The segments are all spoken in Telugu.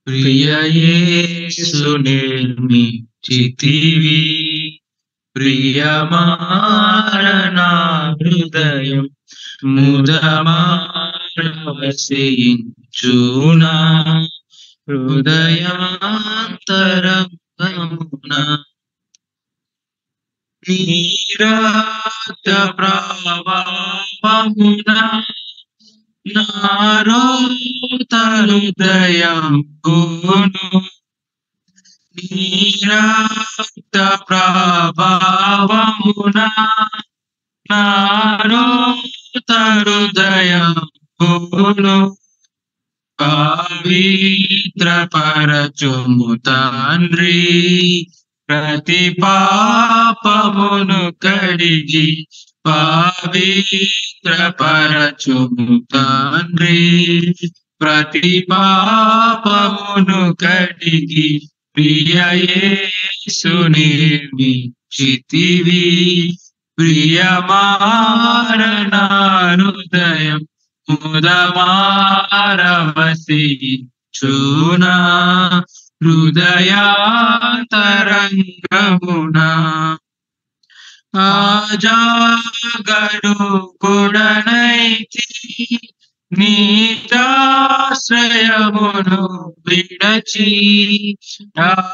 ప్రియ యేసు నిర్మించితివి, ప్రియమారణ హృదయం ముదమారవసించునా హృదయాంతరంగమున. నీరాత ప్రభావమున నారోత హృదయంబును, నీరాత ప్రభావమున నారోత హృదయంబును. పవిత్ర పరచుము తండ్రి, ప్రతి పాపమును కడిగి పవిత్ర పరచుము తండ్రి, ప్రతి పాపమును కడిగి ప్రియ యేసు నిర్మించితివి, ప్రియమారణ హృదయం ముదమారవసించునా హృదయాంతరంగమున. ఆజాగడు కొడనైతి నీతాశ్రయమును విడచి,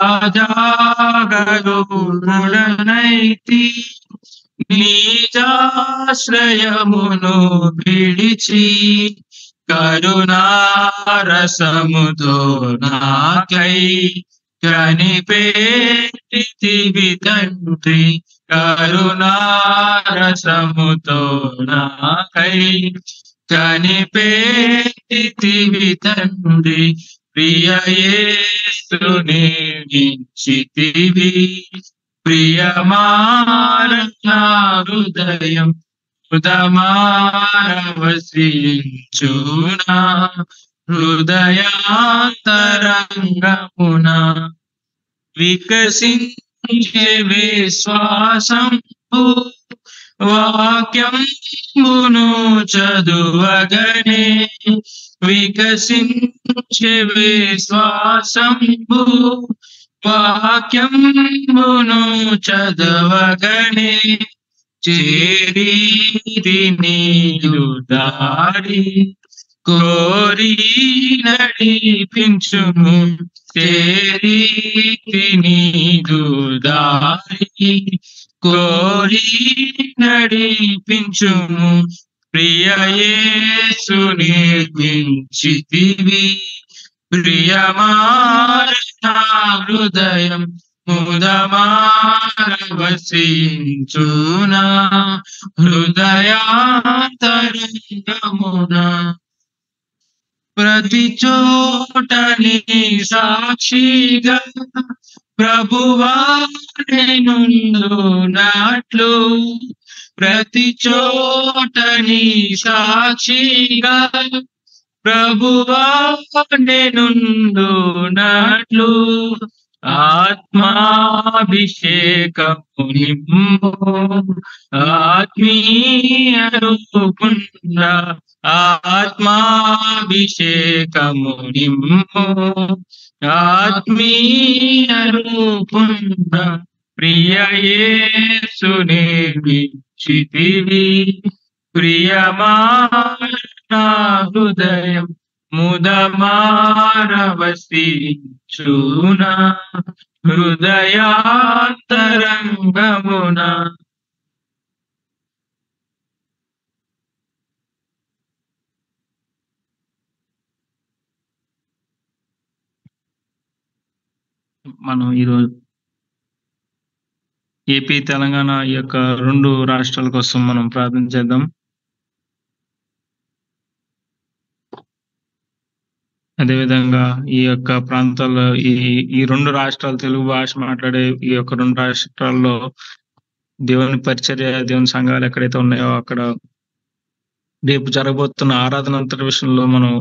ఆజాగడు కొడనైతి నీతాశ్రయమును విడిచి, కరుణారసముతో నాకై కనిపెట్టితివి తండ్రి, కరుణారసముతో నాకై కనిపెట్టితివి తండ్రి. ప్రియ యేసు నిర్మించితివి, ప్రియమారణ హృదయం ముదమారవసించునా హృదయాంతరంగమున. వికసించే విశ్వాసంబు వాక్యమును చదువగనే, వికసించే విశ్వాసంబు వాక్యమును చదవగనే, చేరీది నీదు దారి కోరి నడిపించుము, చేరీది నీదు దారి కోరి నడిపించుము. ప్రియ యేసు నిర్మించితివి, ప్రియమారణ హృదయం ముదమారవసించునా హృదయాంతరంగమున. ప్రతి చోట నీ సాక్షిగా ప్రభువా నేనుండునట్లు, ప్రతి చోట నీ సాక్షిగా ప్రభువా నేనుండునట్లు, ఆత్మాభిషేకము నిమ్ము ఆత్మీయ రూపుండ, ఆత్మాభిషేకము నిమ్ము ఆత్మీయ రూపుండ. ప్రియ యేసు నిర్మించితివి, ప్రియమారణ హృదయం ముదమారవసించునా హృదయాంతరంగమున. మనం ఈరోజు ఏపీ తెలంగాణ ఈ యొక్క 2 రాష్ట్రాల కోసం మనం ప్రార్థన చేద్దాం. అదేవిధంగా ఈ యొక్క ప్రాంతాల్లో ఈ 2 రాష్ట్రాలు తెలుగు భాష మాట్లాడే ఈ యొక్క 2 రాష్ట్రాల్లో దేవుని పరిచర్య, దేవుని సంఘాలు ఎక్కడైతే ఉన్నాయో అక్కడ రేపు జరగబోతున్న ఆరాధన అంతటి విషయంలో మనం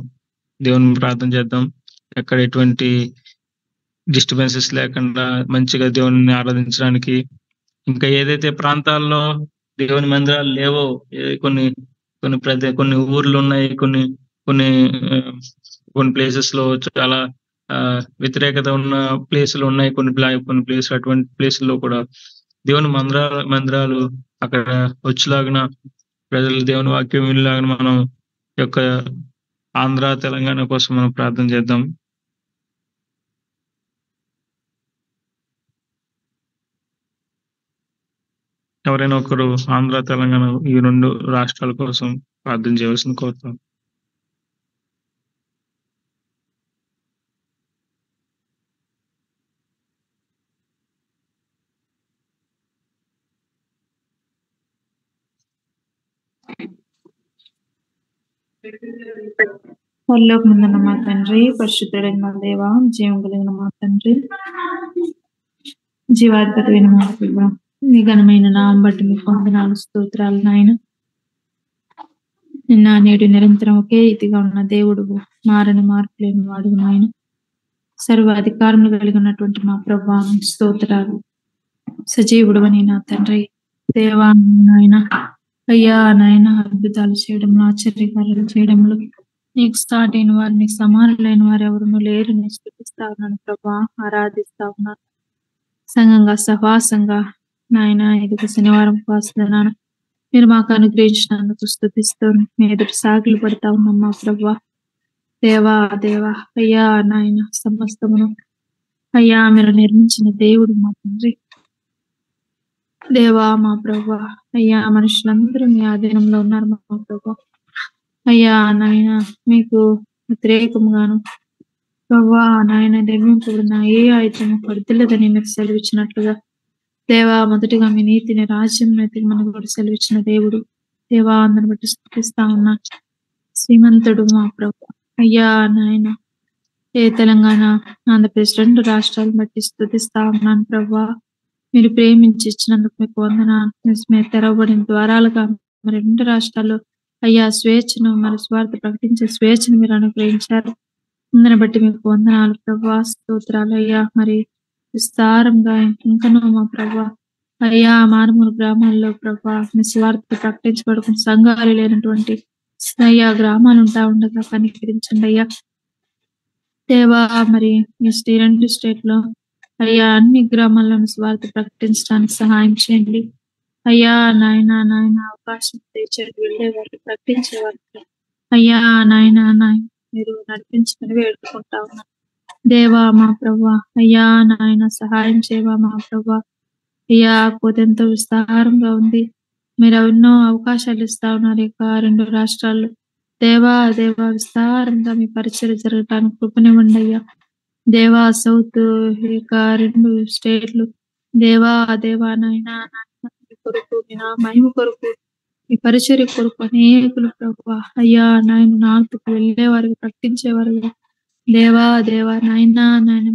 దేవుని ప్రార్థన చేద్దాం. ఎక్కడ ఎటువంటి డిస్టర్బెన్సెస్ లేకుండా మంచిగా దేవుని ఆరాధించడానికి. ఇంకా ఏదైతే ప్రాంతాల్లో దేవుని మందిరాలు లేవో, కొన్ని ఊర్లు ఉన్నాయి, కొన్ని ప్లేసెస్ లో చాలా వ్యతిరేకత ఉన్న ప్లేసులు ఉన్నాయి. కొన్ని ప్లేసులు అటువంటి ప్లేసుల్లో కూడా దేవుని మందిరాలు అక్కడ వచ్చేలాగున ప్రజలు దేవుని వాక్యం వినేలాగాన మనం ఈ యొక్క ఆంధ్ర, తెలంగాణ కోసం మనం ప్రార్థన చేద్దాం. ఎవరైనా ఒకరు ఆంధ్ర, తెలంగాణ ఈ 2 రాష్ట్రాల కోసం ప్రార్థన చేయవలసింది కోరుతాం. పరలోకమందున్న మా తండ్రి, పరిశుద్ధుడైన మా దేవ, జీవం కలిగిన మా తండ్రి, జీవాధిపతివైన మా దేవ, మీ ఘనమైన నామం బట్టి మీకు వందనాలు, స్తోత్రాలు నాయన. నిన్న నేడు నిరంతరం ఒకే రీతిగా ఉన్న దేవుడు, మారని మార్పు లేని వాడు నాయన. సర్వ అధికారములు కలిగి ఉన్నటువంటి మా ప్రభా, స్తోత్రాలు. సజీవుడు అని నా తండ్రి, దేవా నాయన, అయ్యా నాయన, అద్భుతాలు చేయడంలో, ఆశ్చర్యకార్యాలు చేయడంలో నీకు స్టార్ట్ అయిన వారు, నీకు సమానులైన వారు ఎవరు లేరు. నేను స్థుతిస్తా ఉన్నాను ప్రభా, ఆరాధిస్తా ఉన్నాను. సంఘంగా సహవాసంగా నాయన ఇది శనివారం పాస్తున్నాను, మీరు మాకు అనుగ్రహించినందుకు స్థుతిస్తూ మీ ఎదుటి సాగులు పడతా ఉన్నాం మా ప్రభా. దేవా దేవా అయ్యా నాయన, సమస్తమును అయ్యా మీరు నిర్మించిన దేవుడు మా తండ్రి. దేవా మా ప్రభా, అయ్యా మనుషులందరూ మీ ఆధీనంలో ఉన్నారు మా ప్రభా. అయ్యా నాయన, మీకు వ్యతిరేకంగాను ప్రభా నాయన నిర్మింపబడిన ఏ ఆయుధం వర్ధిల్లదని మీరు సెలవిచ్చినట్లుగా దేవా, మొదటిగా మీ నీతిని, రాజ్యం నైతికి మనకు కూడా సెలవిచ్చిన దేవుడు. దేవా అందరిని బట్టి స్థుతిస్తా ఉన్నా. శ్రీమంతుడు మా ప్రభా. అయ్యా నాయన, ఏ తెలంగాణ, ఆంధ్రప్రదేశ్ 2 రాష్ట్రాలను బట్టి స్థుతిస్తా ఉన్నాను ప్రభా. మీరు ప్రేమించి ఇచ్చినందుకు మీకు వందనాలు. మీరు తెరవబడిన ద్వారాలుగా మరి 2 రాష్ట్రాల్లో అయ్యా స్వేచ్ఛను, మరి స్వార్థ ప్రకటించే స్వేచ్ఛను మీరు అనుగ్రహించారు. అందరిని బట్టి మీకు వందనాలు ప్రభా, స్తోత్రాలు అయ్యా. మరి విస్తారంగా ఇంకనూ మా ప్రభా అయ్యా మారుమూల గ్రామాల్లో ప్రభా మీ స్వార్థ ప్రకటించబడుకున్న సంఘాలు లేనటువంటి అయ్యా గ్రామాలు ఉండగా కనికరించండి అయ్యా. దేవా మరి మీ 2 స్టేట్లో అయ్యా అన్ని గ్రామాలను స్వార్థ ప్రకటించడానికి సహాయం చేయండి అయ్యా. నాయన అవకాశం తెచ్చారు, వెళ్ళేవారు, ప్రకటించేవారు అయ్యా. నాయన మీరు నడిపించుకొని వేడుకుంటా ఉన్నాను దేవా మా ప్రభా. అయ్యా నాయన సహాయం చేయవా మా ప్రభా. అయ్యా ఎంతో విస్తారంగా ఉంది, మీరు ఎన్నో అవకాశాలు ఇస్తా ఉన్నారు ఇక 2 రాష్ట్రాల్లో. దేవా విస్తారంగా మీ పరిచయం జరగటానికి కృపనివ్వండి అయ్యా. దేవా సౌత్ ఇక 2 స్టేట్లు దేవా నాయన కొరకు, మీ నా మహిమ కొరకు, మీ పరిచర్య కొరకు అనేకులు ప్రభా అయ్యా నాయన నార్త్కు వెళ్ళేవారు, ప్రకటించేవారు దేవా నాయన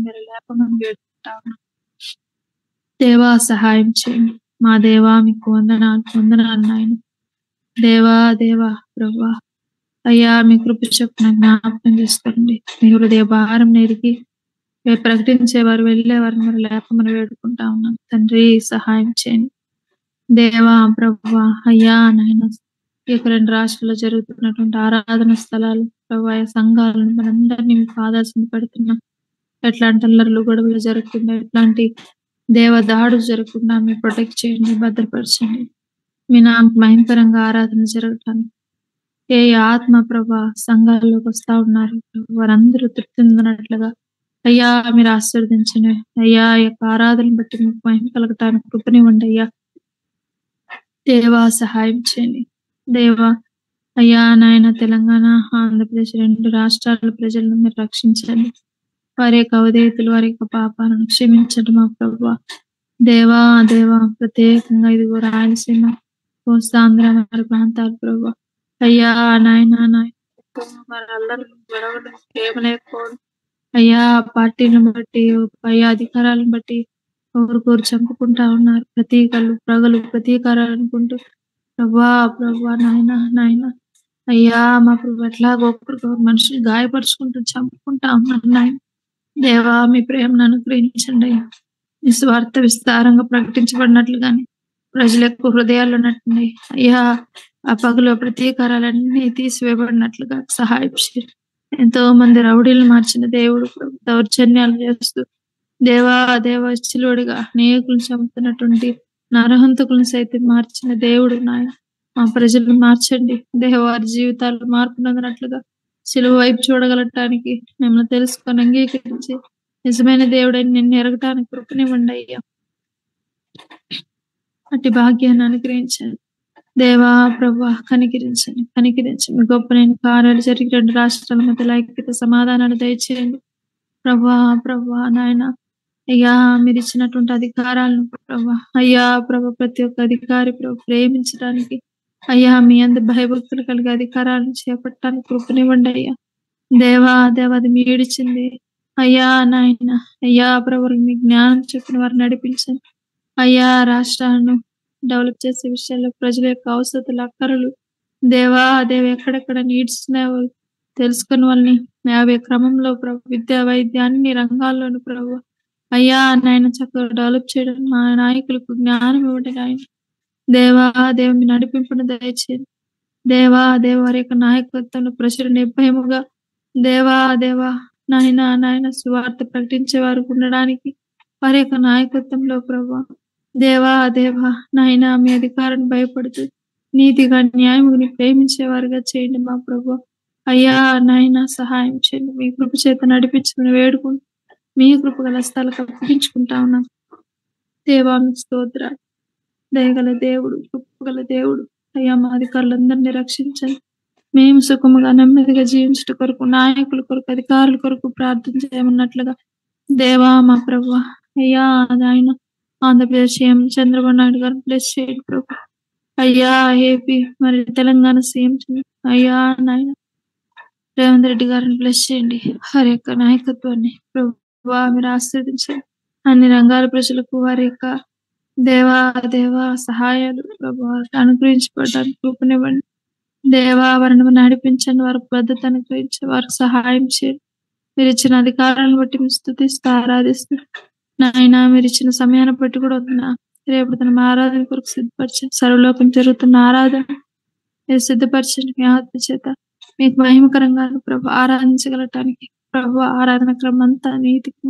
మీరు లేపమని వేడుకుంటా ఉన్నాం దేవా. సహాయం చేయండి మా దేవా, మీకు వందనాలు నాయన. దేవా ప్రభా అయ్యా మీ కృప చొప్పున జ్ఞాపకం చేసుకోండి. మీ హృదయ భారం ఎరిగి ప్రకటించేవారు, వెళ్ళేవారు మరి లేపమని వేడుకుంటా ఉన్నాం తండ్రి. సహాయం చేయండి దేవా ప్రభా. అయ్యా నాయన ఇక 2 రాష్ట్రాల్లో జరుగుతున్నటువంటి ఆరాధన స్థలాలు ప్రభా, సంఘాలను మనందరినీ మీకు ఆదర్శం పెడుతున్నాం. ఎట్లాంటి అల్లర్లు, గొడవలు జరగకుండా, ఎట్లాంటి దేవ దాడులు జరగకుండా మీరు ప్రొటెక్ట్ చేయండి, భద్రపరచండి. మీ నాకు భయంకరంగా ఆరాధన జరగటానికి ఏ ఆత్మ ప్రభా సంఘాల్లోకి వస్తా ఉన్నారు వారందరూ తృప్తి పొందినట్లుగా అయ్యా మీరు ఆశీర్వదించండి అయ్యా. యొక్క ఆరాధన బట్టి మీకు మహిమ కలగటానికి కృపనివ్వండి అయ్యా. దేవా సహాయం చేయండి దేవా. అయ్యా నాయన తెలంగాణ, ఆంధ్రప్రదేశ్ 2 రాష్ట్రాల ప్రజలను మీరు రక్షించండి. వారి యొక్క అవధేయతలు, వారి యొక్క పాపాలను క్షమించండి మా ప్రభా. దేవా ప్రత్యేకంగా ఇదిగో రాయలసీమ, కోస్తాంధ్ర వారి ప్రాంతాలు ప్రభా అయ్యా నాయన వారి అల్లర్లు, గొడవలు, ప్రేమ లేకపోవడం అయ్యా, పార్టీలను బట్టి అయ్యా అధికారాలను బట్టి ఒకరికొరు చంపుకుంటా ఉన్నారు. ప్రతీకారాలు అనుకుంటూ ప్రభా నాయన అయ్యా మా ప్రభు ఎట్లాగో ఒకరికొకరు మనుషులు గాయపరుచుకుంటూ చంపుకుంటా ఉన్నారు నాయన. దేవా మీ ప్రేమను అనుగ్రహించండి అయ్యా. మీ స్వార్థ విస్తారంగా ప్రకటించబడినట్లుగానే ప్రజల యొక్క హృదయాలు ఉన్నట్టు అయ్యా ఆ పగలు ప్రతీకారాలన్నీ తీసివేయబడినట్లుగా సహాయం చేయండి. ఎంతో మంది రౌడీలు మార్చిన దేవుడు ప్రభు దౌర్జన్యాలు చేస్తూ దేవా శిలువడిగా అనేకులను చంపుతున్నటువంటి నరహంతకులను సైతం మార్చిన దేవుడు నాయన. మా ప్రజలను మార్చండి దేవా, వారి జీవితాలు మార్పు నొందినట్లుగా శిలువ వైపు చూడగలటానికి మిమ్మల్ని తెలుసుకొని అంగీకరించి నిజమైన దేవుడని నిన్ను ఎరగటానికి కృపనివ్వండి అయ్యా. అట్టి భాగ్యాన్ని అనుగ్రహించండి దేవా. ప్రభా కనికరించండి. మీ గొప్ప నేను కార్యాలు జరిగి 2 రాష్ట్రాల మధ్య ఐక్యత సమాధానాలు దయచేయండి ప్రభా నాయన. అయ్యా, మీరు ఇచ్చినటువంటి అధికారాలను ప్రభా, అయ్యా ప్రభా, ప్రతి ఒక్క అధికారి ప్రేమించడానికి అయ్యా, మీ అందు భయభక్తులు కలిగే అధికారాలను చేపట్టడానికి కృపనివ్వండి అయ్యా. దేవా అది మీడిచింది అయ్యా నాయన. అయ్యా ప్రభు, మీ జ్ఞానం చెప్పిన వారు నడిపించండి అయ్యా. రాష్ట్రాలను డెవలప్ చేసే విషయాల్లో ప్రజల యొక్క అవసరాలు, అక్కరలు దేవా ఎక్కడెక్కడ నీడ్స్ తెలుసుకుని వాళ్ళని అవే క్రమంలో ప్రభు విద్యా, వైద్య అన్ని రంగాల్లోనూ ప్రభు అయ్యా నాయన చక్కగా డెవలప్ చేయడం మా నాయకులకు జ్ఞానం ఇవ్వండి నాయన. దేవా మీ నడిపింపును దయచేయండి దేవా. వారి యొక్క నాయకత్వంలో ప్రజలు నిర్భయముగా దేవా నాయన సువార్త ప్రకటించే వారు ఉండడానికి వారి యొక్క నాయకత్వంలో ప్రభు దేవా నాయన మీ అధికారాన్ని భయపడుతూ నీతిగా న్యాయముని ప్రేమించేవారుగా చేయండి మా ప్రభు అయ్యా నాయన. సహాయం చేయండి. మీ కృప చేత నడిపించుకుని వేడుకుంటూ మీ కృప గల స్థలకు అప్పగించుకుంటా ఉన్నాం దేవా. మీ స్తోత్ర. దయగల దేవుడు, కృపగల దేవుడు అయ్యా, మా అధికారులందరినీ రక్షించండి. మేము సుఖముగా నెమ్మదిగా జీవించట కొరకు, నాయకుల కొరకు, అధికారుల కొరకు ప్రార్థన చేయమన్నట్లుగా దేవా మా ప్రభు అయ్యా నాయన. ఆంధ్రప్రదేశ్ సీఎం చంద్రబాబు నాయుడు గారు బ్లెస్ చేయండి ప్రభు అయ్యా. ఏపీ మరి తెలంగాణ సీఎం అయ్యా నాయన రేవంత్ రెడ్డి గారిని బ్లెస్ చేయండి. వారి యొక్క నాయకత్వాన్ని ప్రభు మీరు ఆశీర్వదించండి. అన్ని రంగాల ప్రజలకు వారి యొక్క దేవా సహాయాలు ప్రభు అనుగ్రహించబడడానికి కృపనివ్వండి దేవా. వారిని నడిపించండి. వారికి భద్రత అనుగ్రహించి వారికి సహాయం చేయండి. మీరు ఇచ్చిన అధికారాలను బట్టి మీరు స్తుతిస్తూ ఆరాధిస్తూ నాయన, మీరు ఇచ్చిన సమయాన్ని బట్టి కూడా వస్తున్నా రేపు తన ఆరాధన కొరకు సిద్ధపరచండి. సర్వలోకం జరుగుతున్న ఆరాధన మీరు సిద్ధపరచండి. మీ ఆత్మ చేత మీకు మహిమకరంగా ప్రభు ఆరాధించగలటానికి ప్రభు ఆరాధన క్రమం అంతా నీతికి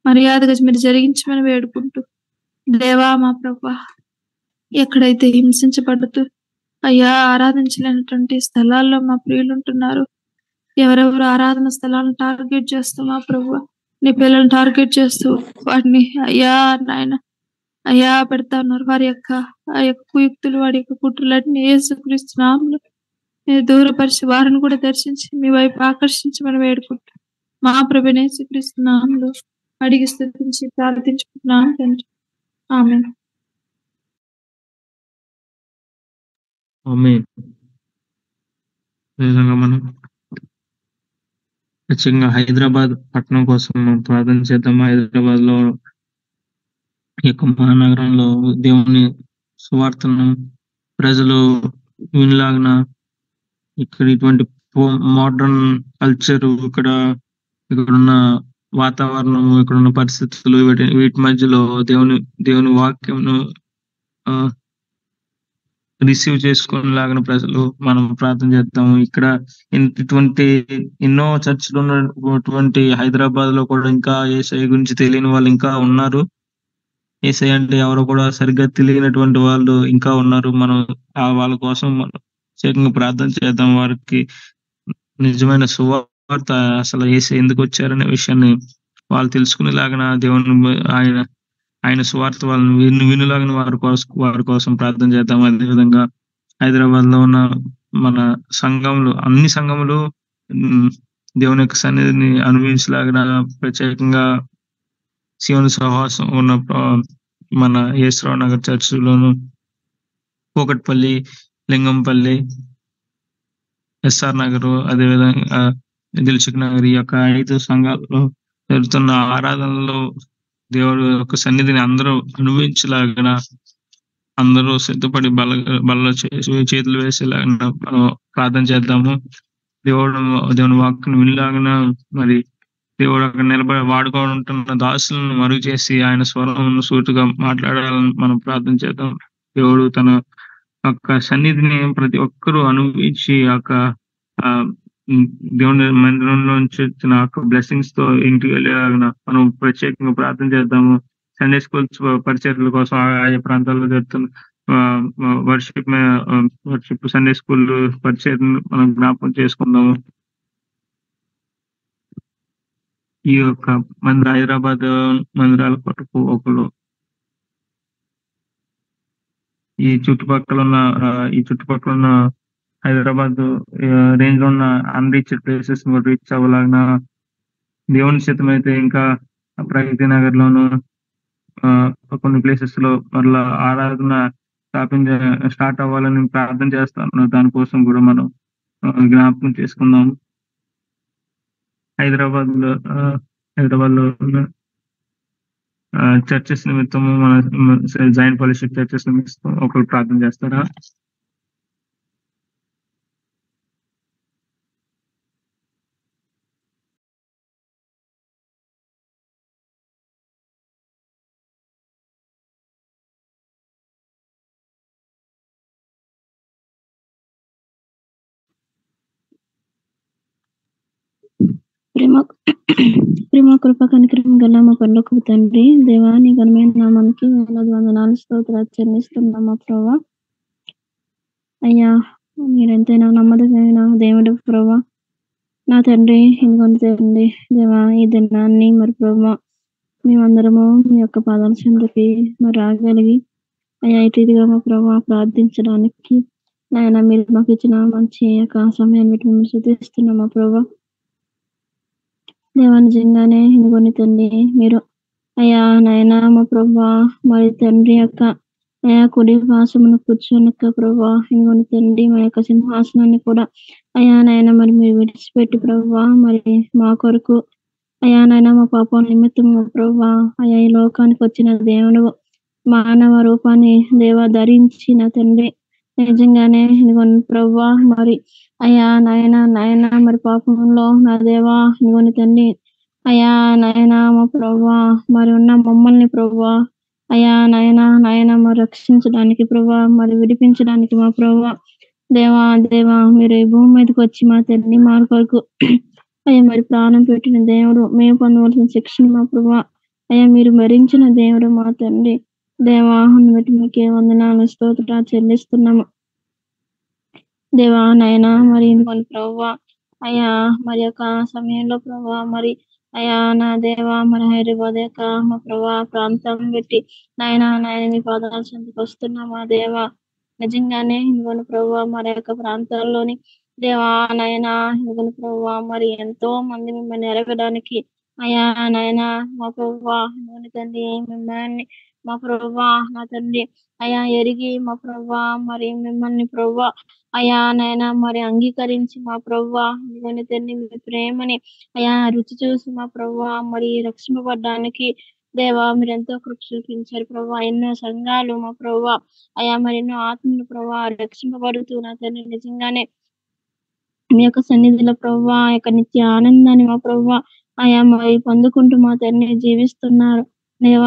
మర్యాదగా మీరు జరిగించమని వేడుకుంటూ దేవా మా ప్రభు ఎక్కడైతే హింసించబడుతూ అయ్యా ఆరాధించలేనటువంటి స్థలాల్లో మా ప్రియులు ఉంటున్నారు, ఎవరెవరు ఆరాధన స్థలాలను టార్గెట్ చేస్తూ మా ప్రభు నీ పిల్లలను టార్గెట్ చేస్తూ వాటిని అయ్యా నాయన అయ్యా పెడతా ఉన్నారు. వారి యొక్క ఆ యొక్క కుయుక్తులు, వారి యొక్క కుట్రలన్నీ యేసుక్రీస్తు నామములో మీరు దూరపరిచి వారిని కూడా దర్శించి మీ వైపు ఆకర్షించమని వేడుకుంటూ మా ప్రభువైన యేసుక్రీస్తు నామములో అడిగి స్తుతించి ప్రార్థించుకుంటున్నాం తండ్రి. ఆమేన్. ఆమేన్. విధంగా మనం ఖచ్చితంగా హైదరాబాద్ పట్టణం కోసం మనం ప్రార్థన చేద్దాం. హైదరాబాద్ లో ఈ యొక్క మహానగరంలో దేవుని సువార్తను ప్రజలు వినలాగిన ఇక్కడ ఇటువంటి మోడర్న్ కల్చర్ ఇక్కడున్న వాతావరణం, ఇక్కడున్న పరిస్థితులు వీటి మధ్యలో దేవుని వాక్యంను రిసీవ్ చేసుకునేలాగా ప్రజలు మనం ప్రార్థన చేద్దాం. ఇక్కడ ఇటువంటి ఎన్నో చర్చిలు ఉన్నటువంటి హైదరాబాద్ లో కూడా ఇంకా యేసయ్య గురించి తెలియని వాళ్ళు ఇంకా ఉన్నారు. యేసయ్య అంటే ఎవరో కూడా సరిగ్గా తెలియనటువంటి వాళ్ళు ఇంకా ఉన్నారు. మనం వాళ్ళ కోసం మనం ప్రత్యేకంగా ప్రార్థన చేద్దాం. వారికి నిజమైన సువార్త అసలు యేసయ్య ఎందుకు వచ్చారనే విషయాన్ని వాళ్ళు తెలుసుకునేలాగా దేవుని ఆయన సువార్త వాళ్ళని వినులాగిన వారి కోసం ప్రార్థన చేద్దాం. అదేవిధంగా హైదరాబాద్ లో ఉన్న మన సంఘములు, అన్ని సంఘములు దేవుని యొక్క సన్నిధిని అనుభవించలాగిన ప్రత్యేకంగా శివుని సహవాసం ఉన్న మన యేసరావు నగర్ చర్చిలోను, కూకట్పల్లి, లింగంపల్లి, ఎస్ఆర్ నగర్, అదేవిధంగా దిల్సుఖ్ నగర్, ఈ యొక్క 5 సంఘాల్లో జరుగుతున్న ఆరాధనలో దేవుడు యొక్క సన్నిధిని అందరూ అనుభవించలాగిన, అందరూ సిద్ధపడి బల్ల చేతులు వేసేలాగా మనం ప్రార్థన చేద్దాము. దేవుని వాక్కును వినలాగిన మరి దేవుడు అక్కడ నిలబడి వాడుకుంటున్న దాసులను మరుగు చేసి ఆయన స్వరం సూటుగా మాట్లాడాలని మనం ప్రార్థన చేద్దాం. దేవుడు తన యొక్క సన్నిధిని ప్రతి ఒక్కరూ అనుభవించి దేవుని మందిరంలో నుంచి వచ్చిన బ్లెస్సింగ్స్ తో ఇంటికి వెళ్ళేలాగా మనం ప్రత్యేకంగా ప్రార్థన చేద్దాము. సండే స్కూల్స్ పరిచర్యల కోసం ఆయా ప్రాంతాల్లో జరుగుతున్న వర్షిప్ సండే స్కూల్ పరిచర్యను మనం జ్ఞాపకం చేసుకుందాము. ఈ యొక్క హైదరాబాద్ మందిరాల కొరకు ఒకరు ఈ చుట్టుపక్కల ఉన్న హైదరాబాద్ రేంజ్ లో ఉన్న అన్రీచ్డ్ ప్లేసెస్ రీచ్ అవ్వలాగిన దేవుని చిత్తమైతే ఇంకా ప్రగతి నగర్ లోను కొన్ని ప్లేసెస్ లో మరలా ఆరాధన స్టార్ట్ అవ్వాలని ప్రార్థన చేస్తాను. దానికోసం కూడా మనం జ్ఞాపకం చేసుకుందాం. హైదరాబాద్ లో ఉన్న చర్చెస్ నిమిత్తము మన జాయింట్ ఫెలోషిప్ చర్చెస్ నిమిత్తం ఒకరు ప్రార్థన చేస్తారా? ప్రేమ కృప కనికరం గల మా పరలోకపు తండ్రి, దేవా నీ ఘనమైన నామానికి వేలాది వందనాలు స్తోత్రాలు చెల్లిస్తున్నామా ప్రభా. అయ్యా మీరెంతైనా నమ్మదమైన దేవుడు ప్రభా. నా తండ్రి ఇదిగోండి తండ్రి దేవా, ఈ దినాన్ని మరి ప్రభా మేమందరము మీ యొక్క పాదాల చెంతకి మరి రాగలిగి అయ్యా ఇటుగా మా ప్రభా ప్రార్థించడానికి నాయన మీరు మాకు ఇచ్చిన మంచి యొక్క సమయాన్ని మేము శుద్ధిస్తున్నామా ప్రభా. దేవా నిజంగానే ఇదిగోని తండ్రి మీరు అయ్యా నాయన మా ప్రభా మరి తండ్రి యొక్క అయా కుడి వాసమును కూర్చోనక్క ప్రభా ఇదిగోని తండ్రి మా యొక్క సింహాసనాన్ని కూడా అయా నాయన మరి మీరు విడిచిపెట్టి ప్రభా మరి మా కొరకు అయా నాయన మా పాపం నిమిత్తం ప్రభా అయా ఈ లోకానికి వచ్చిన దేవుడు మానవ రూపాన్ని దేవ ధరించిన తండ్రి నిజంగానే ఇదిగోని ప్రభా మరి అయ్యా నాయన మరి పాపంలో నా దేవా ఇదిగోని తండ్రి అయ్యా నాయన మా ప్రభా మరి ఉన్న మమ్మల్ని ప్రభా అయ్యా నాయన మరి రక్షించడానికి ప్రభా మరి విడిపించడానికి మా ప్రభా దేవా మీరు ఈ భూమి మీదకి వచ్చి మా తండ్రి మా కొరకు అయ్యా మరి ప్రాణం పెట్టిన దేవుడు, మేము పొందవలసిన శిక్షణ మా ప్రభా అయ్యా మీరు మరించిన దేవుడు మా తండ్రి దేవా బట్టి మీకే వందనాలు స్తోత్రాలు చెల్లిస్తున్నాము. దేవా నాయన మరి ఇంకొన్ని ప్రభా అయ్యా మరి యొక్క సమయంలో ప్రభా మరి అయ్యా నా దేవా మరి హైదరాబాద్ యొక్క మా ప్రభా ప్రాంతం పెట్టి నాయన మీ పాదాల చెంతకు వస్తున్నాం మా దేవా. నిజంగానే ఇంకొన్ని ప్రభా మరి యొక్క ప్రాంతాల్లోని దేవా నాయన ఇంకొన్ని ప్రభా మరి ఎంతో మంది మిమ్మల్ని ఎరగడానికి అయ్యా నాయన మా ప్రభా తండ్రి మిమ్మల్ని మా ప్రభా నా తండ్రి అయ్యా ఎరిగి మా ప్రభా మరి మిమ్మల్ని ప్రభా అయ్యా నాయన మరి అంగీకరించి మా ప్రభా తండ్రి మీ ప్రేమని అయ్యా రుచి చూసి మా ప్రభా మరి రక్షింపబడ్డానికి దేవా మీరు ఎంతో కృప చూపించారు ప్రభా. ఎన్నో సంఘాలు మా ప్రభా అయ్యా మరి ఎన్నో ఆత్మలు ప్రభా రక్షింపబడుతూ నా తండ్రి నిజంగానే మీ యొక్క సన్నిధిలో ప్రభా యొక్క నిత్య ఆనందాన్ని మా ప్రభా అయా మరి పొందుకుంటూ మా తండ్రి జీవిస్తున్నారు. దేవ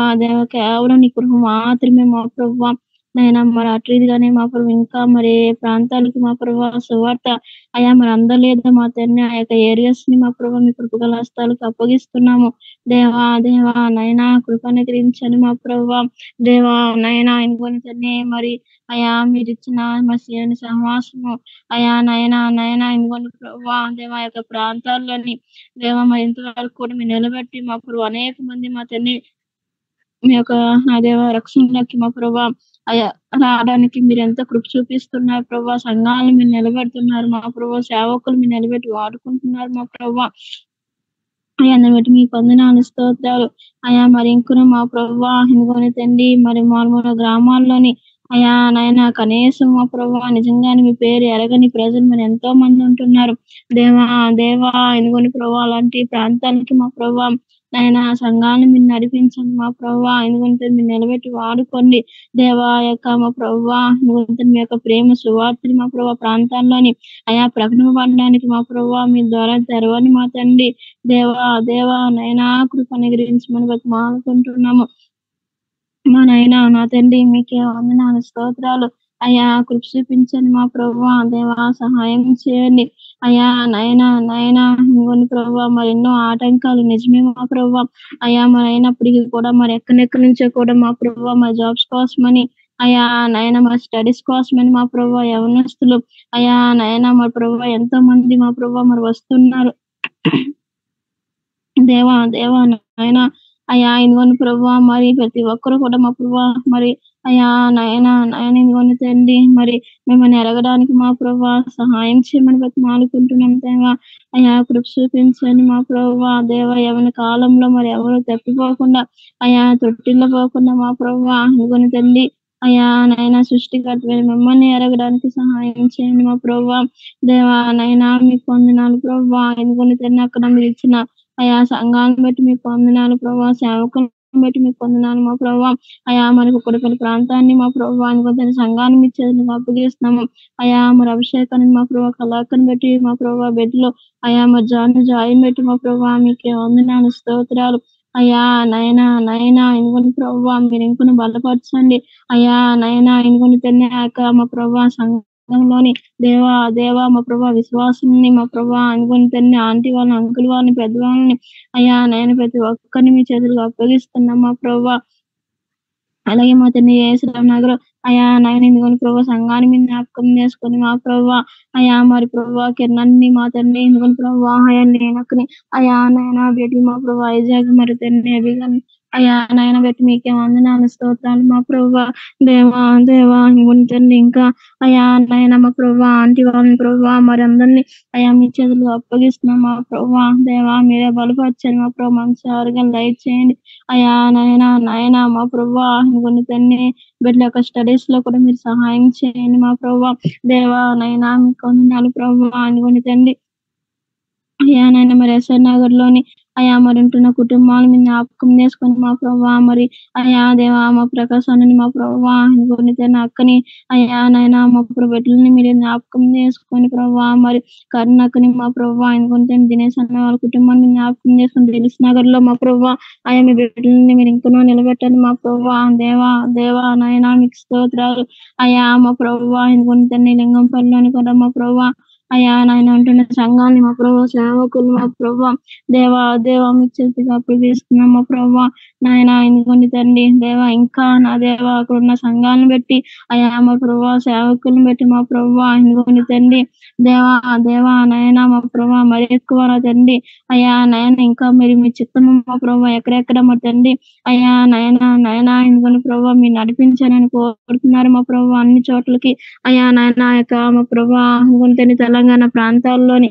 కేవలం నీ కృప మాత్రమే మా ప్రభా నైనా మరి అట్రీదిగానే మా ప్రభు ఇంకా మరి ప్రాంతాలకి మా ప్రభు సువార్త అయా మరి అందలేదు మా తండ్రి ఆ యొక్క ఏరియాస్ ని మా ప్రభు మీ కృపగల హస్తాలకు అప్పగిస్తున్నాము. దేవా నైనా కృపను గ్రహించండి మా ప్రభు దేవా నైనా ఇంకొని తండ్రి మరి అయా మీరు ఇచ్చిన మసీని సహవాసము అయా నైనా ఇంకొని ప్రభు దేవా యొక్క ప్రాంతాల్లోని దేవా మరి ఇంతవరకు కూడా మీరు నిలబెట్టి మా ప్రభు అనేక మంది మా తండ్రి మీ యొక్క దేవ రక్షణలోకి మా ప్రభా అయ్యా రావడానికి మీరు ఎంత కృప చూపిస్తున్నారు ప్రభా. సంఘాలను మీరు నిలబెడుతున్నారు మా ప్రభా, సేవకులు మీరు నిలబెట్టి వాడుకుంటున్నారు మా ప్రభా. అయ్యా బట్టి మీ వందనాలు స్తోత్రాలు అయ్యా మరి ఇంకును మా ప్రభా ఇంకొని తండ్రి మరి మారుమూల గ్రామాల్లోని అయ్యా నాయన కనీసం మా ప్రభా నిజంగానే మీ పేరు ఎరగని ప్రజలు మరి ఎంతో మంది ఉంటున్నారు. దేవా ఇంకొని ప్రభా అలాంటి ప్రాంతానికి మా ప్రభా నాయన సంఘాలను మీరు నడిపించండి మా ప్రభా. ఎందుకంటే మీరు నిలబెట్టి వాడుకోండి దేవా యొక్క మా ప్రభా. ఎందుకంటే మీ యొక్క ప్రేమ సువార్తని మా ప్రభా ప్రాంతాల్లోని అయా ప్రకటింపబడడానికి మా ప్రభా మీ ద్వారా తెరవని మా తండ్రి దేవా నైనా కృపని గురించి మనం మానుకుంటున్నాము మా నైనా నా తండ్రి మీకే వందనాలు స్తోత్రాలు అయ్యా కృప చూపించండి మా ప్రభా దేవా సహాయం చేయండి అయ్యా నైనా ఇదిగోండి ప్రభావ మరి ఎన్నో ఆటంకాలు నిజమే మా ప్రభావ. అయ్యా మరి అయినప్పటికీ కూడా మరి ఎక్కడెక్కడి నుంచో కూడా మా ప్రభావ మా జాబ్స్ కోసమని అయ్యా నాయన మా స్టడీస్ కోసమని మా ప్రభావ యవనస్తులు అయ్యా నాయన మా ప్రభావ ఎంతో మంది మా ప్రభావ మరి వస్తున్నారు. దేవా నాయనా అయ్యా ఇదిగోండి ప్రభువా మరి ప్రతి ఒక్కరు కూడా మా ప్రభువా మరి అయ్యా నాయన ఇదిగోండి తండ్రి మరి మిమ్మల్ని ఎరగడానికి మా ప్రభువా సహాయం చేయమని బతిమాలుకుంటున్నాం దేవా. అయ్యా కృప చూపించండి మా ప్రభువా దేవా యవ్వన కాలంలో మరి ఎవరు తప్పిపోకుండా అయ్యా తొట్టిల్లో పోకుండా మా ప్రభువా ఇదిగోండి తండ్రి అయ్యా నాయన సృష్టికర్తమైన మిమ్మల్ని ఎరగడానికి సహాయం చేయండి మా ప్రభువా. దేవా నైనా మీకు వందనాలు ప్రభువా ఇదిగోండి తండ్రి అక్కడ మీరు ఇచ్చిన అయా సంఘాలను బట్టి మీకు వందనాలు ప్రభావ. సేవకులను బట్టి మీకు వందనాలు మా ప్రభావ. అయా మనకు కొడుకుల ప్రాంతాన్ని మా ప్రభావ అనుకుంటున్న సంఘాన్ని మీ చేతులకు అప్పగిస్తున్నాము. అయా మరి అభిషేకాన్ని మా ప్రభావ కళాకని బట్టి మా ప్రభావ బిడ్డలు అయా మరి జాయిన్ పెట్టి మా ప్రభావ మీకే వందనాలు స్తోత్రాలు. అయ్యా నైనా ఇనుకొని ప్రభావ మీరు ఇంకొన్ని బలపరచండి. అయ్యా నైనా ఇనుకొని తిన్నాక మా ప్రభావ సంఘంలోని దేవా మా ప్రభా విశ్వాసుల్ని మా ప్రభా అనుకుని తండ్రి ఆంటీ వాళ్ళని అంకుల్ వాళ్ళని పెద్దవాళ్ళని అయ్యా నేను ప్రతి ఒక్కరిని మీ చేతులకు అప్పగిస్తున్నాం మా ప్రభా. అలాగే మా తండ్రి యేసురావు నగర్ అయ్యా నాయన ఇదిగోని ప్రభావ సంఘాన్ని మీరు జ్ఞాపకం చేసుకొని మా ప్రభావ అయ్యా మరి ప్రభావ కిరణాన్ని మా తండ్రి ఇదిగోని ప్రభావ అయ్యా నేనక్కని అయ్యా నాయన బేటి మా ప్రభావ వైజాగ్ మరి తండ్రి అభిగాని అయ్యా నాయన బట్టి మీకే వందనాలు స్తోత్రాలు మా ప్రభావ. దేవా ఇదిగోని తండ్రి ఇంకా అయ్యా నాయన మా ప్రభావ ఆంటీ వాళ్ళని ప్రభావ మరి అందరినీ అయ్యా మీ చేతులు అప్పగిస్తున్నాం మా ప్రభావ. దేవా మీరే బలపరచండి మా ప్రభావ మంచి ఆరోగ్యం దయచేయండి. అయ్యా నాయనా మా ప్రభా ఇదిగోండి తండ్రి బిడ్డల యొక్క స్టడీస్ లో కూడా మీరు సహాయం చేయండి మా ప్రభా. దేవా నైనా మీకు వందనాలు ప్రభా ఇదిగోండి తండ్రి అయ్యా నాయన మరి ఎస్ఆర్ నగర్ లోని అయ్యా మరి ఉంటున్న కుటుంబాలను మీరు జ్ఞాపకం చేసుకొని మా ప్రభావ మరి అయ్యా దేవా మా ప్రకాశాన్ని మా ప్రభావ ఇదిగోండి తండ్రి అక్కని అయ్యా నాయన మా బిడ్డలని మీరు జ్ఞాపకం చేసుకొని ప్రభావ మరి కరుణక్కని మా ప్రభావ ఇదిగోండి దినేష్ అన్న వాళ్ళ కుటుంబాన్ని జ్ఞాపకం చేసుకొని దిలీస్ నగర్ లో మా ప్రభావ అయ్యా మీ బిడ్డలని మీరు ఇంకనూ నిలబెట్టండి మా ప్రభావ. దేవా నాయన మీకు స్తోత్రాలు. అయ్యా మా ప్రభావ ఇదిగోండి తండ్రి లింగంపల్లిలోని కూడా మా ప్రభావ అయ్యా నాయన అంటున్న సంఘాన్ని మా ప్రభావ సేవకులు మా ప్రభావ దేవా మీ చేతిగా అప్పగిస్తున్నాం మా ప్రభావ. నాయన ఇదిగోండి తండ్రి దేవా ఇంకా నా దేవా అక్కడ ఉన్న సంఘాలను బట్టి అయ్యా మా ప్రభావ సేవకులను బట్టి మా ప్రభావ ఇదిగోండి తండ్రి దేవా నాయన మా ప్రభావ మరి ఎక్కువ నా తండ్రి అయ్యా నాయన ఇంకా మీరు మీ చిత్తము మా ప్రభావ ఎక్కడెక్కడ మా తండ్రి అయ్యా నాయన ఇదిగోండి ప్రభావ మీరు నడిపించాలని కోరుతున్నారు మా ప్రభావ అన్ని చోట్లకి అయ్యా నాయన యొక్క మా ప్రభావ ఇదిగోండి తెలంగాణ ప్రాంతాల్లోని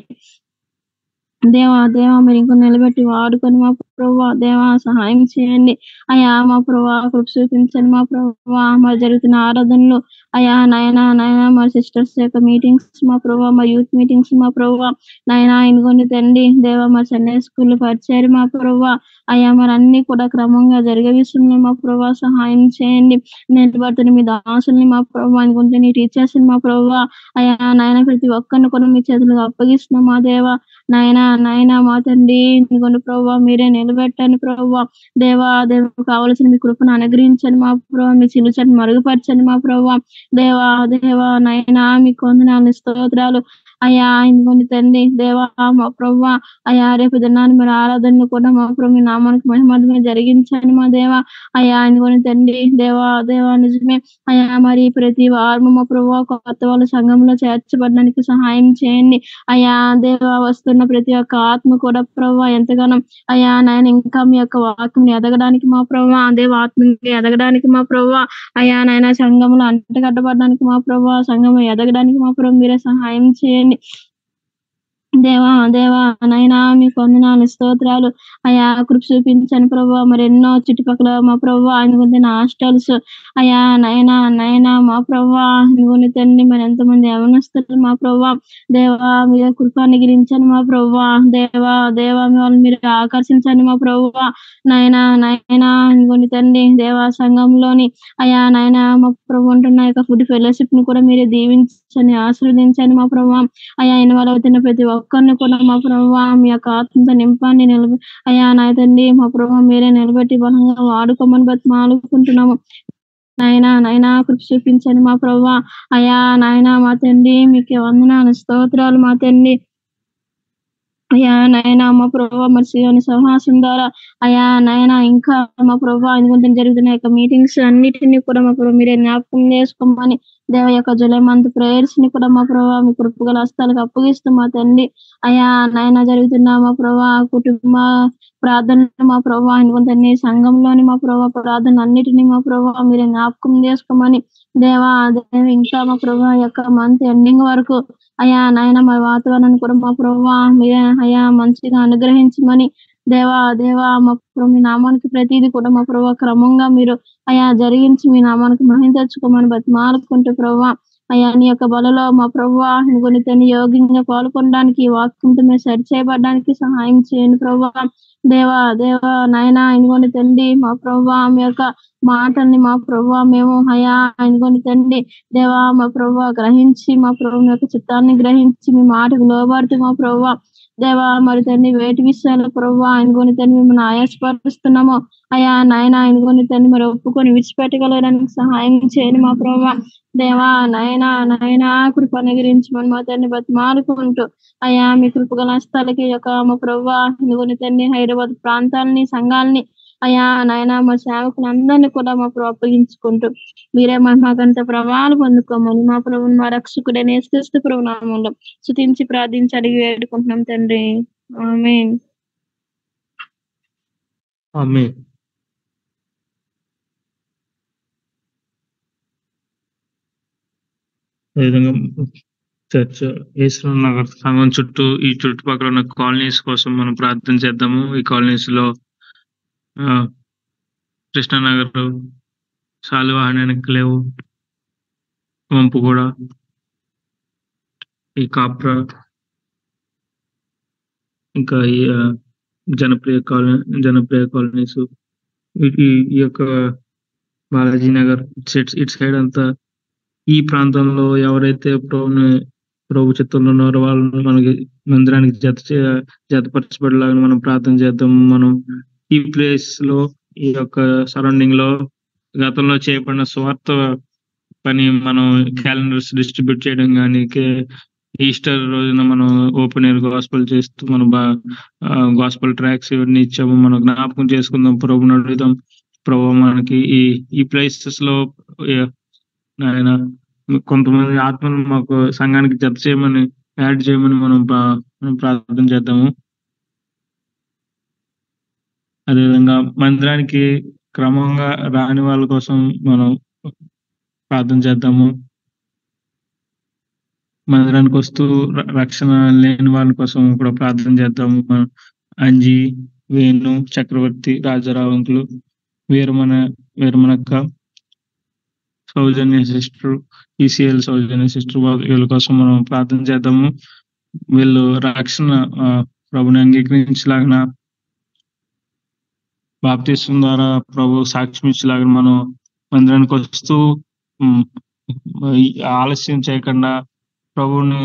దేవా మీరు ఇంకా నిలబెట్టి వాడుకొని మా ప్రభావ దేవా సహాయం చేయండి. అయ్యా మా ప్రభావ కృప చూపించండి మా ప్రభావ మరి జరుగుతున్న ఆరాధనలు అయ్యా నాయన మా సిస్టర్స్ యొక్క మీటింగ్స్ మా ప్రభావ మా యూత్ మీటింగ్స్ మా ప్రభావ నాయన ఇదిగోండి తండ్రి దేవా మా సండే స్కూల్ పరిచయం మా ప్రభావ అయ్యా మరి అన్ని కూడా క్రమంగా జరిగే విషయంలో మా ప్రభావ సహాయం చేయండి. నిలబడుతున్న మీ దాసుల్ని మా ప్రభావ ఇదిగోండి నీ టీచర్స్ మా ప్రభావ అయ్యా నాయన ప్రతి ఒక్కరిని కూడా మీ చేతులకు అప్పగిస్తున్నాం మా దేవా. నాయన మా తండ్రి ఇదిగోండి ప్రభావ మీరే నిలబెట్టండి ప్రభావ. దేవా కావలసిన మీ కృపను అనుగ్రహించండి మా ప్రభావ. మీ చిలుచని మరుగుపరచండి మా ప్రభావ. దేవా నాయన మీకు వందనాలు స్తోత్రాలు. అయ్యా ఇదిగోండి తండ్రి దేవా మా ప్రభావ అయ్యా రేపు దినాన్ని మరి ఆరాధనలు కూడా మా ప్రభు మీ నామానికి మహిమగా జరిగించండి మా దేవా. అయ్యా ఇదిగోండి తండ్రి దేవా నిజమే అయ్యా మరి ప్రతి వారం మా ప్రభావ కొత్త వాళ్ళ సంఘంలో చేర్చబడడానికి సహాయం చేయండి. అయ్యా దేవా వస్తున్న ప్రతి ఒక్క ఆత్మ కూడా ప్రభావ ఎంతగానో అయ్యా నాయన ఇంకా మీ యొక్క వాక్యం ఎదగడానికి మా ప్రభావ దేవ ఆత్మకి ఎదగడానికి మా ప్రభావ అయ్యా నాయన సంఘంలో అంటగట్టబడడానికి మా ప్రభావ సంఘంలో ఎదగడానికి మా ప్రభావ మీరే సహాయం చేయండి. దేవా నైనా మీకు వందనాలు స్తోత్రాలు. అయ్యా కృప చూపించండి ప్రభావ మరి ఎన్నో చుట్టుపక్కల మా ప్రభావ అనుకుంటున్న హాస్టల్స్ అయ్యా నైనా మా ప్రభావ అనుకుని తండ్రి మరి ఎంతమంది యవనస్తులు మా ప్రభావ దేవా మీద కృప అనుగ్రహించండి మా ప్రభావ. దేవా వాళ్ళని మీరు ఆకర్షించండి మా ప్రభావ. నైనా అనుకుని తండ్రి దేవా సంఘంలోని అయ్యా నాయన మా ప్రభు ఉంటున్న యొక్క ఫుడ్ ఫెలోషిప్ ని కూడా మీరు దీవించండి ఆశీర్వదించండి మా ప్రభావ. అయ్యా ఇన్వాల్వ్ అవుతున్న ప్రతి ఒక్కరిని కూడా మా ప్రభావ మీ యొక్క ఆత్మతో నింపాన్ని అయ్యా నా తండ్రి మా ప్రభావ మీరే నిలబెట్టి బలంగా వాడుకోమని బతిమాలుకుంటున్నాము. నైనా కృప చూపించండి మా ప్రభావ. అయ్యా నాయన మా తండ్రి మీకు వందనాలు స్తోత్రాలు మా తండ్రి అయ్యా నాయనా మా ప్రభావ మరి సీయోని సహవాసం ద్వారా అయ్యా నాయనా ఇంకా మా ప్రభావ అనుకుంటే జరుగుతున్న యొక్క మీటింగ్స్ అన్నిటిని కూడా మా ప్రభావ మీరే జ్ఞాపకం చేసుకోమని దేవ యొక్క జులై మంత్ ప్రేయర్స్ ని కూడా మా ప్రభావ మీ కృపగల హస్తాలకు అప్పగిస్తూ మా తండ్రి అయ్యా నాయన జరుగుతున్న మా ప్రభావ కుటుంబ ప్రార్థనలు మా ప్రభావ అనుకుంటే సంఘంలోని మా ప్రభావ ప్రార్థన అన్నిటిని మా ప్రభావ మీరే జ్ఞాపకం చేసుకోమని దేవా ఇంకా మా ప్రభావ యొక్క మంత్ ఎండింగ్ వరకు అయ్యా నాయన మా వాతావరణాన్ని కూడా మా ప్రభువా మీరే అయ్యా మంచిగా అనుగ్రహించమని దేవా మా ప్రభు మీ నామానికి ప్రతిదీ కూడా మా ప్రభు క్రమంగా మీరు అయ్యా జరిగించి మీ నామానికి మహిమ తెచ్చుకోమని బతిమాలుకుంటూ ప్రభువా అయ్యా నీ యొక్క బలలో మా ప్రభువా కొన్ని తను యోగ్యంగా పాల్గొనడానికి ఈ వాక్యంతో మేము సరి చేయబడడానికి సహాయం చేయండి ప్రభువా దేవా నాయన ఇనుకొని తండ్రి మా ప్రభువా మీ యొక్క మాటల్ని మా ప్రభువా మేము అయ్యా ఇనుకొని తండ్రి దేవా మా ప్రభువా గ్రహించి మా ప్రభు యొక్క చిత్తాన్ని గ్రహించి మీ మాటకు లోబడుతూ మా ప్రభువా దేవా మరి తండ్రి వేటి విషయాలు ప్రభువా ఆయనకొని తండ్రి మిమ్మల్ని ఆయాసపరుస్తున్నాము అయ్యా నాయన ఆయనకొని తండ్రి మరి ఒప్పుకొని విడిచిపెట్టగలడానికి సహాయం చేయండి మా ప్రభువా దేవా నాయన కృపను గురించి మనం మా తండ్రి బతిమాలుకుంటూ అయ్యా మీ కృపగల స్థలకి యొక్క మా ప్రభువా ఇనుకొని తండ్రి హైదరాబాద్ ప్రాంతాలని సంఘాలని అయ్యా నాయన మా సేవకులందరినీ కూడా మా ప్రభు అప్పగించుకుంటూ మీరే మాకంత ప్రభావాలు పొందుకోమని మా ప్రభుని మా రక్షకుడైన యేసుక్రీస్తు ప్రభు నామంలో స్తుతించి ప్రార్థించి అడిగి వేడుకుంటున్నాం తండ్రి ఆమేన్. ఆమేన్. అదేవిధంగా చర్చ్ యేసునాథ్ నగర్ సంఘం చుట్టూ ఈ చుట్టుపక్కల ఉన్న కాలనీస్ కోసం మనం ప్రార్థన చేద్దాము. ఈ కాలనీస్ లో కృష్ణానగర్, శాలివాహన ఎన్క్లేవ్, వంపుగూడ, ఈ కాప్రా, ఇంకా ఈ జనప్రియ కాలనీస్ ఈ యొక్క బాలాజీ నగర్ ఇటు సైడ్ అంతా ఈ ప్రాంతంలో ఎవరైతే ప్రభు చిత్తంలో ఉన్నారో వాళ్ళని మనకి మందిరానికి జతపరచబడేలాగా మనం ప్రార్థన చేద్దాం. మనం ఈ ప్లేస్ లో ఈ యొక్క సరౌండింగ్ లో గతంలో చేయబడిన స్వార్థ పని మనం క్యాలెండర్స్ డిస్ట్రిబ్యూట్ చేయడం కానీ ఈస్టర్ రోజున మనం ఓపెన్ ఎయిర్ గాస్పల్ చేస్తూ మనం గాస్పల్ ట్రాక్స్ ఇవన్నీ ఇచ్చాము. మనం జ్ఞాపకం చేసుకుందాం, ప్రభుని అడుగుదాం. ప్రభు మనకి ఈ ప్లేసెస్ లో ఆయన కొంతమంది ఆత్మను మాకు సంఘానికి జత చేయమని యాడ్ చేయమని మనం ప్రార్థన చేద్దాము. అదేవిధంగా మందిరానికి క్రమంగా రాని వాళ్ళ కోసం మనం ప్రార్థన చేద్దాము. మందిరానికి వస్తూ రక్షణ లేని వాళ్ళ కోసం కూడా ప్రార్థన చేద్దాము. అంజీ, వేణు, చక్రవర్తి, రాజారావు అంకులు, వీరమనక్క, సౌజన్య సిస్టర్, ఈసీఎల్ సౌజన్య సిస్టర్ వీళ్ళ కోసం మనం ప్రార్థన చేద్దాము. వీళ్ళు రక్షణ ప్రభుని అంగీకరించలాగిన బాప్తిసం ద్వారా ప్రభు సాక్ష్యం ఇచ్చేలాగా మనం మందిరానికి వస్తూ ఆలస్యం చేయకుండా ప్రభుని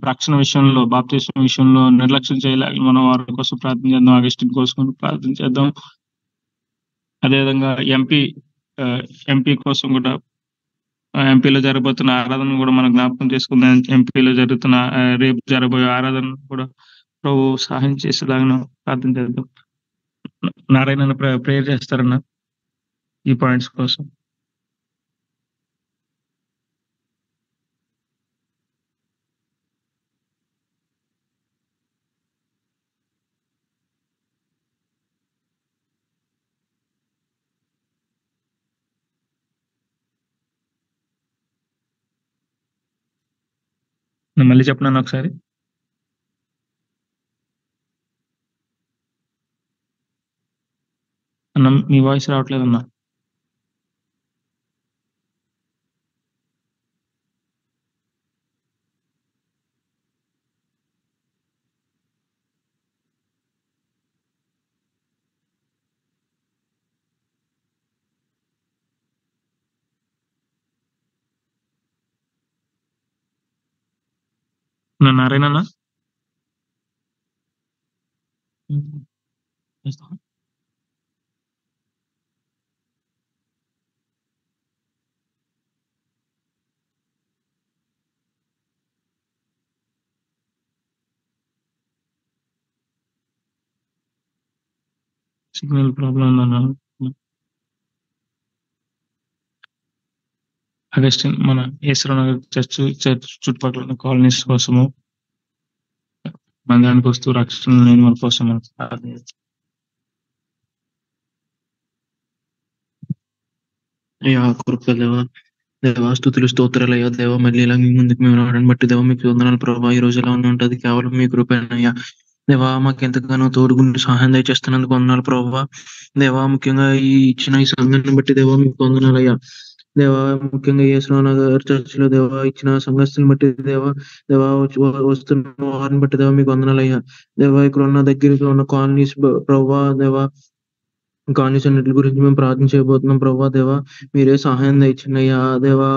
రక్షణ విషయంలో బాప్తిసం విషయంలో నిర్లక్ష్యం చేయలేక మనం వారి కోసం ప్రార్థన చేద్దాం. అగస్టిన్ కోసం ప్రార్థన చేద్దాం. అదేవిధంగా ఎంపీ కోసం కూడా ఎంపీలో జరగబోతున్న ఆరాధన కూడా మనం జ్ఞాపకం చేసుకుందాం. ఎంపీలో జరుగుతున్న రేపు జరగబోయే ఆరాధన కూడా ప్రభు సహాయం చేసేలాగా ప్రార్థన చేద్దాం. నారాయణ ప్రేయర్ చేస్తారన్న ఈ పాయింట్స్ కోసం. మళ్ళీ చెప్పనా ఒకసారి? అన్న మీ వాయిస్ రావట్లేదన్నా. నారాయణ అన్న సిగ్నల్ ప్రాబ్లం ఉందన్న. అగస్టిన్ మన యేసునగర్ చర్చ్ చుట్టుపక్కల ఉన్న కాలనీస్ కోసము మందిరానికి వస్తూ రక్షణ లేని వాళ్ళ కోసం మనం ప్రార్థన చేస్తాం. అయ్యా కృపగల దేవా, దేవా స్తుతులు స్తోత్రాలు అయ్యా దేవా, మళ్ళీ ఇలా మీ ముందుకు మేము రావడానికి బట్టి దేవా మీకు వందనాలు ప్రభావ. ఈ రోజు ఎలా ఉంటది కేవలం మీ కృపేనయ్యా దేవా. మాకు ఎంతగానో తోడుగుండి సహాయం దయచేస్తున్నందుకు వందనాలు ప్రభావ. దేవా ముఖ్యంగా ఈ ఇచ్చిన ఈ సంఘాన్ని బట్టి దేవా మీకు వందనాలయ్యా దేవా. ముఖ్యంగా యేసునగర్ చర్చ్ లో దేవా ఇచ్చిన సంఘస్థుని బట్టి దేవా, దేవా వస్తున్న వారిని బట్టి దేవా మీకు వందనాలయ్యా దేవా. ఇక్కడ ఉన్న దగ్గరలో ఉన్న కాలనీస్ ప్రభావ దేవా, కాలనీస్ అన్నిటి గురించి మేము ప్రార్థన చేయబోతున్నాం ప్రభా. దేవా మీరే సహాయం దయచండి అయ్యా దేవా.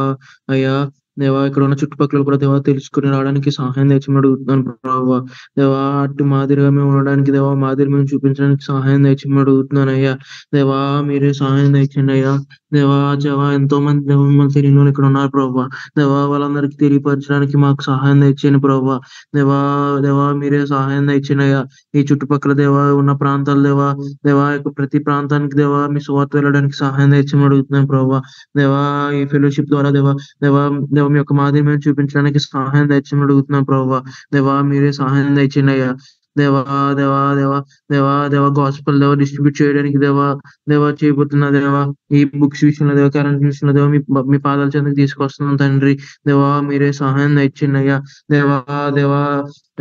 అయ్యా దేవా ఇక్కడ ఉన్న చుట్టుపక్కల కూడా దేవా తెలుసుకుని రావడానికి సహాయం దయచమని అడుగుతున్నాను ప్రభావ. దేవా అటు మాదిరిగా మేము ఉండడానికి దేవా మాదిరి మేము చూపించడానికి సహాయం దయచమని అడుగుతున్నాను అయ్యా దేవా. మీరే సహాయం దయచండి అయ్యా దేవా. దేవా ఎంతో మంది దేవ మిమ్మల్ని తెలియని వాళ్ళు ఇక్కడ ఉన్నారు ప్రభావ. దేవా వాళ్ళందరికీ తెలియపరచడానికి మాకు సహాయం దయచేయండి ప్రభావ. దేవా దేవా మీరే సహాయం దయచండి అయ్యా. ఈ చుట్టుపక్కల దేవా ఉన్న ప్రాంతాలు దేవా, దేవా యొక్క ప్రతి ప్రాంతానికి దేవా మీ సువార్త వెళ్ళడానికి సహాయం దయచేయమని అడుగుతున్నాను ప్రభావ. దేవా ఈ ఫెలోషిప్ ద్వారా దేవా దేవా దేవా మీ యొక్క మాదిరి మేము చూపించడానికి సహాయం దయచేయమని అడుగుతున్నాను ప్రభావ. దేవా మీరే సహాయం దయచేయండి అయ్యా దేవా. దేవా దేవా దేవా దేవా గాస్పల్ దేవా డిస్ట్రిబ్యూట్ చేయడానికి దేవా దేవా చేయబోతున్నా దేవా. ఈ బుక్స్ విషయంలో దేవా, కరెంట్ విషయంలో దేవా మీ పాదాల చెంతకు తీసుకొస్తున్నాం తండ్రి. దేవా మీరే సహాయం దయచేయండి అయ్యా దేవా. దేవా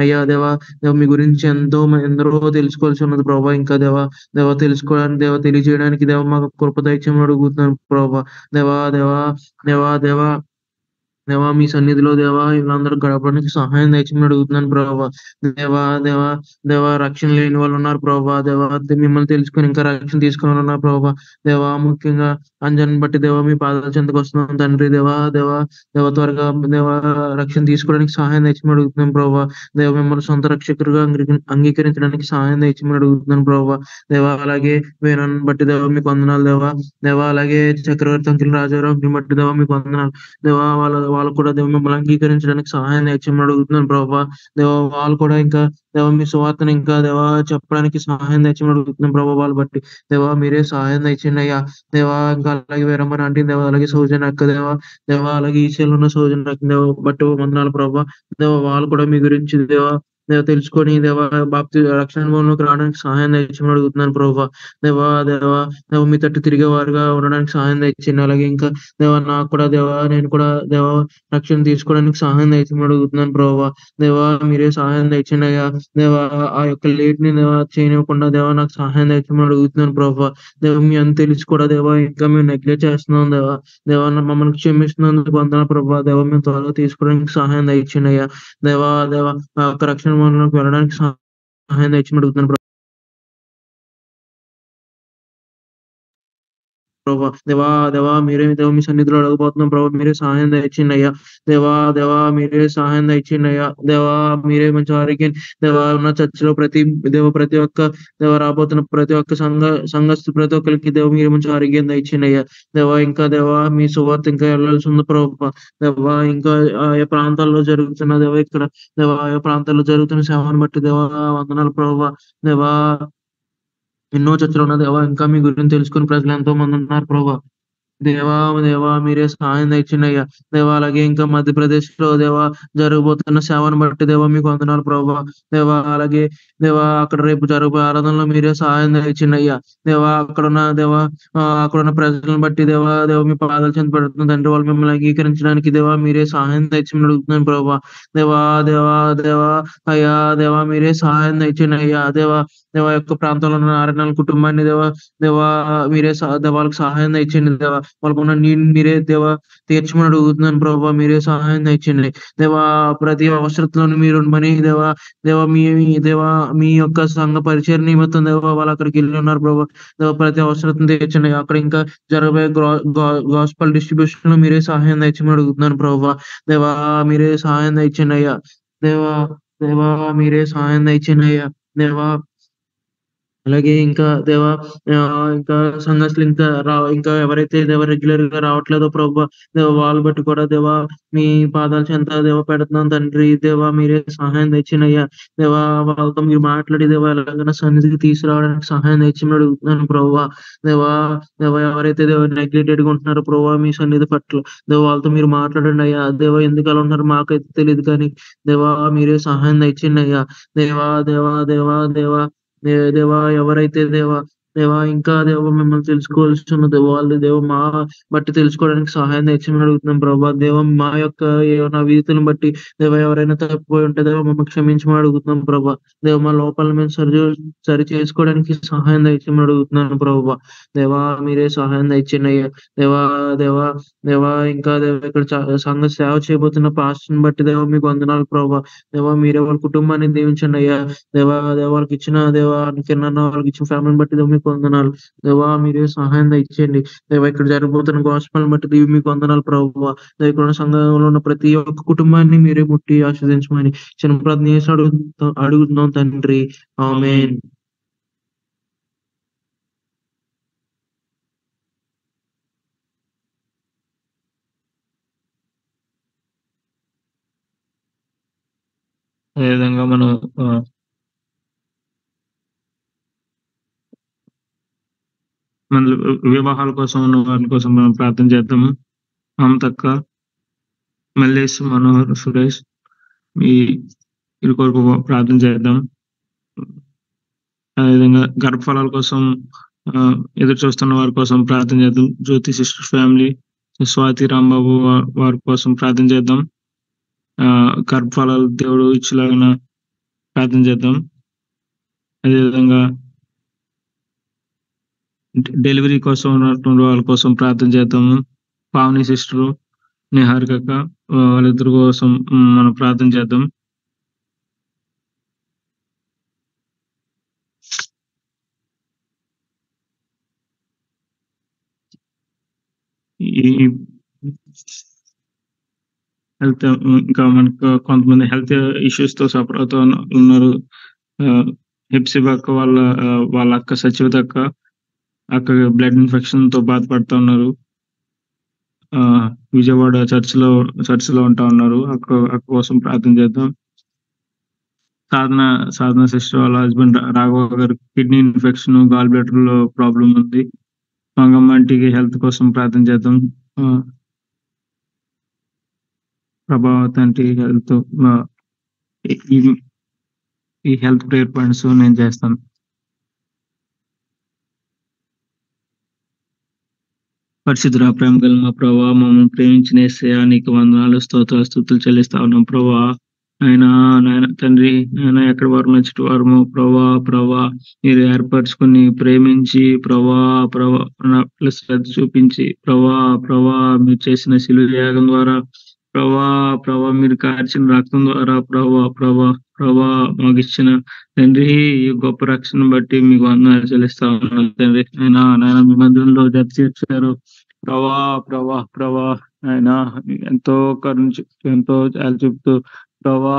అయ్యా దేవా దేవా మీ గురించి ఎందరో తెలుసుకోవాల్సి ఉన్నది ప్రభా. ఇంకా దేవా దేవా తెలుసుకోవడానికి దేవా తెలియజేయడానికి దేవా మాకు కృప దయచేయమని అడుగుతున్నాను ప్రభా. దేవా దేవా దేవా దేవా దేవా మీ సన్నిధిలో దేవా వీళ్ళందరూ గడపడానికి సహాయం దయచేయమని అడుగుతున్నాను ప్రభావ. దేవా దేవా దేవా రక్షణ లేని వాళ్ళు ఉన్నారు ప్రభావ. దేవా మిమ్మల్ని తెలుసుకొని ఇంకా రక్షణ తీసుకుని ఉన్నారు ప్రభావ. దేవా ముఖ్యంగా అంజన్ బట్టి దేవా మీ పాదాల చెంతకు వస్తున్నాం తండ్రి. దేవా దేవా దేవా త్వరగా దేవా రక్షణ తీసుకోవడానికి సహాయం దయచేయమని అడుగుతున్నాం ప్రభావ. దేవ మిమ్మల్ని సొంత రక్షకులుగా అంగీకరించడానికి సహాయం దయచేయమని అడుగుతున్నాను ప్రభావ. దేవా అలాగే వేణాన్ని బట్టి దేవా మీకు వందనాలు దేవా. దేవా అలాగే చక్రవర్తి అంకిల్ రాజారావు బట్టి దేవా మీకు వందనాలు దేవా. వాళ్ళు కూడా దేవ మిమ్మల్ని అంగీకరించడానికి సహాయం దయచేయమని అడుగుతున్నాను ప్రభావ. దేవ వాళ్ళు కూడా ఇంకా దేవ మీ సువార్తను ఇంకా దేవా చెప్పడానికి సహాయం దయచేయమని అడుగుతున్నాను ప్రభావ. వాళ్ళు బట్టి దేవా మీరే సహాయం దయచేయండి అయ్యా దేవా. ఇంకా అలాగే వేరమ్మ అంటే దేవా, అలాగే సౌజన్య అక్క దేవా, దేవా అలాగే ఈసేలు ఉన్న సౌజన్య అక్క దేవ బట్టి వందనాలు ప్రభావ. దేవ వాళ్ళు కూడా మీ గురించి దేవా దేవ తెలుసుకొని దేవా బాప్తి రక్షణ భవనంలోకి రావడానికి సహాయం దయచేయమని అడుగుతున్నాను ప్రభావ. దేవా దేవా దేవ మీ తట్టు తిరిగే వారుగా ఉండడానికి సహాయం దయచేయండి. అలాగే ఇంకా దేవా నాకు కూడా దేవా నేను కూడా దేవా రక్షణ తీసుకోవడానికి సహాయం దయచేయమని అడుగుతున్నాను ప్రభావ. దేవా మీరే సహాయం దయచేయండి అయ్యా దేవా. ఆ యొక్క లేట్ ని దేవా చేయనివ్వకుండా దేవా నాకు సహాయం దయచేయమని అడుగుతున్నాను ప్రభావ. దేవ మీ అంత తెలిసి కూడా దేవా ఇంకా మేము నెగ్లెక్ట్ చేస్తున్నాం దేవా. దేవా మమ్మల్ని క్షమిస్తున్నందుకు వందనాలు ప్రభావ. దేవా మేము త్వరగా తీసుకోవడానికి సహాయం దయచేయండి అయ్యా దేవా. దేవా ఆ యొక్క రక్షణ భవనంలోకి వెళ్ళడానికి సహాయం దయచేయమని అడుగుతున్నాను ప్రభా. దేవా దేవా మీరే దేవ మీ సన్నిధిలో అడగబోతున్నాం ప్రభావ. మీరే సహాయం దయచేయండి అయ్యా దేవా. దేవా మీరే సహాయం దయచేయండి అయ్యా దేవా. మీరే మంచి ఆరోగ్యం దేవా ఉన్న చర్చిలో ప్రతి ఒక్క దేవ రాబోతున్న ప్రతి ఒక్క సంఘస్థు ప్రతి ఒక్కరికి దేవ మీరే మంచి ఆరోగ్యం దయచేయండి అయ్యా దేవా. ఇంకా దేవా మీ సువార్త ఇంకా వెళ్ళాల్సి ఉంది ప్రభావ. దేవా ఇంకా ఆయా ప్రాంతాల్లో జరుగుతున్న దేవా ఇక్కడ దేవా ఆయా ప్రాంతాల్లో జరుగుతున్న సేవను బట్టి దేవా వందనాలు ప్రభావ. దేవా ఎన్నో చర్చలు ఉన్న దేవా ఇంకా మీ గురించి తెలుసుకుని ప్రజలు ఎంతో మంది ఉన్నారు ప్రభా. దేవా దేవా మీరే సహాయం దయచేయండి అయ్యా దేవా. అలాగే ఇంకా మధ్యప్రదేశ్ లో దేవా జరగబోతున్న సేవను బట్టి దేవా మీకు వందనాలు ప్రభావ. దేవా అలాగే దేవా అక్కడ రేపు జరగబోయే ఆరాధనలో మీరే సహాయం దయచేయండి అయ్యా దేవా. అక్కడున్న దేవా అక్కడున్న ప్రజలను బట్టి దేవా దేవ మీ పాదాలు చెంత పెడుతుంది తండ్రి. వాళ్ళు మిమ్మల్ని అంగీకరించడానికి దేవా మీరే సహాయం దయచేయమని అడుగుతున్నాను ప్రభావ. దేవా దేవా దేవా అయ్యా దేవా మీరే సహాయం దయచేయండి అయ్యా దేవా. దేవా యొక్క ప్రాంతంలో ఉన్న నారాయణ కుటుంబాన్ని దేవా దేవా మీరే వాళ్ళకి సహాయం దయచేయండి దేవా. వాళ్ళకున్న నీళ్ళు మీరే దేవా తీర్చమని అడుగుతున్నాను ప్రభావ. మీరే సహాయం దయచేయండి దేవా. ప్రతి అవసరతలోనూ మీరు ఉండమని దేవా దేవా దేవా మీ యొక్క సంఘ పరిచయం నిమిత్తం దేవా వాళ్ళు అక్కడికి వెళ్ళి ఉన్నారు ప్రభావ. దేవా ప్రతి అవసరతను తీర్చండి. అక్కడ ఇంకా జరగబోయే గాస్పల్ డిస్ట్రిబ్యూషన్ లో మీరే సహాయం దయచేయమని అడుగుతున్నాను ప్రభావ. దేవా మీరే సహాయం దయచేయండి అయ్యా దేవా. దేవా మీరే సహాయం దయచేయండి అయ్యా దేవా. అలాగే ఇంకా దేవా ఇంకా సంఘస్థులు ఇంకా ఎవరైతే దేవా రెగ్యులర్‌గా రావట్లేదో ప్రభా, దేవా వాళ్ళు బట్టి కూడా దేవా మీ పాదాల చెంత దేవా పెడుతున్నాం తండ్రి. దేవా మీరే సహాయం దయచేయండయ్యా. దేవా వాళ్ళతో మీరు మాట్లాడి దేవా ఎలాగైనా సన్నిధికి తీసుకురావడానికి సహాయం దయచేయమని అడుగుతున్నాను ప్రభువా. దేవా దేవా ఎవరైతే దేవా నెగ్లెక్టెడ్‌గా ఉంటున్నారో ప్రభువా మీ సన్నిధి పట్ల దేవా వాళ్ళతో మీరు మాట్లాడండయ్యా. దేవా ఎందుకలా ఉంటున్నారో మాకైతే తెలీదు కానీ దేవా మీరే సహాయం దయచేయండయ్యా. దేవా దేవా దేవా దేవా దేవా ఎవరైతే దేవా ఇంకా దేవా మిమ్మల్ని తెలుసుకోవాల్సిన దేవా వాళ్ళు దేవా మా బట్టి తెలుసుకోవడానికి సహాయం దయచేయమని అడుగుతున్నాం ప్రభా. దేవా మా యొక్క ఏమైనా వీధులను బట్టి దేవా ఎవరైనా తప్పిపోయి ఉంటే దేవా మమ్మల్ని క్షమించమని అడుగుతున్నాం ప్రభా. దేవా మా లోపాలను మేము సరి చేసుకోవడానికి సహాయం దయచేయమని అడుగుతున్నాను ప్రభా. దేవా మీరే సహాయం దయచేయండి అయ్యా. దేవా దేవా దేవా ఇంకా దేవా ఇక్కడ సంఘ సేవ చేయబోతున్న పాస్టర్‌ని బట్టి దేవా మీకు వందనాలు ప్రభా. దేవా మీరే వాళ్ళ కుటుంబాన్ని దీవించండి అయ్యా. దేవా వాళ్ళకిచ్చిన దేవా కిరణన్న వాళ్ళకిచ్చిన ఫ్యామిలీని బట్టి దేవా మీకు వందనాలు. దేవా మీరే సహాయం దయచేయండి. దేవా ఇక్కడ జరగబోతున్న గోస్పెల్‌ని బట్టి దేవా మీకు వందనాలు ప్రభువా. దేవా ఇక్కడున్న సంఘంలో ఉన్న ప్రతి ఒక్క కుటుంబాన్ని మీరే ముట్టి ఆశీర్వదించమని చిన్న ప్రార్థన చేసి అడుగుతున్నాం తండ్రి. ఆమేన్. అదేవిధంగా మనం మన వివాహాల కోసం ఉన్న వారి కోసం మనం ప్రార్థన చేద్దాము. మమతక్క, మల్లేష్, మనోహర్, సురేష్ వీరి కొరకు ప్రార్థన చేద్దాం. అదేవిధంగా గర్భఫలాల కోసం ఎదురు చూస్తున్న వారి కోసం ప్రార్థన చేద్దాం. జ్యోతి సిస్టర్ ఫ్యామిలీ, స్వాతి, రాంబాబు వారి కోసం ప్రార్థన చేద్దాం. గర్భఫలాలు దేవుడు ఇచ్చేలాగా ప్రార్థన చేద్దాం. అదేవిధంగా డెలివరీ కోసం ఉన్నటువంటి వాళ్ళ కోసం ప్రార్థన చేద్దాము. పావని సిస్టరు, నిహారిక వాళ్ళిద్దరి కోసం మనం ప్రార్థన చేద్దాం. హెల్త్ ఇంకా మనకు కొంతమంది హెల్త్ ఇష్యూస్ తో సఫర్ అవుతూ ఉన్నారు. హెప్సిబా అక్క వాళ్ళ అక్క సచివత అక్క బ్లడ్ ఇన్ఫెక్షన్ తో బాధపడుతూ ఉన్నారు. విజయవాడ చర్చిలో ఉంటా ఉన్నారు. అక్క కోసం ప్రార్థన చేద్దాం. సాధన సిస్టర్ వాళ్ళ హస్బెండ్ రాఘవ గారు కిడ్నీ ఇన్ఫెక్షన్, గాల్ బ్లాడర్ లో ప్రాబ్లం ఉంది. మంగమ్మ ఆంటీకి హెల్త్ కోసం ప్రార్థన చేద్దాం. ప్రభావత్ ఆంటీ హెల్త్ ఈ హెల్త్ ప్రేయర్ పాయింట్స్ నేను చేస్తాను. పరిశుద్ధుడా, ప్రేమ గల మా ప్రభా, మమ్మల్ని ప్రేమించిన యేసయ్యా నీకు వందనాలు, స్తోత్రాలు, స్తుతులు చెల్లిస్తా ఉన్నాం ప్రభా. నాయన తండ్రి, నాయన ఎక్కడి వారు నచ్చటి వారము ప్రభా మీరు ఏర్పరచుకుని ప్రేమించి ప్రభా శ్రద్ధ చూపించి ప్రభా మీరు చేసిన శిలువ యాగం ద్వారా ప్రభా మీరు కార్చిన రక్తం ద్వారా ప్రభా మాకు ఇచ్చిన తండ్రి ఈ గొప్ప రక్షణ బట్టి మీకు వందనాలు చెల్లిస్తా ఉన్నాను తండ్రి. నాయన మీ మందిరంలో జత చేర్చారు ప్రభా ఆయన ఎంతో కరుణ ఎంతో చాలా చెప్తూ ప్రభా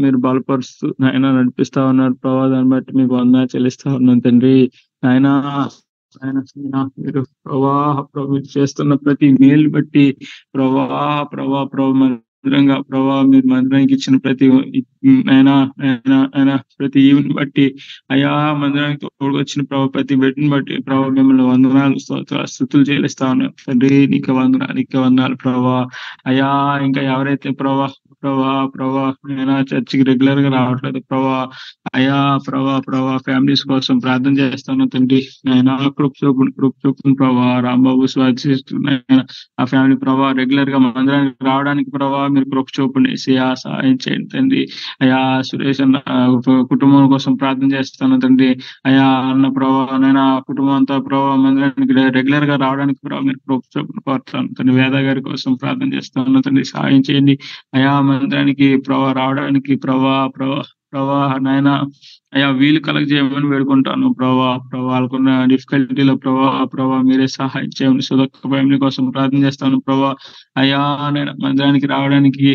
మీరు బలపరుస్తూ ఆయన నడిపిస్తా ఉన్నారు ప్రభా. దాన్ని బట్టి మీకు వందనాలు చెల్లిస్తా ఉన్నాను తండ్రి. ఆయన మీరు ప్రభు చేస్తున్న ప్రతి మేలు బట్టి మందిరంగా మీరు మందిరానికి ఇచ్చిన ప్రతి ప్రతి ఈవెని బట్టి అయా మందిరానికి తోడుకొచ్చిన ప్రతి బిడ్డని బట్టి మిమ్మల్ని వందనాలు స్తుతులు చెల్లిస్తా ఉన్నాను తండ్రి. నీకు వందనాలు ప్రభా. అయా ఇంకా ఎవరైతే ప్రభా చర్చికి రెగ్యులర్ గా రావట్లేదు ప్రభా, అయా ప్రభా ఫ్యామిలీస్ కోసం ప్రార్థన చేస్తాను తండ్రి. నేను కృప్ చూపును ప్రభా. రాంబాబు స్వాతి ఆ ఫ్యామిలీ ప్రభా రెగ్యులర్ గా మందిరానికి రావడానికి ప్రభా మీరు కృప్ చూపుని సహాయం చేయండి తండ్రి. అయా సురేష్ అన్న కుటుంబం కోసం ప్రార్థన చేస్తాను తండ్రి. అయా అన్న ప్రభా నేను కుటుంబం అంతా ప్రభా మందిరానికి రెగ్యులర్ గా రావడానికి ప్రభావ మీరు కృప్ చూపును కోరుతాను తండ్రి. వేద గారి కోసం ప్రార్థన చేస్తాను తండ్రి. సహాయం చేయండి అయా మందిరానికి రావడానికి ప్రభా నాయన అయ్యా వీలు కలగజేయమని వేడుకుంటాను ప్రభా. వాళ్ళకున్న డిఫికల్టీలో ప్రభా మీరే సహాయం చేయండి. సుధక్క ఫ్యామిలీ కోసం ప్రార్థన చేస్తాను ప్రభా. అయ్యా నేను మందిరానికి రావడానికి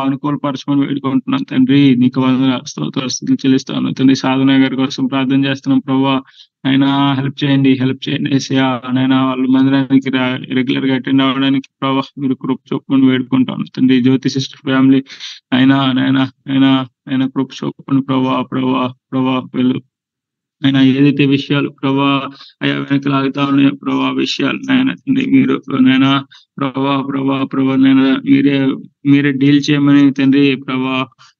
అనుకూలపరచమని వేడుకుంటున్నాను తండ్రి. నీకు వందనాలు స్తోత్రాలు చెల్లిస్తాను తండ్రి. సాధన గారి కోసం ప్రార్థన చేస్తున్నాం ప్రభా. అయినా హెల్ప్ చేయండి యేసయ్యా. నైనా వాళ్ళు మందిరానికి రెగ్యులర్ గా అటెండ్ అవ్వడానికి ప్రభా మీరు కృప చూపమని వేడుకుంటాను తండ్రి. జ్యోతి సిస్టర్ ఫ్యామిలీ ఆయన కృప చూపమని ప్రభా వీళ్ళు ఆయన ఏదైతే విషయాలు ప్రభా అయ్యా వెనక లాగుతా ఉన్నాయో విషయాలు నాయన తండ్రి మీరు నాయన నాయన మీరే డీల్ చేయమని తండ్రి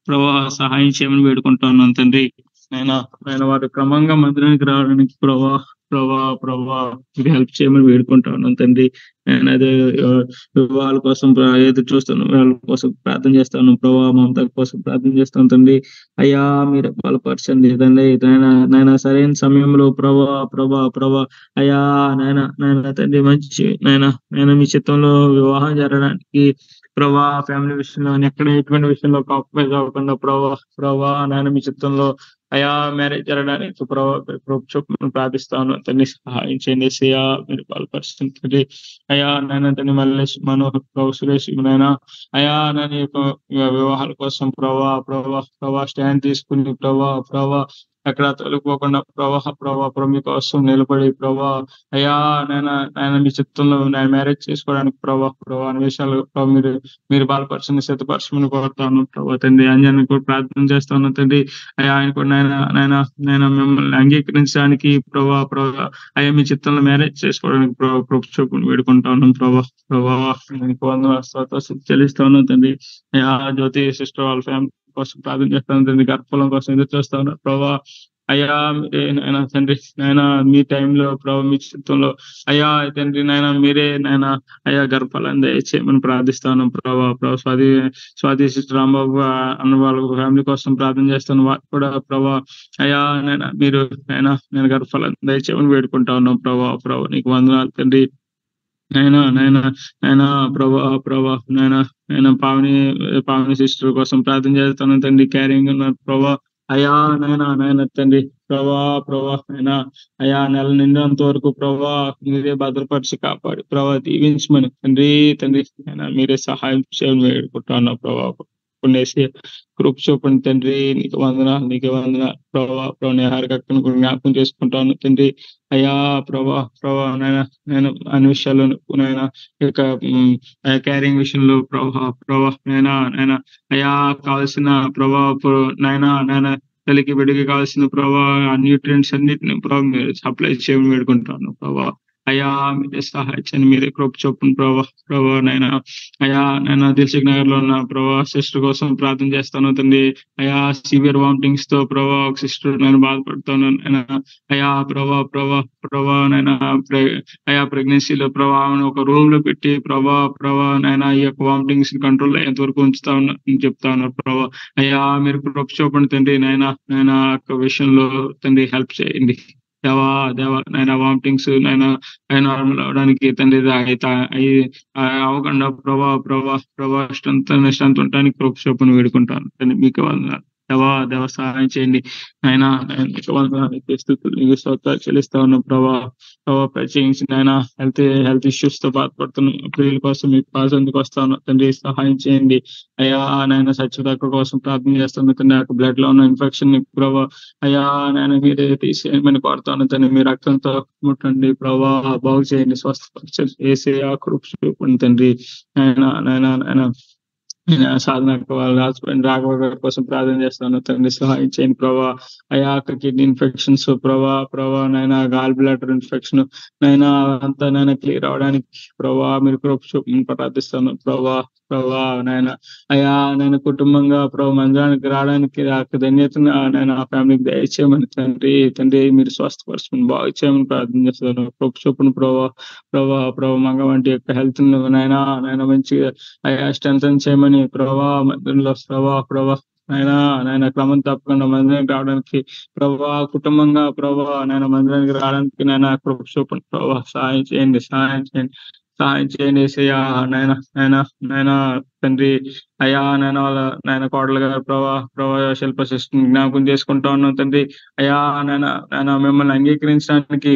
ప్రభా సహాయం చేయమని వేడుకుంటున్నాను తండ్రి. ఆయన వారు క్రమంగా మందిరానికి రావడానికి ప్రభా మీరు హెల్ప్ చేయమని వేడుకుంటున్నాను తండ్రి. నేను అదే వివాహాల కోసం ఎదురు చూస్తాను, వాళ్ళ కోసం ప్రార్థన చేస్తాను ప్రభా. మమత కోసం ప్రార్థన చేస్తాను తండ్రి. అయ్యా మీరు బలపరచండి తండ్రి. నాయన సరైన సమయంలో ప్రభా అయ్యా నాయన తండ్రి మంచి నాయన మీ చిత్తంలో వివాహం జరగడానికి ప్రభా ఫ్యామిలీ విషయంలో ఎక్కడ ఎటువంటి విషయంలో కాంప్రమైజ్ అవ్వకుండా ప్రభా నాయన మీ చిత్తంలో అయా మ్యారేజ్ జరగడానికి ప్రభు ప్రార్థిస్తాను తండ్రి. సహాయం చేయండి యేసయ్యా. మీరు బలపరుస్తుంది అయ్యా నాయన తండ్రి. మల్లేష్ మనోహర్ ప్రభు సురేష్ నాయన అయా నాని యొక్క వివాహాల కోసం ప్రభా స్టాండ్ తీసుకుని ప్రభా ఎక్కడ తొలగిపోకుండా ప్రభా మీకోసం నిలబడి ప్రభా అయ్యా నాయన మీ చిత్తంలో మ్యారేజ్ చేసుకోవడానికి ప్రభా అనే విషయాలు మీరు బలపరచని సిద్ధపరచమని కోరుతాను ప్రభా తండ్రి. అంజన్ కూడా ప్రార్థన చేస్తాను తండ్రి. అయ్యా ఆయన కూడా నాయన మిమ్మల్ని అంగీకరించడానికి ప్రభా అయ్యా మీ చిత్తంలో మ్యారేజ్ చేసుకోవడానికి ప్రభు చూపుని వేడుకుంటాను ప్రభా చెల్లిస్తాను తండ్రి. అయ్యా జ్యోతి సిస్టర్ వాళ్ళ ఫ్యామిలీ కోసం ప్రార్థన చేస్తాను తండ్రి. గర్భఫలం కోసం ఎదురు చూస్తాను ప్రభా. అయ్యా నాయన తండ్రి మీ టైంలో మీ చిత్తంలో అయ్యా తండ్రి మీరే అయ్యా గర్భఫలాన్ని దయచేయమని ప్రార్థిస్తాను ప్రభా. స్వాతి సిస్టర్ రాంబాబు అన్న వాళ్ళ ఫ్యామిలీ కోసం ప్రార్థన చేస్తాను. వారు కూడా ప్రభా అయ్యా మీరు నేను గర్భఫలాన్ని దయచేయమని వేడుకుంటా ఉన్నాం ప్రభా. నీకు వందనాలు తండ్రి. ప్రభా పావని సిస్టర్ కోసం ప్రార్థన చేస్తాను తండ్రి. క్యారింగ్ ఉన్నారు ప్రభా. అయ్యా నాయన తండ్రి ప్రభా అయ్యా నెల నిండినంత వరకు ప్రభా మీరే భద్రపరిచి కాపాడి ప్రభా దీవించమని తండ్రి మీరే సహాయం చేయమని వేడుకుంటున్నాను ప్రభా. పుణ్యేసి కృప చూపండి తండ్రి. నీకు వందన ప్రభా నేహారకను జ్ఞాపకం చేసుకుంటాను తండ్రి. అయ్యా ప్రభా నేను అన్ని విషయాల్లో యొక్క క్యారింగ్ విషయంలో ప్రభా అయ్యా కావాల్సిన ప్రభా తల్లికి బిడ్డకి కావాల్సిన ప్రభా న్యూట్రియంట్స్ అన్నిటిని ప్రభావ మీరు సప్లై చేయమని వేడుకుంటాను ప్రభా. అయ్యా మీరే సహాయించండి. మీరే కృప చూపండి ప్రభా అయ్యా దిల్సుఖ్ నగర్ లో ఉన్న ప్రభా సిస్టర్ కోసం ప్రార్థన చేస్తాను తండ్రి. అయ్యా సివియర్ వామిటింగ్స్ తో ప్రభా ఒక సిస్టర్ నేను బాధపడుతాను అయ్యా ప్రభా అయ్యా ప్రెగ్నెన్సీలో ప్రభా ఒక రూమ్ లో పెట్టి ప్రభా ఈ యొక్క వామిటింగ్స్ కంట్రోల్ ఎంతవరకు ఉంచుతా చెప్తా ఉన్నారు ప్రభా. అయ్యా మీరు కృప చూపండి తండ్రి. యొక్క విషయంలో తండ్రి హెల్ప్ చేయండి దేవా వామిటింగ్స్ నార్మల్ అవడానికి తండ్రి అవ్వకుండా ప్రభా స్ట్రెంత్ ఉండడానికి కృప చూపని వేడుకుంటాను తండ్రి. మీకు వందనాలు దేవ సహాయం చేయండి స్థుతులు స్తోత్రాలు చెల్లిస్తా ఉన్నాం ప్రభా. ప్రత్యేకించి హెల్త్ ఇష్యూస్ తో బాధపడుతున్న ప్రియుల కోసం మీకు పాజందుకు వస్తాను తండ్రి. సహాయం చేయండి అయ్యా. సత్యదాక కోసం ప్రార్థన చేస్తాను తండ్రి. నాకు బ్లడ్ లో ఉన్న ఇన్ఫెక్షన్ ప్రభా అయ్యా మీరే తీసేయమని కోరుతాను తండ్రి. మీ రక్తంతో ముట్టండి ప్రభా. బాగు చేయండి, స్వస్థపరచండి యేసయ్యా. కృప చూపండి తండ్రి. సాధన వాళ్ళ హస్బెండ్ రాఘవ గారి కోసం ప్రార్థన చేస్తాను తండ్రి. సహాయం చేయండి ప్రభా. అయ్యా కిడ్నీ ఇన్ఫెక్షన్స్ ప్రభా గాల్ బ్లాడర్ ఇన్ఫెక్షన్ అంతా క్లియర్ అవడానికి ప్రభా మీరు కృప చూపమని ప్రార్థిస్తాను ప్రభా. అయ్యా కుటుంబంగా మందిరానికి రావడానికి ధన్యతను ఆ ఫ్యామిలీకి దయచేయమని తండ్రి మీరు స్వస్థపరచమని బాగు చేయమని ప్రార్థన చేస్తాను. కృప చూపని ప్రభా మంగ వంటి యొక్క హెల్త్ మంచిగా అయ్యా స్ట్రెంథెన్ చేయమని మందిరంలో క్రమం తప్పకుండా మందిరానికి రావడానికి కుటుంబంగా మందిరానికి రావడానికి కృప చూపండి సహాయం చేయండి సహాయం చేయండి యేసయ్యా. నాయన నాయన నాయన తండ్రి అయ్యా నాయన వాళ్ళ నాయన కోడలు గారు ప్రభా శిల్ప సిస్టర్‌ని జ్ఞాపకం చేసుకుంటా ఉన్నాం తండ్రి. అయ్యా నాయన నాయన మిమ్మల్ని అంగీకరించడానికి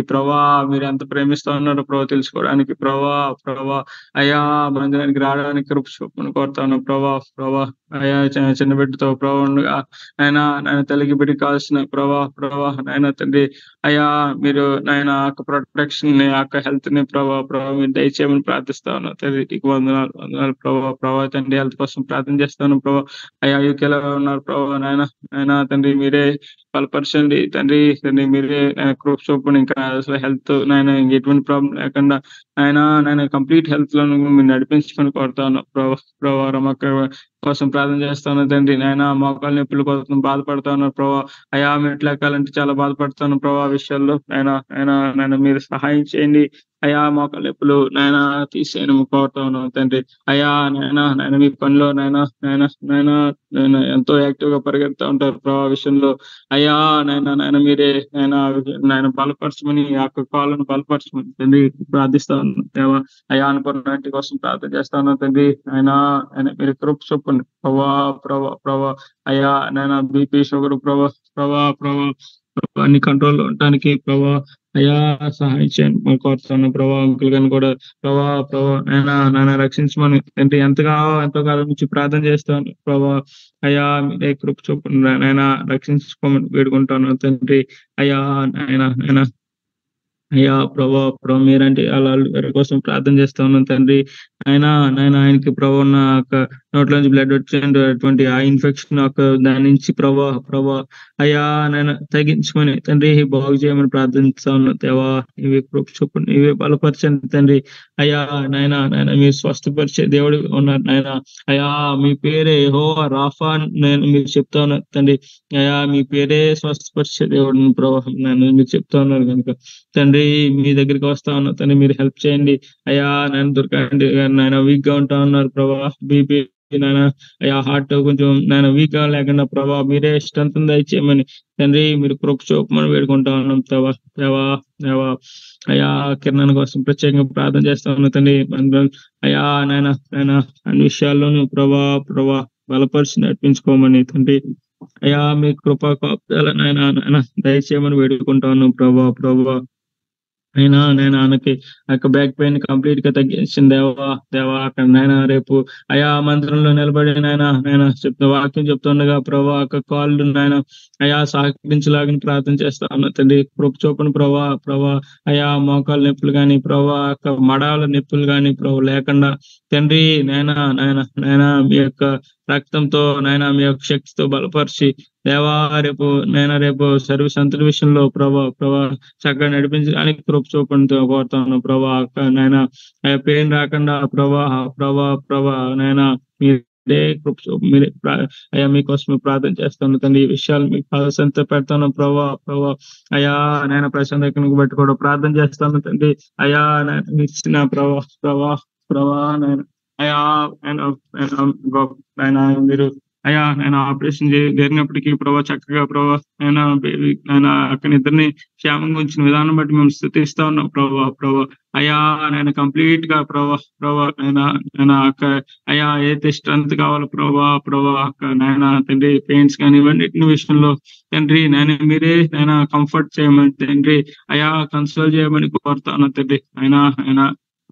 మీరెంత ప్రేమిస్తా ఉన్నారో తెలుసుకోవడానికి ప్రభా అయ్యా మందిరానికి రావడానికి కృప చూపమని కోరుతాను ప్రభా అయ్యా చిన్న బిడ్డతో ఉండగా నాయన తల్లికి బిడ్డకి కావాల్సిన ప్రభా నాయన తండ్రి అయ్యా మీరు నాయన ఆ యొక్క ప్రొటెక్షన్ ని ఆ యొక్క హెల్త్ ని ప్రభా మీరు దయచేయమని ప్రార్థిస్తా ఉన్నాను తండ్రి. నీకు వందనాలు ప్రభా తండ్రి. హెల్త్ కోసం ప్రార్థన చేస్తాను ప్రభా. అయ్యా యూకేలో ఉన్నారు ప్రభా నాయన తండ్రి మీరే బలపరచండి తండ్రి మీరే కృప చూపండి. ఇంకా అసలు హెల్త్ నాయన ఎటువంటి ప్రాబ్లం లేకుండా నాయన కంప్లీట్ హెల్త్ లో మీరు నడిపించుకొని కోరుతాను ప్రభా రమక్క కోసం ప్రార్థన చేస్తాను తండ్రి. నాయన మోకాలు నొప్పుల కోసం బాధపడతాను ప్రభా. అయ్యా మెట్లు ఎక్కాలంటే చాలా బాధపడతాను ప్రభా విషయాల్లో నాయన మీరు సహాయం చేయండి. అయ్యా మోకాలు నొప్పులు నాయన తీసేయని కోరుతా ఉన్నాను తండ్రి. అయ్యా నాయన మీ పనిలో నాయన ఎంతో యాక్టివ్ గా పరిగెడుతూ ఉంటారు ప్రభా విషయంలో. అయ్యా నాయన మీరే నాయన బలపరచమని ఆ యొక్క కాళ్ళను బలపరచమని తండ్రి ప్రార్థిస్తా ఉన్నాను దేవా. అయ్యా అనుకున్న కోసం ప్రార్థన చేస్తా ఉన్నాను తండ్రి. ఆయన మీరు కృప చూపండి ప్రభా. అయ్యా నాయన బీపీ షుగర్ ప్రభా అన్ని కంట్రోల్లో ఉండటానికి ప్రభా అయ్యా సహాయం చేయండి మాకు కోరుతాను ప్రభా. అంకుల్ గారిని కూడా ప్రభా నాయన రక్షించమని తండ్రి ఎంతో కాలం నుంచి ప్రార్థన చేస్తాను ప్రభా. అయ్యా మీరే కృప చూపండి నాయన రక్షించుకోమని వేడుకుంటాను తండ్రి. అయ్యా నాయన అయ్యా ప్రభా మీరంటే వాళ్ళ కోసం ప్రార్థన చేస్తా ఉన్నాను తండ్రి. ఆయనకి ప్రభా ఉన్న నోట్లోంచి బ్లడ్ వచ్చేటువంటి ఆ ఇన్ఫెక్షన్ దాని నుంచి ప్రభా అయ్యా నాయన తగ్గించుకొని తండ్రి బాగు చేయమని ప్రార్థిస్తా ఉన్నాను దేవా. ఇవి కృప చూపండి, ఇవి బలపరచండి తండ్రి. అయ్యా నాయన మీరు స్వస్థపరిచే దేవుడు ఉన్నారు నాయన. అయ్యా మీ పేరే యెహోవా రాఫా నేను మీరు చెప్తా ఉన్నారు తండ్రి. అయ్యా మీ పేరే స్వస్థపరిచే దేవుడు ప్రభా మీరు చెప్తా ఉన్నారు కనుక తండ్రి మీ దగ్గరికి వస్తా ఉన్నా తండ్రి. మీరు హెల్ప్ చేయండి అయ్యా. నాయన దొరకండి నాయన వీక్ గా ఉంటా ఉన్నారు ప్రభా. బీపీ నాయన అయ్యా హార్ట్ కొంచెం నాయన వీక్ గా లేకుండా ప్రభా మీరే స్ట్రెంత్ దయచేయమని తండ్రి మీరు కృప చూపమని వేడుకుంటా ఉన్నాం దేవా. అయ్యా కిరణ్ కోసం ప్రత్యేకంగా ప్రార్థన చేస్తా ఉన్నా తండ్రి. అయ్యా నాయన అన్ని విషయాల్లోనూ ప్రభా బలపరిచి నడిపించుకోమని తండ్రి. అయ్యా మీ కృపా కాపుదల నాయన దయచేయమని వేడుకుంటా ఉన్నాం ప్రభా. అయినా నేను ఆయనకి బ్యాక్ పెయిన్ కంప్లీట్ గా తగ్గించింది దేవా. అక్కడ నాయన రేపు అయా మందిరంలో నిలబడి నాయన వాక్యం చెప్తుండగా ప్రభా కాళ్ళు నాయన అయా సహకరించలాగని ప్రార్థన చేస్తా ఉన్నా తండ్రి. కృప చూపని ప్రభా అయా మోకాళ్ళ నొప్పులు గాని ప్రభా మడాల నొప్పులు గాని ప్రభు లేకుండా తండ్రి నాయన మీ యొక్క రక్తంతో నాయన మీ యొక్క శక్తితో బలపరిచి దేవా రేపు సర్వీస్ అంతటి విషయంలో ప్రభా చక్కగా నడిపించడానికి కృప చూపండి కోరుతాను ప్రభా. నాయన పెయిన్ రాకుండా ప్రభా నాయన మీరే కృప మీరే అయ్యా మీకోసం ప్రార్థన చేస్తాను తండ్రి. ఈ విషయాలు మీకు కావాల్సినంత పెడతాను ప్రభా. అయ్యా నాయన ప్రశాంతకు బట్టి కూడా ప్రార్థన చేస్తాను తండ్రి. అయ్యా నాయన ఇచ్చిన ప్రభా నాయన అయ్యా మీరు అయ్యా నేను ఆపరేషన్ జరిగినప్పటికీ ప్రభా చక్కగా ప్రభా ఆయన అక్కడ ఇద్దరిని క్షేమంగా ఉంచిన విధానం బట్టి మేము స్థుతిస్తా ఉన్నాం ప్రభా. అయ్యా నేను కంప్లీట్ గా ప్రభా అయ్యా ఏదైతే స్ట్రెంత్ కావాలో ప్రభా నాయన తండ్రి పెయిన్స్ కానీ ఇవన్నిటిని విషయంలో తండ్రి మీరే కంఫర్ట్ చేయమని తండ్రి అయ్యా కన్సోల్ చేయమని కోరుతాను తండ్రి. ఆయన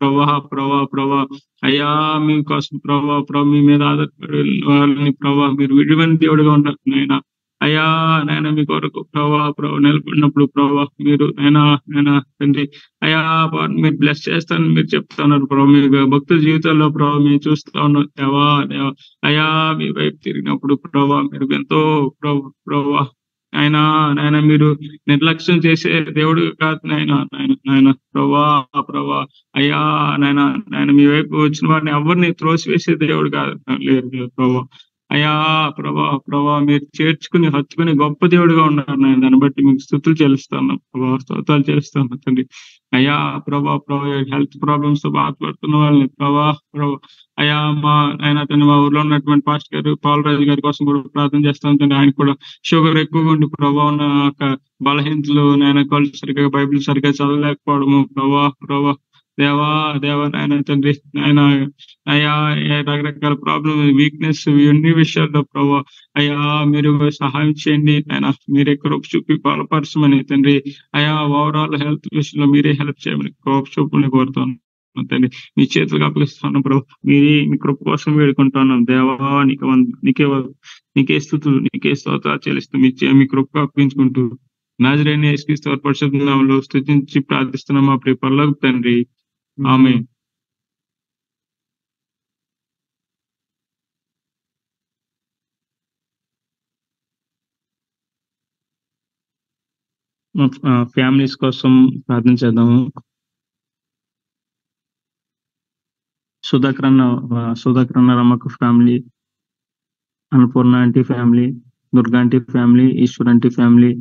ప్రభా అయ్యా మీకోసం ప్రభా మీ మీద ఆధారపడి వాళ్ళని ప్రభా మీరు విడివని దేవుడుగా ఉన్నారు నాయన. అయ్యా నాయన మీ కొరకు ప్రభా నిలబడినప్పుడు ప్రభా మీరు నాయన తండ్రి అయ్యా మీరు బ్లెస్ చేస్తానని మీరు చెప్తున్నారు ప్రభా. మీ భక్తుల జీవితాల్లో ప్రభా మేము చూస్తా ఉన్నాం దేవా. అయ్యా మీ వైపు తిరిగినప్పుడు ప్రభా మీరు ఎంతో ప్రభా నాయన మీరు నిర్లక్ష్యం చేసే దేవుడు కాదు నాయన ప్రభా అయ్యా నాయన మీ వైపు వచ్చిన వారిని ఎవరిని త్రోసివేసే దేవుడు కాదు లేదు ప్రభా. అయ్యా ప్రభా మీరు చేర్చుకుని హత్తుకుని గొప్ప దేవుడిగా ఉన్నారు నాయన. దాన్ని బట్టి మీకు స్తుతులు చెల్లిస్తాను ప్రభా, స్తోత్రాలు చెల్లిస్తాను తండ్రి. అయ్యా ప్రభా హెల్త్ ప్రాబ్లమ్స్ తో బాధపడుతున్న వాళ్ళని ప్రభా అయ్యా మా ఊర్లో ఉన్నటువంటి పాస్టర్ గారు పాలరాజు గారి కోసం కూడా ప్రార్థన చేస్తాను తండ్రి. ఆయన కూడా షుగర్ ఎక్కువగా ఉండి ప్రభా ఉన్న బలహీనతలు కళ్ళు సరిగ్గా బైబిల్ సరిగ్గా చదవలేకపోవడము ప్రభా దేవా దేవా నాయన తండ్రి నాయన అయ్యా రకరకాల ప్రాబ్లమ్ వీక్నెస్ ఇవన్నీ విషయాల్లో ప్రభావ అయ్యా మీరు సహాయం చేయండి ఆయన మీరే కృప చూపి బలపరచమని తండ్రి అయ్యా ఓవరాల్ హెల్త్ విషయంలో మీరే హెల్ప్ చేయమని కృప చూపమని కోరుతాను తండ్రి మీ చేతులకు అప్పగిస్తాను ప్రభు మీరే మీ కృప కోసం వేడుకుంటున్నాను దేవా నీకే స్తుతులు నీకే స్తోత్రాలు చెల్లిస్తూ మీ కృప అప్పగించుకుంటూ నాజరేయుని యేసుక్రీస్తు వారి పరిశుద్ధ నామములో స్తుతించి ప్రార్థిస్తున్నాం మా ప్రియ పరలోకపు తండ్రి ఆమేన్. ఫ్యామిలీస్ కోసం ప్రార్థన చేద్దాము. సుధాకర్ అన్న రమ్మకు family, Annapurna aunty family, Durga aunty family, Eshwar aunty family,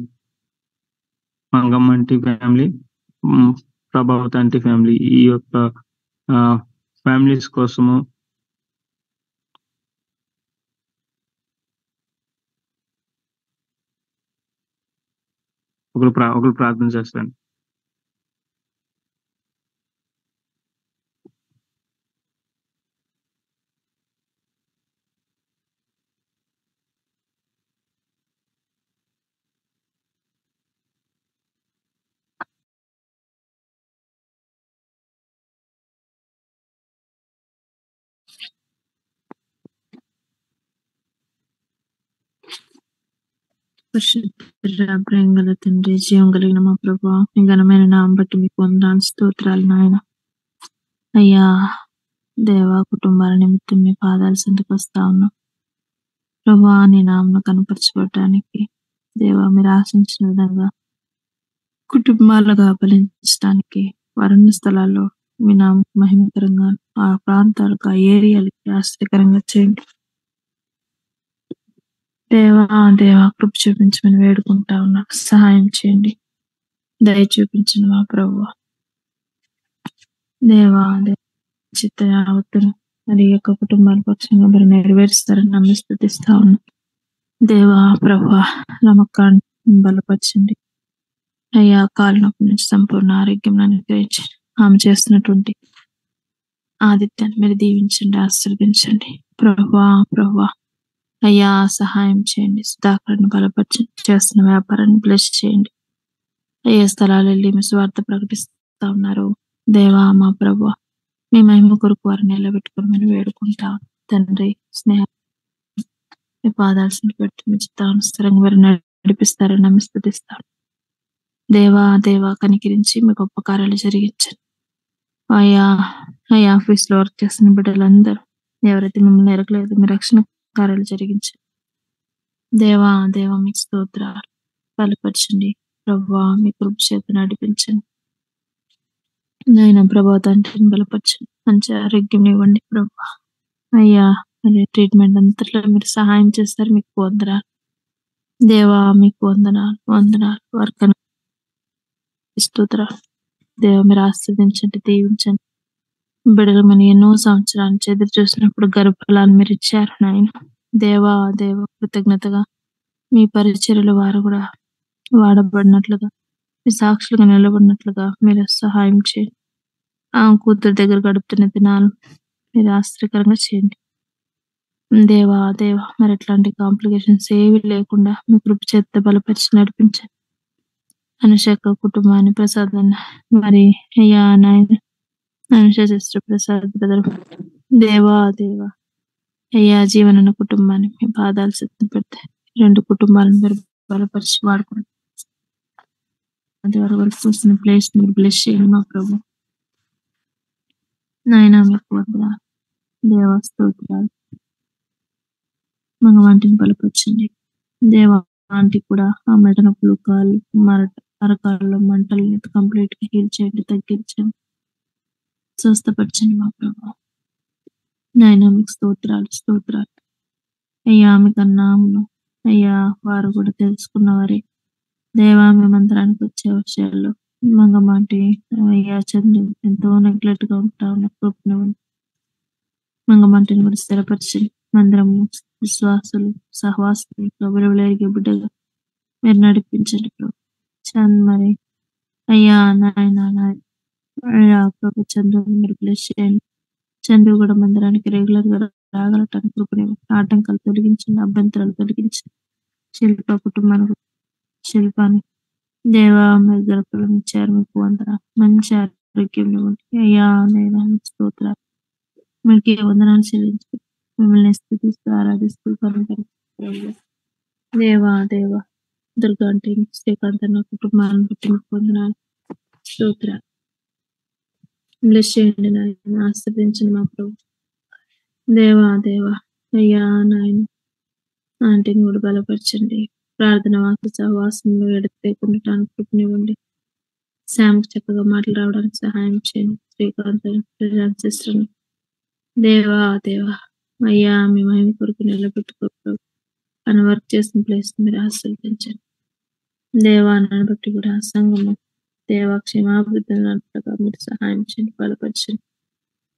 Mangamma aunty family, Prabhavathi aunty family, ఈ యొక్క ఫ్యామిలీస్ కోసము ఒకరు ప్రార్థన చేస్తాను. పరిశుద్ధ ప్రేమ గల తండ్రి, జీవం కలిగిన మా ప్రభా, మీ ఘనమైన నామం బట్టి మీకు వందనాలు స్తోత్రాలు నాయన. అయ్యా దేవా, కుటుంబాల నిమిత్తం మీ పాదాల సంతకు వస్తా ఉన్నాం ప్రభా. నీ నామను కనపరచబడటానికి దేవా మీరు ఆశించిన విధంగా కుటుంబాలుగా ఫలించడానికి వరుణ స్థలాల్లో మీ నామం మహిమకరంగా ఆ ప్రాంతాలకు ఆ ఏరియాలకి ఆశ్చర్యకరంగా చేయండి దేవా. దేవా కృప చూపించమని వేడుకుంటా ఉన్నా, సహాయం చేయండి, దయ చూపించండి మా ప్రభు. దేవా చిత్త యావత్తును మరి యొక్క కుటుంబాల పక్షంగా మీరు నెరవేరుస్తారని నమ్మి స్తుతిస్తా ఉన్నా దేవా. ప్రభా నమ్మకాన్ని బలపరచండి అయ్యా. కాలు నొప్పి నుంచి సంపూర్ణ ఆరోగ్యం అనుగ్రహించండి. ఆమె చేస్తున్నటువంటి ఆదిత్యాన్ని మీరు దీవించండి, ఆశీర్వదించండి ప్రభా. ప్రభా అయ్యా సహాయం చేయండి. సుధాకర్ని బలపరచండి, చేస్తున్న వ్యాపారాన్ని బ్లెస్ చేయండి. అయ్యా స్థలాలు వెళ్ళి మీ స్వార్థ ప్రకటిస్తా ఉన్నారు దేవా. మా ప్రభు మీ మహిమ కొరకు వారిని నిలబెట్టుకుని మేము వేడుకుంటాం తండ్రి. స్నేహ మీ పాదాల్సిన పెట్టి మీ చిత్తానుసరంగా వారిని నడిపిస్తారని నమ్మి స్తుతిస్తాను దేవా. దేవా కనికరించి మీ గొప్ప కార్యాలు జరిగించండి అయ్యా. అయ్యా ఆఫీస్ లో వర్క్ చేస్తున్న బిడ్డలందరూ ఎవరైతే మిమ్మల్ని ఎరగలేదు మీ రక్షణ కార్యాలు జరిగించండి దేవా. దేవా మీకు స్తోత్రాలు బలపరచండి ప్రభా. మీ కృప చేత నడిపించండి నాయన. ప్రభా తండ్రిని బలపరచండి, మంచి ఆరోగ్యం ఇవ్వండి ప్రభా. అయ్యా మరి ట్రీట్మెంట్ అంతట్లో మీరు సహాయం చేస్తారు, మీకు వందనాలు దేవా. మీకు వందనాలు వందనాలు. వర్క్ స్తోత్రాలు దేవా. మీరు ఆశీర్వదించండి, దీవించండి. బిడ్డలు మనం ఎన్నో సంవత్సరాల నుంచి ఎదురు చూసినప్పుడు గర్భఫలాన్ని మీరు ఇచ్చారు నాయన దేవా. దేవా కృతజ్ఞతగా మీ పరిచర్యలు వారు కూడా వాడబడినట్లుగా మీ సాక్షులుగా నిలబడినట్లుగా మీరు సహాయం చేయండి. ఆ కూతురు దగ్గర గడుపుతున్న దినాలు మీరు ఆశ్చర్యకరంగా చేయండి దేవా. దేవా మరి ఎట్లాంటి కాంప్లికేషన్స్ ఏవి లేకుండా మీ కృప చేత బలపరిచి నడిపించండి. అనుషక కుటుంబాన్ని ప్రసాద్ అన్న మరి అయ్యా నాయన అనుష సిస్టర్ ప్రసాద్ బ్రదర్ దేవా. దేవా అయ్యా జీవనన్న కుటుంబాన్ని మీ పాదాలు సిద్ధం పెడతాయి. రెండు కుటుంబాలను మీరు బలపరిచి వాడుకోండి. అది వారు వరకు చూసిన ప్లేస్ మీరు బ్లెస్ చేయండి మా ప్రభు నాయన. మీకు వందనాలు దేవా, స్తోత్రాలు. మన వంటిని బలపరచండి దేవా. ఆంటీ కూడా ఆ మెడ నొప్పులు, కాళ్ళు అరకాళ్ళలో మంటలు కంప్లీట్ గా హీల్ చేయండి, తగ్గించండి, స్వస్థపరచండి మా ప్రభు నాయన. మీకు స్తోత్రాలు స్తోత్రాలు అయ్యా. మీకు అన్నామును అయ్యా వారు కూడా తెలుసుకున్న వారే దేవా. మీ మందిరానికి వచ్చే విషయాల్లో మంగమాంటి అయ్యా చంద్రు ఎంతో నెగ్లెక్ట్ గా ఉంటా ఉన్న కృపను మంగమాంటిని కూడా స్థిరపరచండి. మందిరము విశ్వాసులు సహవాసులు ప్రభువులు ఎరిగే బిడ్డగా మీరు నడిపించండి ప్రభు. చంద్ మరి అయ్యా నాయన అయ్యా ప్రభు చంద్రుని మీరు బ్లెస్ చేయండి. చంద్రు కూడా మందిరానికి రెగ్యులర్ గా రాగలటానికి కృపనివ్వండి. ఆటంకాలు తొలగించండి, అభ్యంతరాలు తొలగించండి. శిల్ప కుటుంబానికి శిల్పాన్ని దేవా మీరు గర్భఫలం ఇచ్చారు, మీకు వందనాలు. మంచి ఆరోగ్యం ఇవ్వండి అయ్యా. నేను స్తోత్రాలు, మీకు వందనాలు చెల్లించు, మిమ్మల్ని స్థుతిస్తూ ఆరాధిస్తూ కనుగొని దేవా దేవా దుర్గా అంటే శ్రీకాంత్ అన్న కుటుంబాలను బట్టి మీకు వందనాలు, స్తోత్రాలు. బ్లెస్ చేయండి నాయన, ఆశీర్వదించండి మా ప్రభు. దేవా దేవా అయ్యా నాయన ఆంటీని కూడా బలపరచండి. ప్రార్థన వాక్య సహవాసంలో ఎడతెగకుండటానికి కృపనివ్వండి. శామ్కి చక్కగా మాటలు రావడానికి సహాయం చేయండి. శ్రీకాంత్ సిస్టర్ని దేవా దేవా అయ్యా మీ మహిమ కొరకు నిలబెట్టుకో. తన వర్క్ చేసిన ప్లేస్ మీరు ఆశీర్వదించండి. దేవా నన్ను బట్టి కూడా సంఘము దేవా క్షేమాభివృద్ధి నడుపుగా మీరు సహాయం చేయండి, బలపరచండి.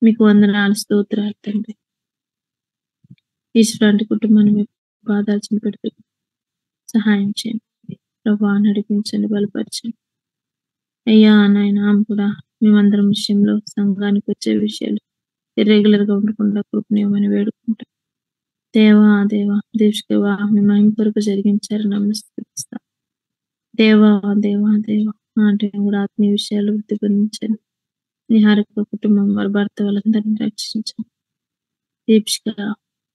మీకు వందనాలు, స్తోత్రాలు తండ్రి. ఈశ్వరాంటి కుటుంబాన్ని మీ పాదాల్సిన పెడుతూ సహాయం చేయండి ప్రభా, నడిపించండి, బలపరచండి అయ్యా. నాయన ఆమె కూడా మేమందరం విషయంలో సంఘానికి వచ్చే విషయాలు ఇర్రెగ్యులర్ గా ఉండకుండా కృపణీయమని వేడుకుంటాం. దేవా దేవా దేవా మీ మహిమ కొరకు జరిగించారు నమస్కరిస్తాం. దేవా దేవా దేవా అంటే కూడా ఆత్మీయ విషయాలు వృద్ధి పొందించండి. నిహారిక కుటుంబం వారి భర్త వాళ్ళందరినీ రక్షించండి. దీప్షిక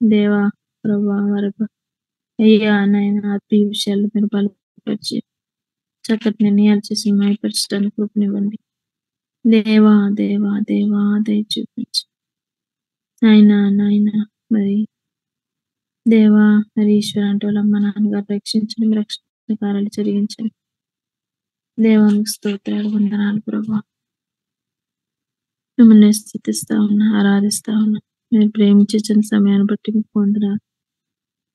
దేవా ప్రభా వారి అయ్యా నాయన ఆత్మీయ విషయాలు మీరు బలపరిచి చక్కటి నిర్ణయాలు చేసి మాయపరచడానికి కృపనివ్వండి. దేవా దేవా దేవా దయ చూపించు నాయనా నాయన. మరి దేవా మరి ఈశ్వర అంటే వాళ్ళ అమ్మ నాన్నగారు రక్షించండి, మీ రక్షణ కార్యాలు జరిగించండి. దేవా మీకు స్తోత్రాలు, వందనాలు ప్రభా. మిమ్మల్ని స్థుతిస్తా ఉన్నా, ఆరాధిస్తా ఉన్నా. మీరు ప్రేమించిన సమయాన్ని బట్టి మీకు వందనాలు.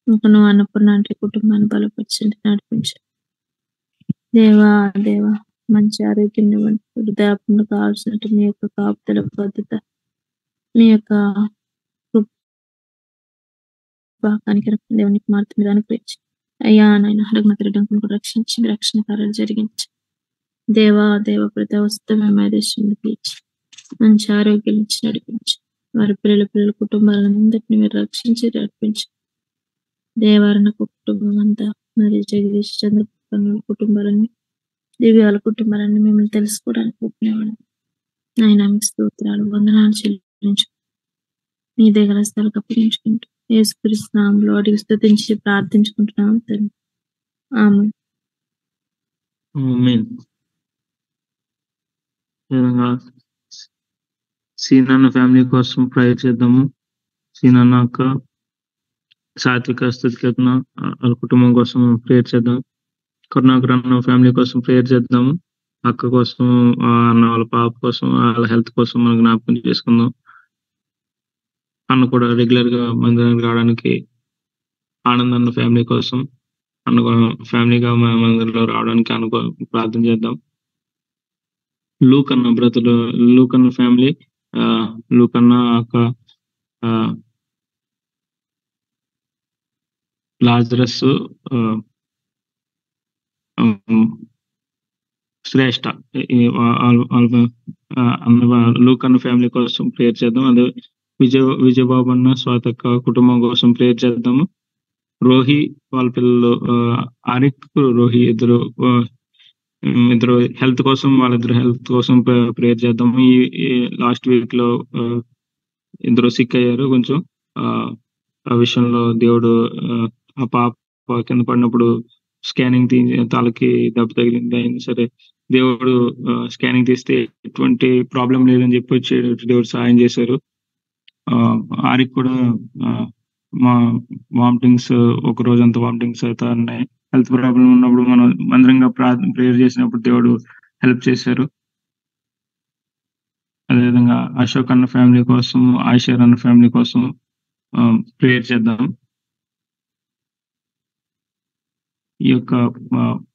ఇంకా నువ్వు అన్నపూర్ణ అంటే కుటుంబాన్ని బలపరచండి, నడిపించండి. దేవా దేవా మంచి ఆరోగ్యం ఇవ్వండి. వృద్ధాప్యంలో కావాల్సినట్టు మీ యొక్క కాపుదల భద్రత, మీ యొక్క దేవునికి మార్పు మీద అనుగ్రహించి అయ్యా నాయన అడగమతడంకును కూడా రక్షించి మీ రక్షణ కార్యాలు జరిగించి దేవా దేవ ప్రతి అవస్థ మేము దేశంలో తీర్చి మంచి ఆరోగ్యం ఇచ్చి నడిపించి వారి పిల్లల కుటుంబాలందరినీ మీరు రక్షించి నడిపించి దేవారణ కుటుంబం అంతా మరి జగదీష్ చంద్ర కుటుంబాలన్నీ దివ్యాల కుటుంబాలన్నీ మిమ్మల్ని తెలుసుకోవడానికి ఒప్పునేవాడు. ఆయన స్తోత్రాలు, వందనాలు చెల్లించు మీ దగ్గర స్థలకు అప్పగించుకుంటూ యేసుక్రీస్తు నామములో అడిగి స్తుతించి ప్రార్థించుకుంటున్నాం తండ్రి, ఆమేన్. ఆమేన్. విధంగా సీనన్న ఫ్యామిలీ కోసం ప్రేయర్ చేద్దాము. సీనన్న అక్క సాత్విక స్థితిగతున వాళ్ళ కుటుంబం కోసం ప్రేయర్ చేద్దాం. కరుణాకర్ అన్న ఫ్యామిలీ కోసం ప్రేయర్ చేద్దాము. అక్క కోసం, అన్న వాళ్ళ పాప కోసం, వాళ్ళ హెల్త్ కోసం మనం జ్ఞాపకం చేసుకుందాం. అన్న కూడా రెగ్యులర్ గా మందిరానికి రావడానికి ఆనంద్ అన్న ఫ్యామిలీ కోసం, అన్న ఫ్యామిలీగా మందిరంలో రావడానికి ప్రార్థన చేద్దాం. లూక్ అన్న బ్రతులు, లూక్ అన్న ఫ్యామిలీ, లూక్ అన్న అక్క, లాజరస్, శ్రేష్ఠ, లూక్ అన్న ఫ్యామిలీ కోసం ప్రేయర్ చేద్దాం. అదే విజయబాబు అన్న స్వాతక్క కుటుంబం కోసం ప్రేయర్ చేద్దాము. రోహి వాళ్ళ పిల్లలు ఆరిక్, రోహి ఇద్దరు హెల్త్ కోసం, వాళ్ళిద్దరు హెల్త్ కోసం ప్రేయర్ చేద్దాము. ఈ లాస్ట్ వీక్ లో ఇద్దరు సిక్ అయ్యారు కొంచెం. ఆ విషయంలో దేవుడు ఆ పాప కింద పడినప్పుడు స్కానింగ్ తలకి దెబ్బ తగిలింది, అయినా సరే దేవుడు స్కానింగ్ తీస్తే ఎటువంటి ప్రాబ్లం లేదని చెప్పి వచ్చి దేవుడు సహాయం చేశారు. ఆరికి కూడా వామిటింగ్స్, ఒక రోజంతా వామిటింగ్స్ అవుతా ఉన్నాయి. హెల్త్ ప్రాబ్లం ఉన్నప్పుడు మనం మందిరంగా ప్రేయర్ చేసినప్పుడు దేవుడు హెల్ప్ చేశారు. అదేవిధంగా అశోక్ అన్న ఫ్యామిలీ కోసం, ఆయిషర్ అన్న ఫ్యామిలీ కోసం ప్రేయర్ చేద్దాం. ఈ యొక్క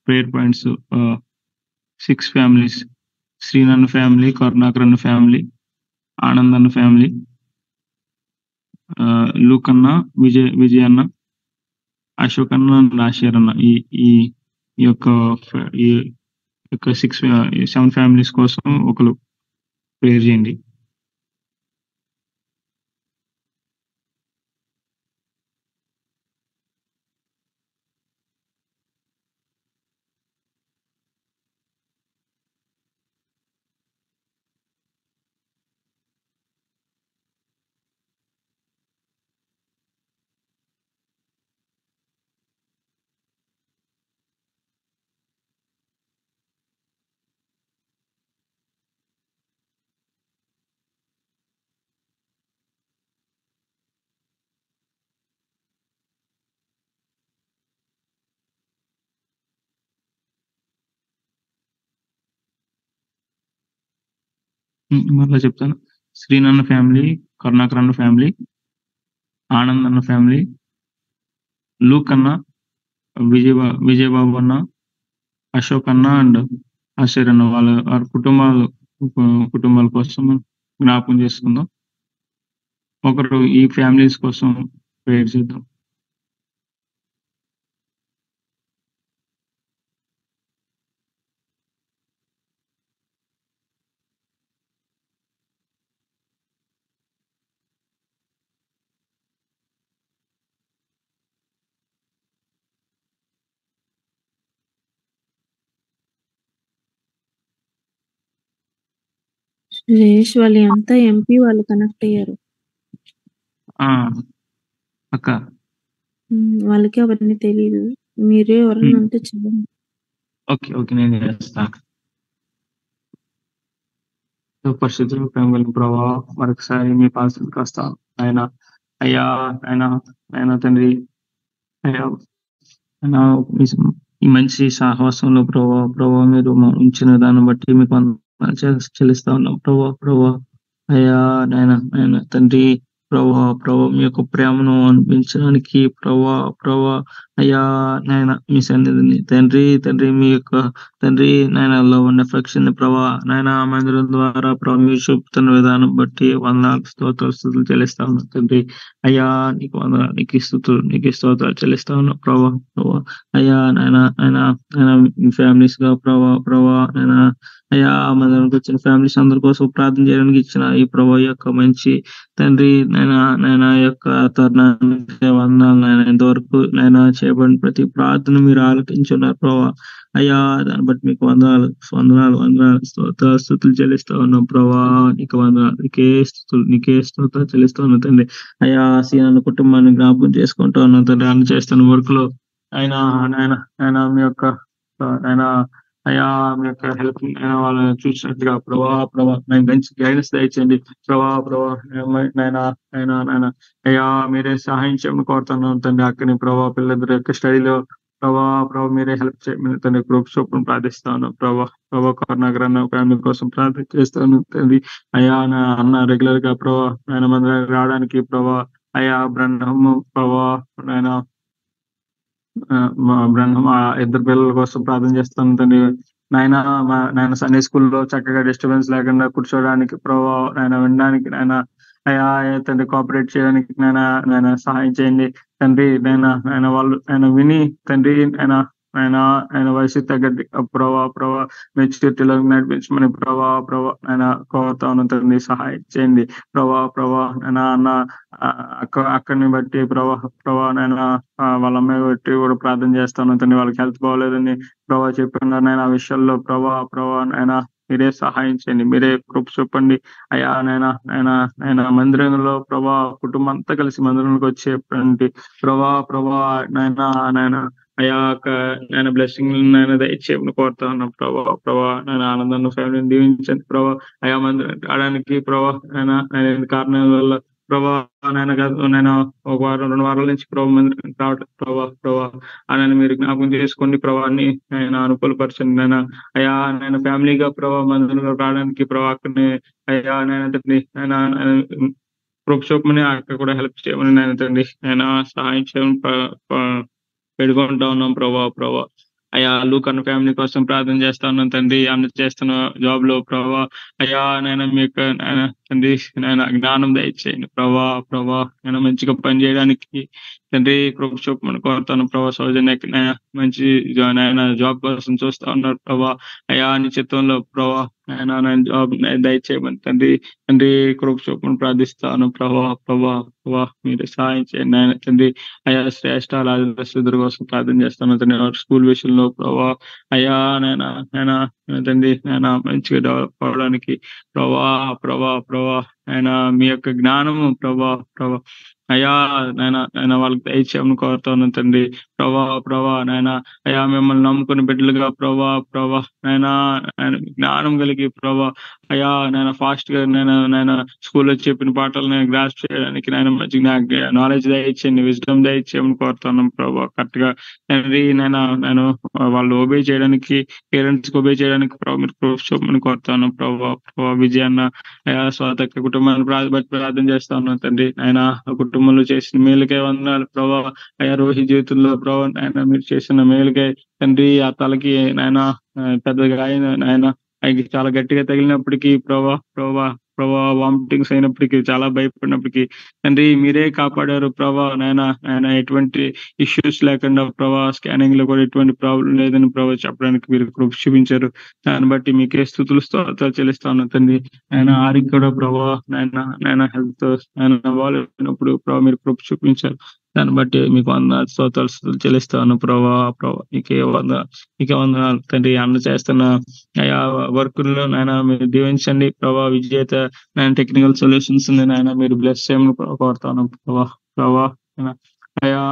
ప్రేయర్ పాయింట్స్ 6 ఫ్యామిలీస్: శ్రీనన్న ఫ్యామిలీ, కరుణాకర్ అన్న ఫ్యామిలీ, ఆనంద్ అన్న ఫ్యామిలీ, లూక్ అన్న, విజయ్ అన్న, అశోక్ అన్న, రాషియర్ అన్న. ఈ యొక్క 7 ఫ్యామిలీస్ కోసం ఒకరు ప్రేయర్ చేయండి. మళ్ళా చెప్తాను. శ్రీన్ అన్న ఫ్యామిలీ, కరుణాకర్ అన్న ఫ్యామిలీ, ఆనంద్ అన్న ఫ్యామిలీ, లూక్ అన్న, విజయ్ బాబు అన్న, అశోక్ అన్న అండ్ ఆశీర్ అన్న వాళ్ళ కుటుంబాల కోసం జ్ఞాపకం చేసుకుందాం. ఒకరు ఈ ఫ్యామిలీస్ కోసం ప్రేయర్ చేద్దాం. సురేష్ వాళ్ళు అంతా ఎంపీ వాళ్ళు కనెక్ట్ అయ్యారు. అక్క వాళ్ళకి అవన్నీ తెలియదు. మీరే ఎవరన్నా ఉంటే చెప్పండి. ఓకే నేను చేస్తా. పరిస్థితులు ప్రేమ ప్రభావ మరొకసారి మీ పాలసీలు కాస్త ఆయన అయ్యా ఆయన తండ్రి అయ్యా ఆయన ఈ మంచి సాహసంలో ప్రభావ మీరు ఉంచిన దాన్ని బట్టి మీకు చెల్లిస్తా ఉన్నాం ప్రభా అయ్యా నాయన తండ్రి ప్రభా మీ యొక్క ప్రేమను అనిపించడానికి ప్రభా అయ్యా నాయన మీ సన్నిధిని తండ్రి మీ యొక్క తండ్రి నాయన లవ్ అండ్ ఎఫెక్షన్ ప్రభా నాయన మందిరం ద్వారా ప్రభా మీరు చూపుతున్న విధానం బట్టి వందనాలు స్తోత్రాలు చెల్లిస్తా ఉన్నాం తండ్రి. అయ్యా నీకు వందనాలు, నీకు స్తోత్రాలు చెల్లిస్తా ఉన్నాం ప్రభా అయ్యా నాయన ఫ్యామిలీస్ గా ప్రభా నాయన అయ్యా మందిరానికి వచ్చిన ఫ్యామిలీస్ అందరి కోసం ప్రార్థన చేయడానికి ఇచ్చిన ఈ ప్రభా యొక్క మంచి తండ్రి నాయన యొక్క తరుణానికి వందనాలు నాయన. ఇంతవరకు నాయన చేయబడిన ప్రతి ప్రార్థన మీరు ఆలకించున్నారు ప్రభా అయ్యా. దాన్ని బట్టి మీకు వందనాలు స్తుతులు చెల్లిస్తా ఉన్నాం ప్రభా. నీకు వందనాలు, నీకే స్తుతులు చెల్లిస్తా ఉన్నాం తండ్రి. అయ్యా సీనాన్న కుటుంబాన్ని జ్ఞాపకం చేసుకుంటూ ఉన్నాం తండ్రి. అన్న చేస్తున్న వర్క్ లో ఆయన మీ యొక్క అయ్యా మీ యొక్క హెల్ప్ వాళ్ళని చూసినట్టుగా ప్రభా నేను మంచి గైడెన్స్ దయచేయండి ప్రభా నాయన అయ్యా మీరే సహాయం చేయమని కోరుతున్నాను తండ్రి. అక్కని ప్రభా పిల్లల యొక్క స్టడీలో ప్రభా మీరే హెల్ప్ చేయమని తండ్రి గ్రూప్ సూపర్ ప్రార్థిస్తాను ప్రభా కరుణాకరణ ఫ్యామిలీ కోసం ప్రార్థన చేస్తాను తండ్రి. అయ్యా నా అన్న రెగ్యులర్ గా ప్రభా ఆయన మందిరానికి రావడానికి ప్రభా అయ్యా బ్రహ్మ ప్రభా బ్రహ్మ ఇద్దరు పిల్లల కోసం ప్రార్థన చేస్తాను తండ్రి. నాయన సండే స్కూల్లో చక్కగా డిస్టర్బెన్స్ లేకుండా కూర్చోడానికి ప్రభావ వినడానికి అయ్యా తండ్రి కోఆపరేట్ చేయడానికి నాయన సహాయం చేయండి తండ్రి. వాళ్ళు విని తండ్రి ఆయన వయసు తగ్గట్టు ప్రభా మెచ్యూరిటీలో నడిపించమని ప్రభా ఆయన కోరుతా ఉన్న తండ్రి. సహాయం చేయండి ప్రభా అన్న అక్కడిని బట్టి ప్రభా వాళ్ళ అమ్మాయి బట్టి కూడా ప్రార్థన చేస్తాను తండ్రి. వాళ్ళకి హెల్త్ బాగోలేదని ప్రభా చెప్పిన్నారు నాయన. ఆ విషయాల్లో ప్రభా మీరే సహాయం చేయండి, మీరే కృప చూపండి అయ్యా నాయన మందిరంలో ప్రభా కుటుంబం అంతా కలిసి మందిరంలోకి వచ్చేటువంటి ప్రభా నాయన అయ్యా నేను బ్లెస్సింగ్ నాయన దయచేయమని కోరుతా ఉన్నాం ప్రభా నేను ఆనందాన్ని ఫ్యామిలీని దీవించండి ప్రభా. అయ్యా మందిరం రావడానికి ప్రభా కారణం వల్ల ప్రభా నేను ఒక వారం 2 వారాల నుంచి ప్రభా మందిరం రావట్లేదు ప్రభా ఆయన మీరు జ్ఞాపకం చేసుకోండి ప్రభాని ఆయన అనుకూలపరచండి అయ్యా నేను ఫ్యామిలీగా ప్రభా మందిరంలో రావడానికి ప్రభా అక్కడిని అయ్యా ఆయన ప్రొక్షోపమని అక్కడ కూడా హెల్ప్ చేయమని నేను తండ్రి ఆయన సహాయం చేయమని పెడుకుంటా ఉన్నాం ప్రభా. అయ్యా లూక్ అన్న ఫ్యామిలీ కోసం ప్రార్థన చేస్తా ఉన్నాం తండ్రి. అన్న చేస్తున్న జాబ్ లో ప్రభా అయ్యా మీకు తండ్రి జ్ఞానం దయచేయండి ప్రభా మంచిగా పని చేయడానికి తండ్రి కృప చూపమని కోరుతాను ప్రభా. సౌజన్య మంచి జాబ్ కోసం చూస్తా ఉన్నారు ప్రభా అయ్యా నీ చిత్తంలో ప్రభా నేను జాబ్ దయచేయమని తండ్రి తండ్రి కృప చూపమని ప్రార్థిస్తాను ప్రభా మీరు సహాయం చేయండి నాయన తండ్రి అయా శ్రేష్ట రాజుల కోసం ప్రార్థన చేస్తాను తండ్రి స్కూల్ విషయంలో ప్రభా అయ్యా నాయన తండ్రి నాయన మంచిగా డెవలప్ అవడానికి ప్రభా ఆయన మీ యొక్క జ్ఞానము ప్రభా అయ్యా నాయన వాళ్ళకి దయచేయమని కోరుతాను తండ్రి ప్రభా నాయన అయ్యా మిమ్మల్ని నమ్ముకుని బిడ్డలుగా ప్రభా నాయన జ్ఞానం కలిగి ప్రభా అయ్యా నేను ఫాస్ట్ గా నేను స్కూల్లో చెప్పిన పాటలు నేను గ్రాస్ చేయడానికి నేను మంచి నాలెడ్జ్ దయచేయండి విజ్డమ్ దయచేయమని కోరుతున్నాం ప్రభా కరెక్ట్ గా తండ్రి నేను వాళ్ళు ఒబే చేయడానికి పేరెంట్స్ కి ఒబే చేయడానికి మీరు ప్రూఫ్ చూపమని కోరుతాను ప్రభా విజయాన్న అయ్యా స్వాతక్క కుటుంబాన్ని బట్టి ప్రార్థన చేస్తాను తండ్రి ఆయన కుటుంబంలో చేసిన మేలుకే వందనాలు ప్రభా అయ్యా రోహి జీవితంలో ప్రభా ఆయన మీరు చేసిన మేలుకే తండ్రి ఆ తలకి నాయన పెద్దగా ఆయన ఆయనకి చాలా గట్టిగా తగిలినప్పటికీ ప్రభా వామిటింగ్స్ అయినప్పటికీ చాలా భయపడినప్పటికీ తండ్రి మీరే కాపాడారు ప్రభా నాయన ఎటువంటి ఇష్యూస్ లేకుండా ప్రభా స్కానింగ్ లో కూడా ఎటువంటి ప్రాబ్లం లేదని ప్రభా చెప్పడానికి మీరు కృప చూపించారు దాన్ని బట్టి మీకే స్తుతులు స్తోత్రాలు చెల్లిస్తాను తండ్రి ఆయన ఆరికి కూడా ప్రభా నాయన హెల్త్ ఆయన బాగాలేనప్పుడు ప్రభా మీరు కృప చూపించారు దాన్ని బట్టి మీకు స్తోత్రాలు చెల్లిస్తాను ప్రభా మీకే వందనాలు తండ్రి అన్న చేస్తున్న అయా వర్కుల్లో నాయన మీరు దీవించండి ప్రభా విజేత నేను టెక్నికల్ సొల్యూషన్స్ నాయన మీరు బ్లెస్ చేయమని కోరుతాను ప్రభా అయా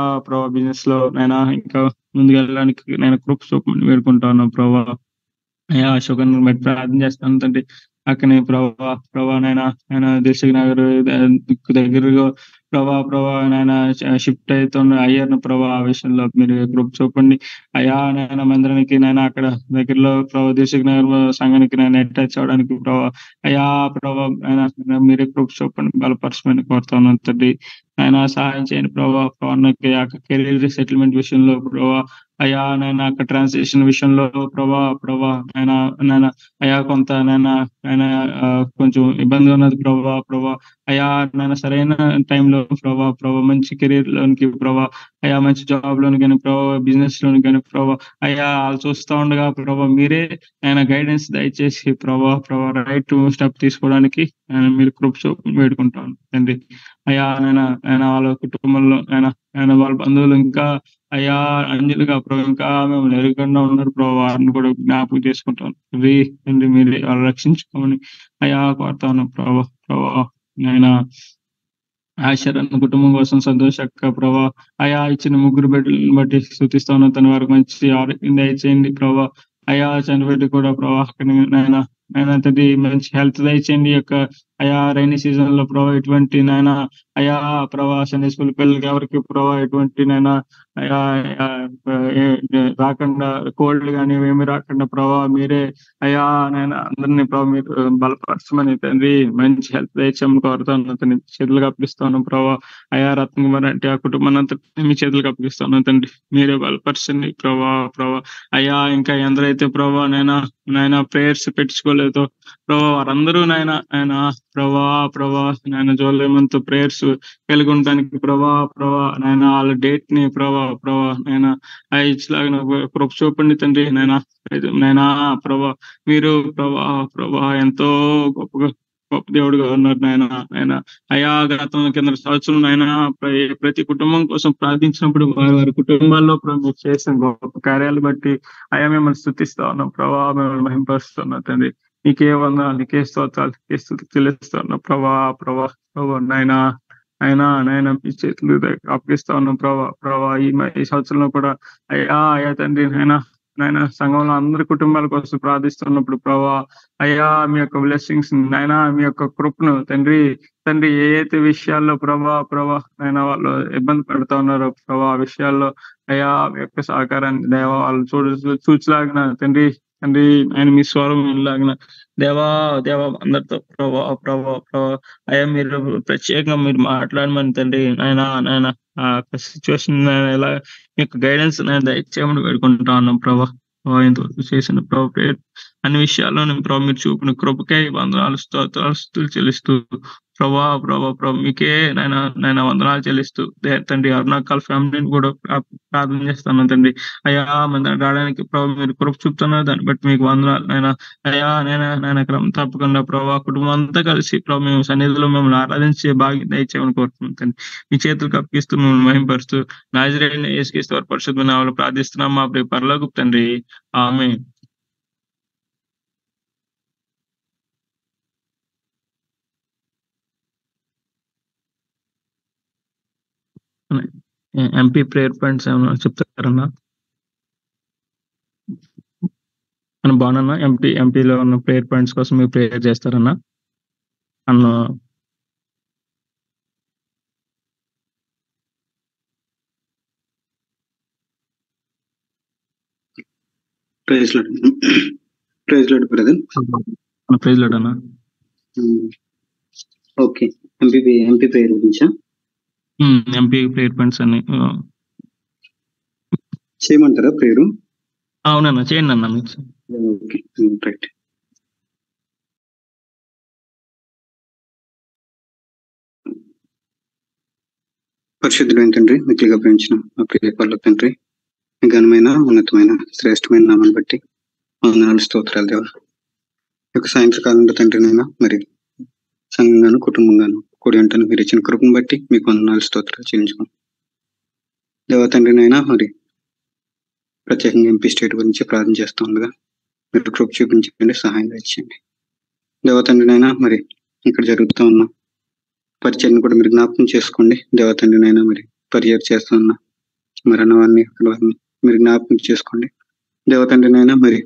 బిజినెస్ లో నైనా ఇంకా ముందుకు వెళ్ళడానికి నేను కృప చూపమని వేడుకుంటాను ప్రభా అయ్యా అశోకన్ బట్టి ప్రార్థన చేస్తాను తండ్రి అక్కనే ప్రభా నాయన దిల్సుఖ్ నగర్ దగ్గరగా ప్రభా నాయన షిఫ్ట్ అవుతున్న అయ్యారు ప్రభా ఆ విషయంలో మీరు కృప చూపండి అయ్యా నాయన మందిరానికి నాయన అక్కడ దగ్గరలో ప్రభా దిల్సుఖ్ నగర్ సంఘానికి నేను అటాచ్ అవడానికి అయ్యా ప్రభా మీరే కృప చూపండి బలపరచమని కోరుతాను తండ్రి ఆయన సహాయం చేయండి ప్రభా కెరీర్ సెటిల్మెంట్ విషయంలో ప్రభా అయ్యా నేను అక్కడ ట్రాన్స్లేషన్ విషయంలో ప్రభా ఆయన అయ్యా కొంత ఆయన కొంచెం ఇబ్బంది ఉన్నది ప్రభా అయ్యా నేను సరైన టైంలో ప్రభా మంచి కెరీర్ లోనికి ప్రభా అయ్యా మంచి జాబ్ లోని కానీ ప్రభా బిజినెస్ లోని కానీ ప్రభా అయ్యా వాళ్ళు చూస్తూ ఉండగా ప్రభా మీరే ఆయన గైడెన్స్ దయచేసి ప్రభా రైట్ స్టెప్ తీసుకోవడానికి మీరు కృప వేడుకుంటాను తండ్రి అయ్యా ఆయన వాళ్ళ కుటుంబంలో ఆయన వాళ్ళ బంధువులు ఇంకా అయ్యా అంజలుగా ప్రభు ఇంకా మేము ఎరగకుండా ఉన్నారు ప్రభు వారిని కూడా జ్ఞాపకం చేసుకుంటాను తండ్రి మీరు వాళ్ళు రక్షించుకోమని అయ్యా కోరుతాను ప్రభా ఆయన ఆశరణ కుటుంబం కోసం సంతోషక్క ప్రభా అయా ఇచ్చిన ముగ్గురు బిడ్డలను బట్టి స్థుతిస్తాను తన వారికి మంచి ఆరోగ్యం దయచేయండి ప్రభా అయా చనిపెట్టి కూడా ప్రభా నాయన తండ్రి మంచి హెల్త్ దయచేయండి యొక్క అయా రైనీ సీజన్ లో ప్రభా ఎటువంటి నాయన అయా ప్రభా సండే స్కూల్ పిల్లలకి ఎవరికి ప్రభా ఎటువంటి నాయన అయా రాకుండా కోల్డ్ కానీ ఏమి రాకుండా ప్రభా మీరే అయా నాయన అందరినీ ప్రభా మీరు బలపరచమని తండ్రి మంచి హెల్త్ దయచేయమని కోరుతాను అతని చేతులకు అప్పగిస్తాను ప్రభా అయా రత్నకుమార్ అంటే ఆ కుటుంబాన్ని అంతా మీ చేతులకు అప్పగిస్తాను తండ్రి మీరే బలపరచండి ప్రభా అయ్యా ఇంకా ఎందరైతే ప్రభా నాయన ప్రేయర్స్ పెట్టించుకోలేదు ప్రభా వారందరూ నాయన ప్రభా నాయన జోలేమంతో ప్రేయర్స్ కలిగి ఉండడానికి ప్రభా నాయన వాళ్ళ డేట్ ని ప్రభా నాయన ఇచ్చలాగిన కృప చూపండి తండ్రి నాయనా ప్రభా మీరు ప్రభా ఎంతో గొప్ప దేవుడుగా ఉన్నారు నాయన అయా గతంలో కింద సంవత్సరం నాయన ప్రతి కుటుంబం కోసం ప్రార్థించినప్పుడు వారి కుటుంబాల్లో మీరు చేసిన గొప్ప కార్యాలు బట్టి అయా మిమ్మల్ని స్తుతిస్తా ఉన్నాం ప్రభా మిమ్మల్ని మహింపరుస్తున్నాం తండ్రి నీకే వందనాలు నీకే స్తోత్రాలు నీకే స్తుతి చెల్లిస్తున్నాం ప్రభా నాయన మీ చేతులు అప్పగిస్తా ఉన్నాం ప్రభా ఈ సంవత్సరంలో కూడా అయ్యా తండ్రి నాయన సంఘంలో అందరి కుటుంబాల కోసం ప్రార్థిస్తున్నప్పుడు ప్రభా అయ్యా మీ యొక్క బ్లెస్సింగ్స్ నాయన మీ యొక్క కృపను తండ్రి ఏ అయితే విషయాల్లో ప్రభా నాయన వాళ్ళు ఇబ్బంది పడుతూ ఉన్నారో ప్రభా ఆ విషయాల్లో అయ్యా మీ యొక్క సహకారాన్ని దేవ వాళ్ళు చూచలాగిన తండ్రి ఆయన మీ స్వరం లాగిన దేవా అందరితో ప్రభా అయ్యా మీరు ప్రత్యేకంగా మీరు మాట్లాడమని తండ్రి నాయన ఆ సిచ్యువేషన్ ఎలా మీకు గైడెన్స్ నేను దయచేయమని వేడుకుంటా ఉన్నాం ప్రభా ఇంతవరకు చేసిన ప్రభా అన్ని విషయాల్లోనూ ప్రభు మీరు చూపిన కృపకై వందనాలు, స్తోత్రాలు, స్తుతులు చెల్లిస్తూ ప్రభా మీకే నాయన వందనాలు చెల్లిస్తూ తండ్రి అరుణాకల్ ఫ్యామిలీని కూడా ప్రార్థన చేస్తాను తండ్రి. అయ్యా రావడానికి ప్రభు మీరు కృప చూపుతున్నారు, దాన్ని బట్టి మీకు వందనాలు నాయన. అయ్యా నాయన క్రమం తప్పకుండా ప్రభావ కుటుంబం అంతా కలిసి ప్రభు మేము సన్నిధిలో మిమ్మల్ని ఆరాధించే భాగ్యం దయచేయమని కోరుతున్నాం తండ్రి. మీ చేతులకు అప్పగిస్తూ మిమ్మల్ని మహిమపరుస్తూ నాజరేయుడైన యేసుక్రీస్తు వారి పరిశుద్ధ నామములో ప్రార్థిస్తున్నాం మా ప్రియ పరలోకపు తండ్రి. ఆమేన్. ఎంపీ ప్రేయర్ పాయింట్స్ ఏమన్నా చెప్తారన్నా? అన్న బాగున్నా ఎంపీలో ఉన్న ప్రేయర్ పాయింట్స్ కోసం మీరు ప్రేయర్ చేస్తారన్నా అన్న? Praise Lord brother. Praise Lord అన్న. ఓకే, ఎంపీ ప్రేయర్ గురించా? ఎంపీ ప్రేయర్ పాయింట్స్ అన్ని చేయమంటారా ప్రేయరు? అవునన్నా, చేయండి అన్న. Okay, right. పరిశుద్ధులైన తండ్రి, మిక్కిలిగా ప్రేమించిన మా ప్రియ పరలోక తండ్రి, ఘనమైన ఉన్నతమైన శ్రేష్టమైన నామాన్ని బట్టి వందనాలు, స్తోత్రాలు దేవా. యొక్క సాయంత్రకాలంలో తండ్రి నైనా మరి సంఘంగాను కుటుంబంగాను కూడి ఉంటాను మీరు ఇచ్చిన కృపను బట్టి మీకు వందనాలు, స్తోత్రాలు చెల్లించుకోండి దేవా. తండ్రినైనా మరి ప్రత్యేకంగా ఎంపీ స్టేట్ గురించి ప్రార్థన చేస్తూ ఉండగా మీరు కృప చూపించండి, సహాయం ఇచ్చేయండి దేవా. తండ్రినైనా మరి ఇక్కడ జరుగుతూ ఉన్న పరిచయం కూడా మీరు జ్ఞాపకం చేసుకోండి దేవా. తండ్రినైనా మరి పరిచయం చేస్తూ ఉన్న మరి అన్నవారిని వారిని మీరు జ్ఞాపకం చేసుకోండి దేవా. తండ్రినైనా మరి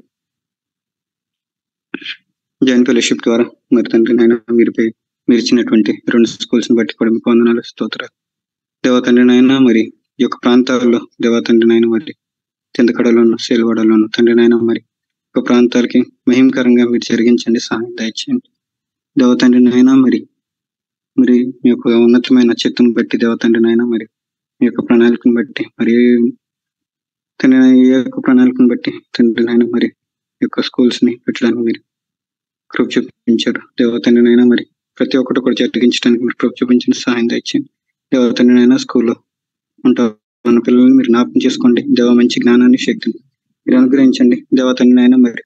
జాయిన్ ఫెలోషిప్ ద్వారా మరి తండ్రినైనా మీరు ఇచ్చినటువంటి 2 స్కూల్స్ని బట్టి కూడా మీకు వందనాలు, స్తోత్రాలు దేవా. తండ్రినైనా మరి ఈ యొక్క ప్రాంతాల్లో దేవా తండ్రినైనా మరి చింతకడలోను సేలవాడలోను తండ్రినైనా మరి ఒక ప్రాంతాలకి మహిమకరంగా మీరు జరిగించండి, సహాయం దయచేయండి దేవా. తండ్రినైనా మరి మీ యొక్క ఉన్నతమైన చిత్తును బట్టి దేవా. తండ్రినైనా మరి మీ యొక్క ప్రణాళికను బట్టి మరి తండ్రి ఈ యొక్క ప్రణాళికను బట్టి తండ్రినైనా మరి ఈ యొక్క స్కూల్స్ని పెట్టడానికి మీరు కృప చూపించారు దేవా. తండ్రినైనా మరి ప్రతి ఒక్కటి కూడా జరిగించడానికి మీరు కృప చూపించిన సహాయం దయచేయండి దేవా. తండ్రినైనా స్కూల్లో ఉన్న పిల్లల్ని మీరు జ్ఞాపకం చేసుకోండి దేవా. మంచి జ్ఞానాన్ని, శక్తిని మీరు అనుగ్రహించండి దేవా. తండ్రినైనా మరి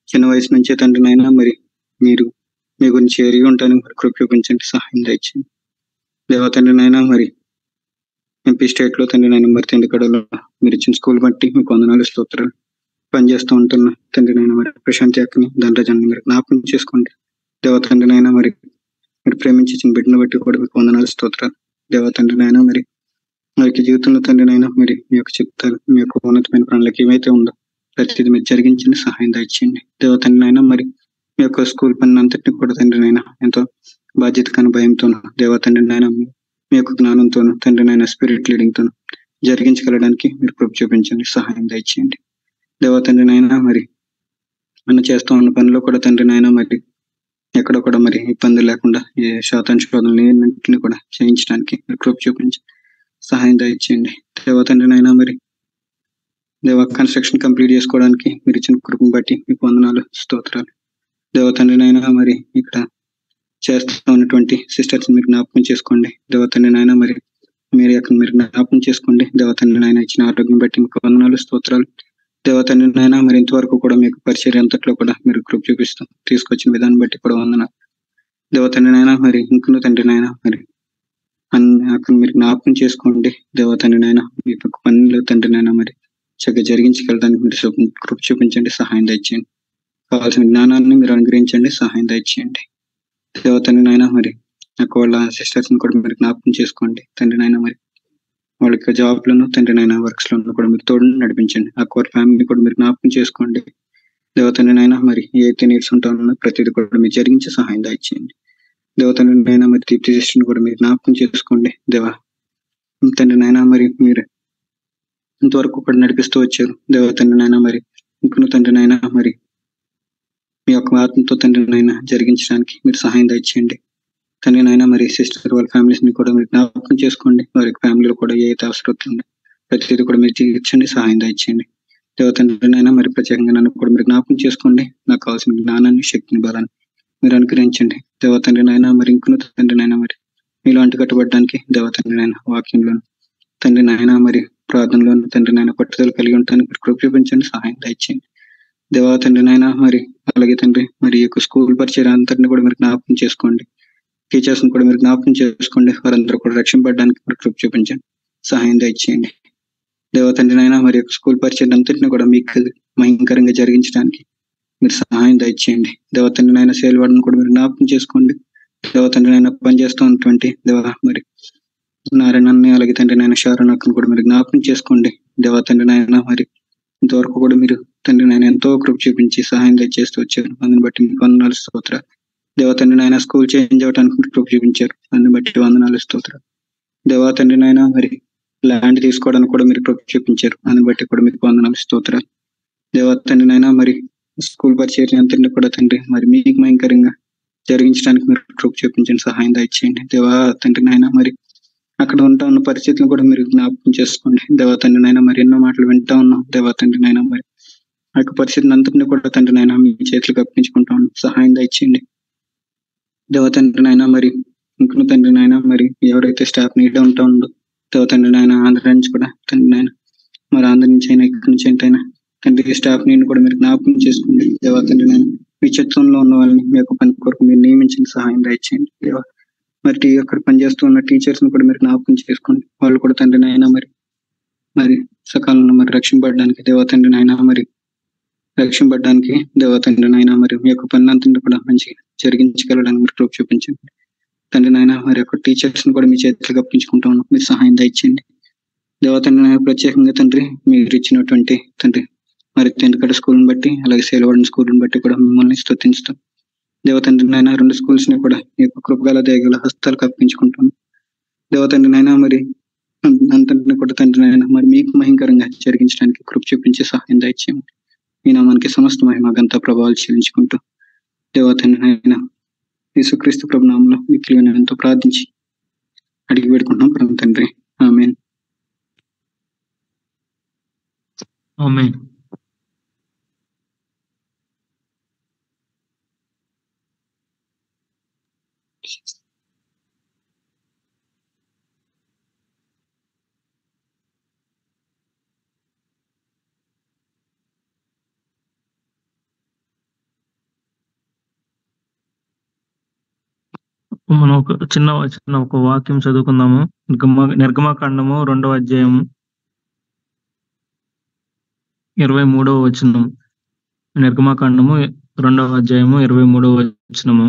చిన్న వయసు నుంచే తండ్రినైనా మరి మీరు మీ గురించి ఎరిగి ఉంటానికి మరి కృప చూపించండి, సహాయం దయచేయండి దేవా. తండ్రినైనా మరి ఎంపీ స్టేట్ లో తండ్రినైనా మరి తిండికడలో మీరు ఇచ్చిన స్కూల్ బట్టి మీకు వందనాలు, స్తోత్రాలు. పనిచేస్తూ ఉంటున్న తండ్రినైనా మరి ప్రశాంత్ యాక్ని దండజాన్ని మీరు జ్ఞాపకం చేసుకోండి దేవా. తండ్రినైనా మరి మీరు ప్రేమించిన బిడ్డను బట్టి కూడా మీకు వందనాలు, స్తోత్రాలు దేవా. తండ్రినైనా మరి వారికి జీవితంలో తండ్రినైనా మరి మీ యొక్క చిత్తాలు మీ యొక్క ఉన్నతమైన ప్రణాళిక ఏమైతే ఉందో ప్రతిదీ మీరు జరిగించండి, సహాయం దయచేయండి దేవా. తండ్రినైనా మరి మీ యొక్క స్కూల్ పని అంతటిని కూడా తండ్రినైనా ఎంతో బాధ్యతగాను భయంతోనూ దేవా. తండ్రినైనా మీ యొక్క జ్ఞానంతోనూ తండ్రినైనా స్పిరిట్ లీడింగ్తోనూ జరిగించగలడానికి మీరు కృప చూపించండి, సహాయం దయచేయండి దేవా. తండ్రినైనా మరి మనం చేస్తూ ఉన్న పనిలో కూడా తండ్రినైనా మరి ఎక్కడ కూడా మరి ఇబ్బంది లేకుండా ఏ శోధనలు కూడా చేయించడానికి మీరు కృప చూపించి సహాయం దయచేయండి దేవా. తండ్రినైనా మరి దేవా కన్స్ట్రక్షన్ కంప్లీట్ చేసుకోవడానికి మీరు ఇచ్చిన కృపను బట్టి మీకు వందనాలు, స్తోత్రాలు దేవా. తండ్రినైనా మరి ఇక్కడ చేస్తూ ఉన్నటువంటి సిస్టర్స్ మీరు జ్ఞాపకం చేసుకోండి దేవా. తండ్రినైనా మరి మీరు జ్ఞాపకం చేసుకోండి దేవా. తండ్రినైనా ఇచ్చిన ఆరోగ్యం బట్టి మీకు వందనాలు, స్తోత్రాలు దేవా. తండ్రినైనా మరి ఇంతవరకు కూడా మీకు పరిచర్య అంతట్లో కూడా మీరు కృప చూపిస్తూ తీసుకొచ్చిన విధానం బట్టి కూడా వందనాలు దేవా. తండ్రినైనా మరి ఇంకొన తండ్రినైనా మరి అక్కడ మీరు జ్ఞాపకం చేసుకోండి దేవా. తండ్రినైనా మీ యొక్క పనిలో తండ్రినైనా మరి చక్కగా జరిగించగలడానికి మీరు కృప చూపించండి, సహాయం దయచేయండి. కావాల్సిన జ్ఞానాన్ని మీరు అనుగ్రహించండి, సహాయం దయచేయండి దేవా. తండ్రినైనా మరి నాకు వాళ్ళ సిస్టర్స్ని కూడా మీరు జ్ఞాపకం చేసుకోండి తండ్రినైనా మరి వాళ్ళకి జాబ్లను తండ్రినైనా వర్క్స్ లోను కూడా మీరు తోడు నడిపించండి. ఆ కోర్ ఫ్యామిలీ కూడా మీరు జ్ఞాపకం చేసుకోండి దేవా. తండ్రినైనా మరి ఏదైతే నీడ్స్ ఉంటానో ప్రతిదీ కూడా మీరు జరిగించి సహాయం దయచేయండి దేవా. తండ్రినైనా మరి దీప్తి సిస్టర్ని కూడా మీరు జ్ఞాపకం చేసుకోండి దేవా. తండ్రినైనా మరి మీరు ఇంతవరకు కూడా నడిపిస్తూ వచ్చారు దేవా. తండ్రినైనా మరి ఇంకొన తండ్రినైనా మరి మీ యొక్క ఆత్మతో తండ్రినైనా జరిగించడానికి మీరు సహాయం దయచేయండి తండ్రినైనా మరి సిస్టర్ వాళ్ళ ఫ్యామిలీస్ ని కూడా మీరు జ్ఞాపకం చేసుకోండి. వారి ఫ్యామిలీలో కూడా ఏ అవసరం ఉందో ప్రతిదీ కూడా మీరు తీర్చండి, సహాయం దయచేయండి దేవ తండ్రి నాయన మరి ప్రత్యేకంగా నన్ను కూడా మీరు జ్ఞాపకం చేసుకోండి. నాకు కావాల్సిన జ్ఞానాన్ని, శక్తిని, బలాన్ని మీరు అనుగ్రహించండి. దేవ తండ్రి నాయన మరి ఇంకును తండ్రి నాయన మరి మీలో అంటుకట్టబడడానికి దేవ తండ్రి నాయన వాక్యంలోను తండ్రి నాయన మరి ప్రార్థనలోను తండ్రి నాయన పట్టుదల కలిగి ఉంటాను. మీరు కృప చూపించండి, సహాయం దయచేయండి. దేవా తండ్రి నాయన మరి అలాగే తండ్రి మరి ఈ యొక్క స్కూల్ పరిచయం అంతటిని కూడా మీరు జ్ఞాపకం చేసుకోండి. టీచర్స్ కూడా మీరు జ్ఞాపకం చేసుకోండి. వారందరూ కూడా రక్షింపబడడానికి మీరు కృప చూపించండి, సహాయం దయచేయండి. దేవా తండ్రి నాయన మరి యొక్క స్కూల్ పరిచయం అంతటిని కూడా మీకు భయంకరంగా జరిగించడానికి మీరు సహాయం దయచేయండి. దేవ తండ్రి నాయన సేల్వాడిని కూడా మీరు జ్ఞాపకం చేసుకోండి. దేవ తండ్రి నాయన పనిచేస్తూ ఉన్నటువంటి దేవ మరి నారాయణని అలాగే తండ్రి నాయన శారణక్కను కూడా మీరు జ్ఞాపకం చేసుకోండి. దేవ తండ్రి నాయన మరి ఇంతవరకు కూడా మీరు తండ్రి నాయన ఎంతో కృప చూపించి సహాయం దయచేస్తూ వచ్చారు. అందుని బట్టి మీకు వందనాలు స్తోత్రాలు. దేవ తండ్రి నాయన స్కూల్ చేంజ్ అవడానికి మీరు కృప చూపించారు. అందుని బట్టి వందనాలు స్తోత్రాలు. దేవ తండ్రి నాయన మరి ల్యాండ్ తీసుకోవడానికి కూడా మీరు కృప చూపించారు. అందుని బట్టి కూడా మీకు వందనాలు స్తోత్రాలు. దేవ తండ్రి నాయన మరి స్కూల్ పరిచయం అంతటిని కూడా తండ్రి మరి మీకు భయంకరంగా జరిగించడానికి మీరు కృప చూపించండి, సహాయం దయచేయండి. దేవా తండ్రి నాయన మరి అక్కడ ఉన్న పరిస్థితులను కూడా మీరు జ్ఞాపకం చేసుకోండి. దేవా తండ్రి నాయన మరి ఎన్నో మాటలు వింటా ఉన్నాం. దేవా తండ్రి నాయన మరి ఆ యొక్క పరిస్థితిని అంతటిని కూడా తండ్రి నాయన మీ చేతులకు అర్పించుకుంటా ఉన్నాం, సహాయం దయచేయండి. దేవా తండ్రి నాయన మరి ఇంకొన తండ్రి నాయన మరి ఎవరైతే స్టాఫ్ నీడ్ ఉంటా ఉందో దేవా తండ్రి నాయన ఆంధ్ర నుంచి కూడా తండ్రి నాయన మరి ఆంధ్ర నుంచి అయినా ఇక్కడి నుంచి ఏంటైనా తండ్రి స్టాఫ్ నీడ్ కూడా మీరు జ్ఞాపకం చేసుకోండి. దేవా తండ్రి నాయన మీ చిత్రంలో ఉన్న వాళ్ళని మీ యొక్క పని కొరకు మీరు నియమించిన సహాయం దయచేయండి. దేవా మరి అక్కడ పనిచేస్తూ ఉన్న టీచర్స్ ని కూడా మీరు జ్ఞాపకం చేసుకోండి. వాళ్ళు కూడా తండ్రి నాయన మరి సకాలంలో మరి రక్షింపబడడానికి దేవా తండ్రి నాయన మరి రక్షింపబడడానికి దేవా తండ్రి నాయన మరి మీ యొక్క పని అంతా కూడా మంచిగా జరిగించగలడానికి మీరు కృప చూపించండి. తండ్రి నాయన మరి యొక్క టీచర్స్ ని కూడా మీ చేతులకు అప్పించుకుంటా ఉన్నాం, మీరు సహాయం దయచేయండి. దేవా తండ్రి నాయన ప్రత్యేకంగా తండ్రి మీరు ఇచ్చినటువంటి తండ్రి మరి తెందుకడ స్కూల్ని బట్టి అలాగే సేలవాడిన స్కూల్ని బట్టి కూడా మిమ్మల్ని స్తుతించుతాం. దేవ తండ్రి నాయన రెండు స్కూల్స్ ని కూడా మీ యొక్క కృపగల దయగల హస్తాలకు అర్పించుకుంటాం. దేవ తండ్రి నాయన మరి అంతటిని కూడా తండ్రి నాయన మరి మీకు భయంకరంగా జరిగించడానికి కృప చూపించి సహాయం దయచేయండి. ఈ నామానికి సమస్త మహిమ గంత ప్రభావాలు చెల్లించుకుంటూ దేవ తండ్రి నాయన యేసుక్రీస్తు ప్రభు నామంలో మీకు ఎంతో ప్రార్థించి అడిగి పెట్టుకుంటున్నాం పరమ తండ్రి, ఆమేన్. ఆమేన్. మనం ఒక చిన్న ఒక వాక్యం చదువుకుందాము. నిర్గమకాండము 2వ అధ్యాయము 23వ వచనం. నిర్గమకాండము 2వ అధ్యాయము 23వ వచనము.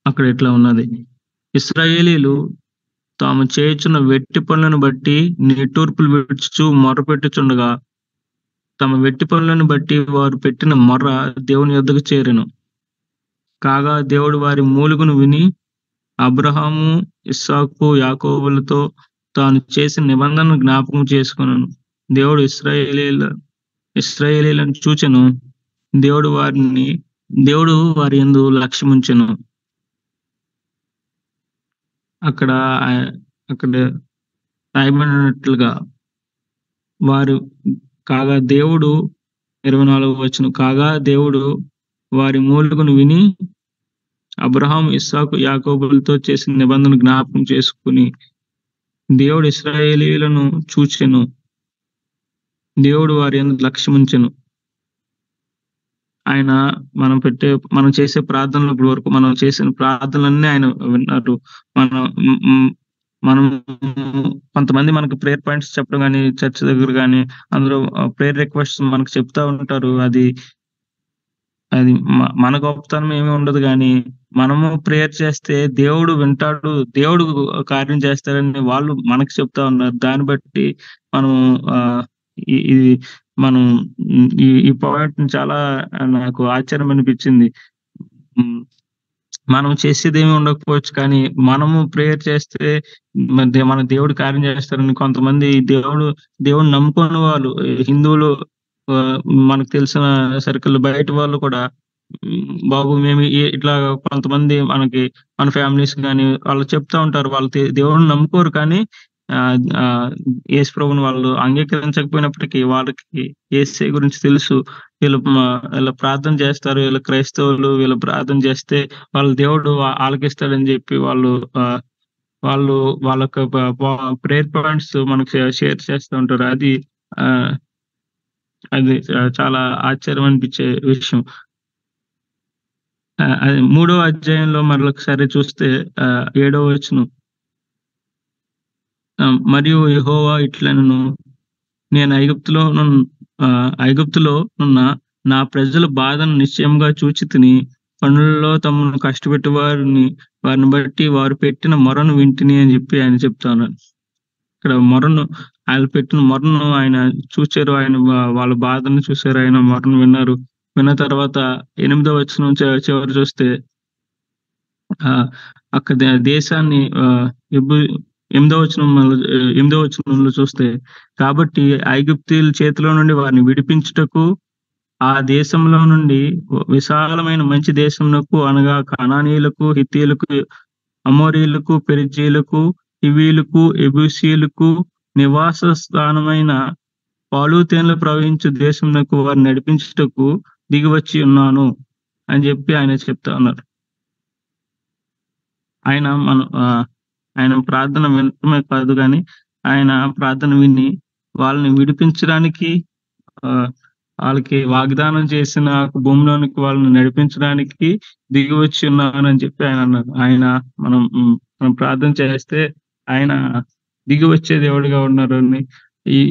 అక్కడ ఎట్లా ఉన్నది, ఇశ్రాయేలీలు తాము చేయుచున్న వెట్టి పనులను బట్టి నిట్టూర్పులు విడుచుచు మొర్రపెట్టుచుండగా తమ వెట్టి పనులను బట్టి వారు పెట్టిన మొర్ర దేవుని యొద్దకు చేరెను. కాగా దేవుడు వారి మూలుగును విని అబ్రహాము, ఇస్సాకు, యాకోబులతో తాను చేసిన నిబంధనను జ్ఞాపకం చేసుకున్నాను. దేవుడు ఇశ్రాయేలీలను చూచెను. దేవుడు వారి యందు లక్ష్యముంచెను. అక్కడ రాయబడినట్లుగా వారు కాగా దేవుడు 24వ వచనం, కాగా దేవుడు వారి మూలుగును విని అబ్రహాం, ఇస్సాకు, యాకోబులతో చేసిన నిబంధన జ్ఞాపకం చేసుకుని దేవుడు ఇశ్రాయేలీయులను చూచెను. దేవుడు వారి యందు లక్ష్యముంచెను. ఆయన మనం చేసే ప్రార్థనలు ఇప్పటి వరకు మనం చేసిన ప్రార్థనలన్నీ ఆయన విన్నారు. మనం కొంతమంది మనకు ప్రేయర్ పాయింట్స్ చెప్పడం కానీ చర్చ్ దగ్గర కానీ అందులో ప్రేయర్ రిక్వెస్ట్ మనకు చెప్తా ఉంటారు. అది మన గొప్పతనం ఏమీ ఉండదు, కానీ మనము ప్రేయర్ చేస్తే దేవుడు వింటాడు, దేవుడు కార్యం చేస్తారని వాళ్ళు మనకు చెప్తా ఉన్నారు. దాన్ని బట్టి మనం ఈ పాయింట్ చాలా నాకు ఆశ్చర్యం అనిపించింది. మనం చేసేది ఏమి ఉండకపోవచ్చు, కానీ మనము ప్రేయర్ చేస్తే మన దేవుడు కార్యం చేస్తారని కొంతమంది దేవుడు నమ్ముకున్న వాళ్ళు, హిందువులు, మనకు తెలిసిన సర్కిల్ బయట వాళ్ళు కూడా బాబు మేము ఇట్లా కొంతమంది మన ఫ్యామిలీస్ కానీ వాళ్ళు చెప్తా ఉంటారు. వాళ్ళు దేవుడిని నమ్ముకోరు, కానీ యేసు ప్రభువుని వాళ్ళు అంగీకరించకపోయినప్పటికీ వాళ్ళకి యేసయ్య గురించి తెలుసు. వీళ్ళు ప్రార్థన చేస్తారు. వీళ్ళు క్రైస్తవులు, వీళ్ళు ప్రార్థన చేస్తే వాళ్ళ దేవుడు ఆలకిస్తాడని చెప్పి వాళ్ళు వాళ్ళ యొక్క ప్రేయర్ పాయింట్స్ మనకు షేర్ చేస్తూ ఉంటారు. అది చాలా ఆశ్చర్యం అనిపించే విషయం. అది 3వ అధ్యాయంలో మరొకసారి చూస్తే 7వ వచనం. మరియు యెహోవా ఇట్లనెను, నేను ఐగుప్తులో నున్న నా ప్రజల బాధను నిశ్చయంగా చూచితిని. పనులలో తమను కష్టపెట్టి వారిని బట్టి వారు పెట్టిన మొరను వింటిని అని చెప్పి ఆయన చెప్తా ఉన్నారు. ఇక్కడ ఆయన పెట్టిన మొరను ఆయన చూశారు. ఆయన వాళ్ళ బాధను చూశారు. ఆయన మొరను విన్నారు. విన్న తర్వాత 8వ వచనం చివరి చూస్తే అక్కడ దేశాన్ని 8వ వచనంలో చూస్తే, కాబట్టి ఐగుప్తీయుల చేతిలో నుండి వారిని విడిపించుటకు ఆ దేశంలో నుండి విశాలమైన మంచి దేశమునకు, అనగా కనానీయులకు, హిత్తీయులకు, అమోరీయులకు, పెరిజ్జీయులకు, హివీయులకు, యెబూసీయులకు నివాస స్థానమైన పాలు తేనెలు ప్రవహించు దేశమునకు వారిని నడిపించుటకు దిగివచ్చి ఉన్నాను అని చెప్పి ఆయన చెప్తా ఉన్నారు. ఆయన ప్రార్థన వినటమే కాదు కానీ ఆయన ప్రార్థన విని వాళ్ళని విడిపించడానికి, వాళ్ళకి వాగ్దానం చేసిన భూమిలోనికి వాళ్ళని నడిపించడానికి దిగి వచ్చి ఉన్నానని చెప్పి ఆయన అన్నారు. మనం ప్రార్థన చేస్తే ఆయన దిగి వచ్చే దేవుడిగా ఉన్నారు.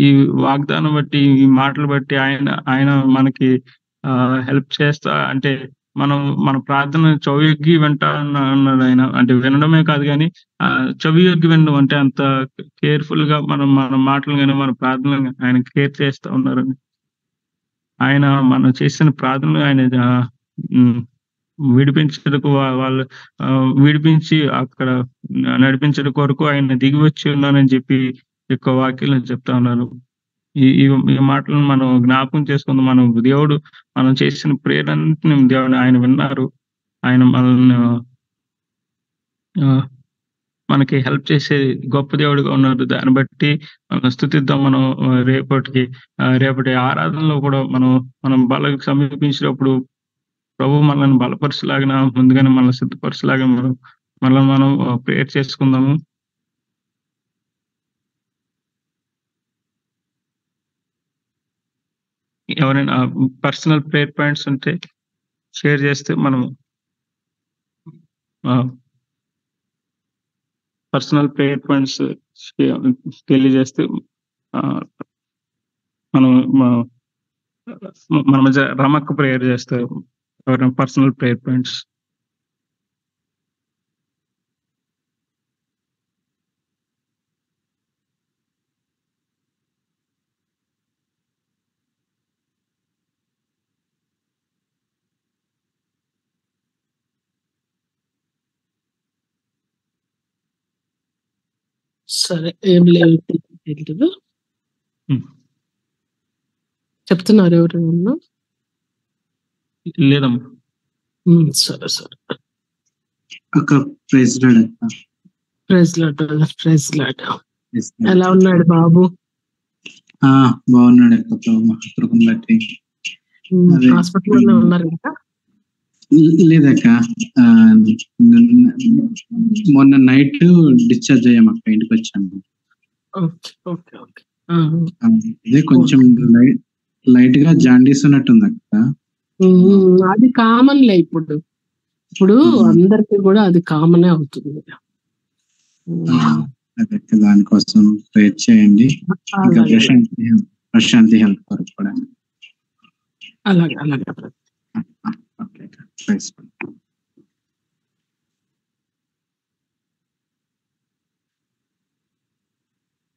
ఈ వాగ్దానం బట్టి, ఈ మాటలు బట్టి ఆయన మనకి హెల్ప్ చేస్తా, అంటే మన ప్రార్థన చెవియొగ్గి వింటా అన్నాడు ఆయన. అంటే వినడమే కాదు కానీ చెవియొగ్గి వినడం అంటే అంత కేర్ఫుల్ గా మన మాటలు కానీ మన ప్రార్థనలు ఆయన కేర్ చేస్తా ఉన్నారని. ఆయన మనం చేసిన ప్రార్థనలు ఆయన విడిపించడానికి వాళ్ళు విడిపించి అక్కడ నడిపించడం కొరకు ఆయన దిగి వచ్చి ఉన్నానని చెప్పి ఎక్కువ వాక్యాలను చెప్తా ఉన్నారు. ఈ మాటలను మనం జ్ఞాపకం చేసుకుందాం. దేవుడు మనం చేసిన ప్రేరణని దేవుడు ఆయన విన్నారు. ఆయన మనకి హెల్ప్ చేసే గొప్ప దేవుడిగా ఉన్నారు. దాన్ని బట్టి మనం స్తుతిద్దాం. మనం రేపటి ఆరాధనలో కూడా మనం బలకు సమీపించినప్పుడు ప్రభు మనల్ని బలపరచులాగిన, ముందుగానే మనల్ని సిద్ధపరచులాగా మనం ప్రేయర్ చేసుకుందాము. ఎవరైనా పర్సనల్ ప్రేయర్ పాయింట్స్ ఉంటే షేర్ చేస్తే మనం పర్సనల్ ప్రేయర్ పాయింట్స్ తెలియజేస్తే మన మధ్య రమక్క ప్రేయర్ చేస్తారు. ఎవరైనా పర్సనల్ ప్రేయర్ పాయింట్స్. సరే, ఏం లేదు, చెప్తున్నారు ఎవరైనా? లేదమ్మా. సరే సరే. Praise Lord. ఎలా ఉన్నాడు బాబు? బాగున్నాడు. బట్టి హాస్పిటల్లో ఉన్నారు కదా? లేదక్క, మొన్న నైట్ డిశ్చార్జ్ అయ్యాం అక్క, ఇంటికి వచ్చాము. అదే కొంచెం లైట్ గా జాండీస్ ఉన్నట్టుంది అక్క. అది కామన్ లే, ఇప్పుడు అందరికి కూడా అది కామనే అవుతుంది. అదే దానికోసం ప్రేయర్ చేయండి. ఇంకా ప్రశాంతి హెల్త్ కొరకు కూడా. అలాగే అలాగే.